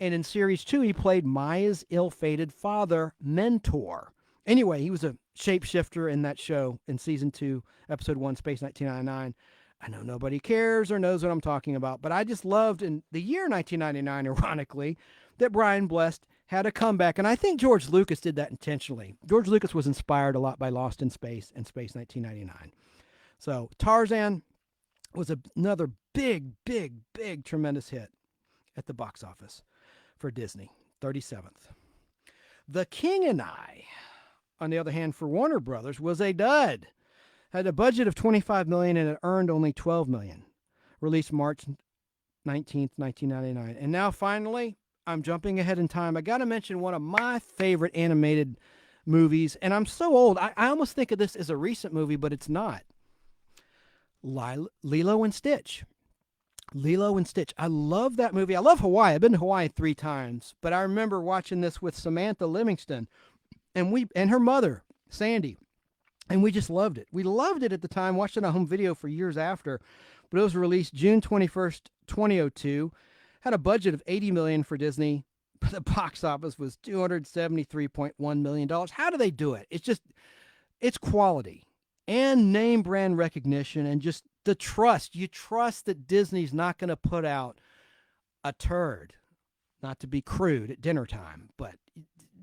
And in Series 2, he played Maya's ill-fated father, Mentor. Anyway, he was a shapeshifter in that show in Season 2, Episode 1, Space, 1999. I know nobody cares or knows what I'm talking about, but I just loved, in the year 1999, ironically, that Brian Blessed had a comeback. And I think George Lucas did that intentionally. George Lucas was inspired a lot by Lost in Space and Space 1999. So Tarzan was another big, tremendous hit at the box office for Disney, 37th. The King and I, on the other hand, for Warner Brothers, was a dud. Had a budget of 25 million and it earned only 12 million. Released March 19th, 1999. And now finally, I'm jumping ahead in time. I got to mention one of my favorite animated movies, and I'm so old. I almost think of this as a recent movie, but it's not. Lilo and Stitch. Lilo and Stitch. I love that movie. I love Hawaii. I've been to Hawaii 3 times, but I remember watching this with Samantha Livingston and her mother, Sandy, and we just loved it. We loved it at the time, watched it on home video for years after, but it was released June 21st, 2002. Had a budget of $80 million for Disney, but the box office was $273.1 million. How do they do it? It's quality and name brand recognition and just the trust. You trust that Disney's not going to put out a turd, not to be crude at dinner time, but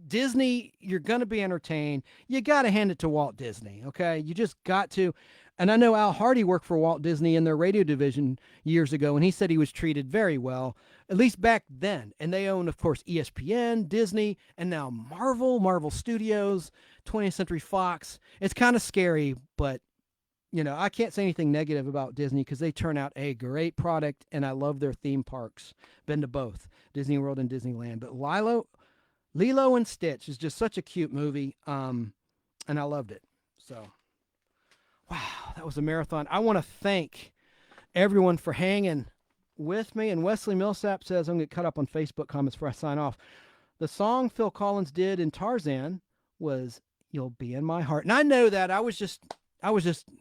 Disney, you're going to be entertained. You got to hand it to Walt Disney, okay? You just got to. And I know Al Hardy worked for Walt Disney in their radio division years ago, and he said he was treated very well, at least back then. And they own, of course, ESPN, Disney, and now Marvel Studios, 20th Century Fox. It's kind of scary, but, I can't say anything negative about Disney because they turn out a great product, and I love their theme parks. Been to both, Disney World and Disneyland. But Lilo and Stitch is just such a cute movie, and I loved it. So, wow, that was a marathon. I want to thank everyone for hanging with me. And Wesley Millsap says, I'm going to cut up on Facebook comments before I sign off. The song Phil Collins did in Tarzan was You'll Be in My Heart. And I know that. I was just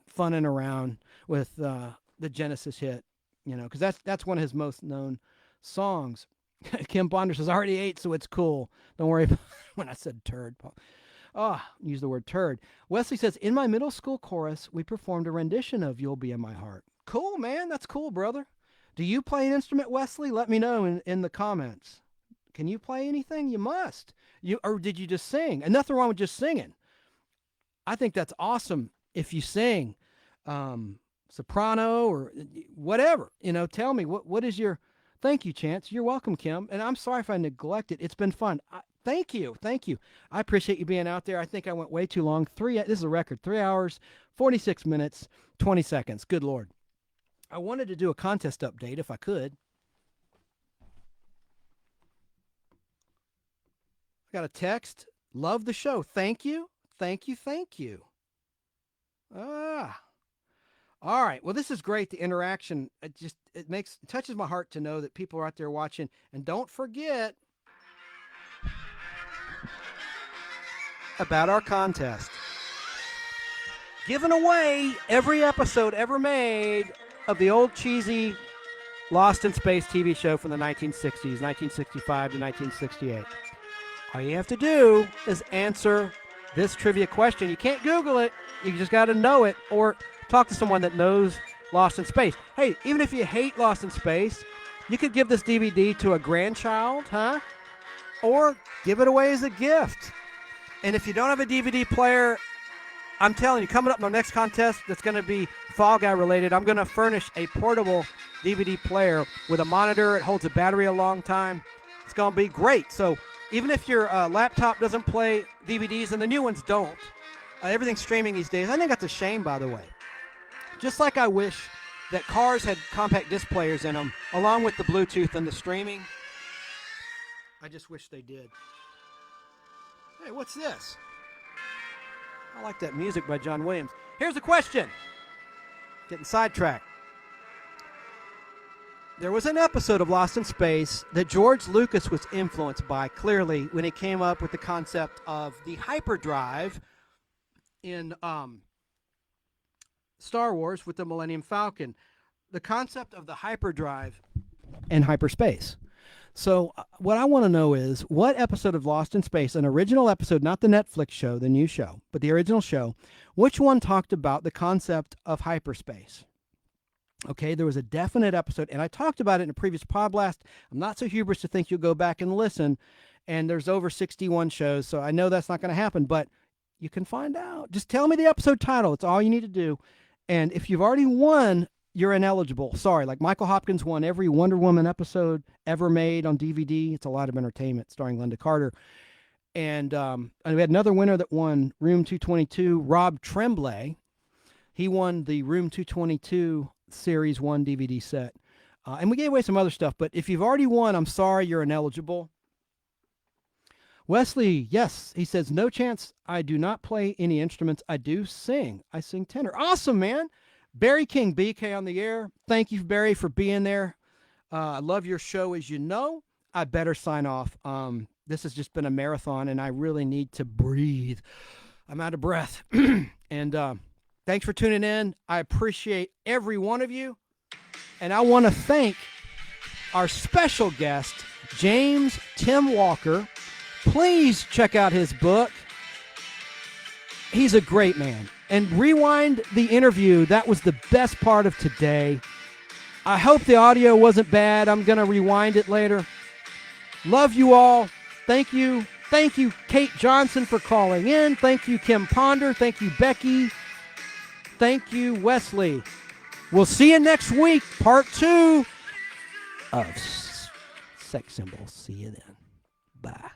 funning around with the Genesis hit, because that's one of his most known songs. Kim Ponder says, I already ate, so it's cool. Don't worry about when I said turd. Use the word turd. Wesley says, in my middle school chorus, we performed a rendition of You'll Be in My Heart. Cool, man. That's cool, brother. Do you play an instrument, Wesley? Let me know in the comments. Can you play anything? You must. Or did you just sing? And nothing wrong with just singing. I think that's awesome if you sing soprano or whatever. Tell me, what is your... Thank you, Chance. You're welcome, Kim. And I'm sorry if I neglected. It's been fun. Thank you. I appreciate you being out there. I think I went way too long. This is a record. 3 hours, 46 minutes, 20 seconds. Good Lord. I wanted to do a contest update if I could. I got a text. Love the show. Thank you. All right. Well, this is great. The interaction, it touches my heart to know that people are out there watching. And don't forget about our contest. Giving away every episode ever made of the old cheesy Lost in Space TV show from the 1960s, 1965 to 1968. All you have to do is answer this trivia question. You can't Google it. You just got to know it or talk to someone that knows Lost in Space. Hey, even if you hate Lost in Space, you could give this DVD to a grandchild, huh? Or give it away as a gift. And if you don't have a DVD player, I'm telling you, coming up in the next contest that's going to be Fall Guy related, I'm going to furnish a portable DVD player with a monitor. It holds a battery a long time. It's going to be great. So even if your laptop doesn't play DVDs, and the new ones don't, everything's streaming these days. I think that's a shame, by the way. Just like I wish that cars had compact disc players in them, along with the Bluetooth and the streaming. I just wish they did. Hey, what's this? I like that music by John Williams. Here's a question. Getting sidetracked. There was an episode of Lost in Space that George Lucas was influenced by, clearly, when he came up with the concept of the hyperdrive in Star Wars with the Millennium Falcon. The concept of the hyperdrive and hyperspace. So what I want to know is, what episode of Lost in Space, an original episode, not the Netflix show, the new show, but the original show, which one talked about the concept of hyperspace? Okay, there was a definite episode, and I talked about it in a previous Podblast. I'm not so hubris to think you'll go back and listen, and there's over 61 shows, so I know that's not going to happen, but you can find out. Just tell me the episode title. It's all you need to do. And if you've already won, you're ineligible. Sorry, like Michael Hopkins won every Wonder Woman episode ever made on DVD. It's a lot of entertainment, starring Linda Carter. And we had another winner that won Room 222, Rob Tremblay. He won the Room 222 Series 1 DVD set. And we gave away some other stuff, but if you've already won, I'm sorry, you're ineligible. Wesley, yes, he says, no chance I do not play any instruments. I do sing. I sing tenor. Awesome, man. Barry King, BK on the air. Thank you, Barry, for being there. I love your show, as you know. I better sign off. This has just been a marathon, and I really need to breathe. I'm out of breath. And thanks for tuning in. I appreciate every one of you. And I want to thank our special guest, James Tim Walker. Please check out his book. He's a great man. And rewind the interview. That was the best part of today. I hope the audio wasn't bad. I'm going to rewind it later. Love you all. Thank you. Thank you, Kate Johnson, for calling in. Thank you, Kim Ponder. Thank you, Becky. Thank you, Wesley. We'll see you next week. Part 2 of Sex Symbols. See you then. Bye.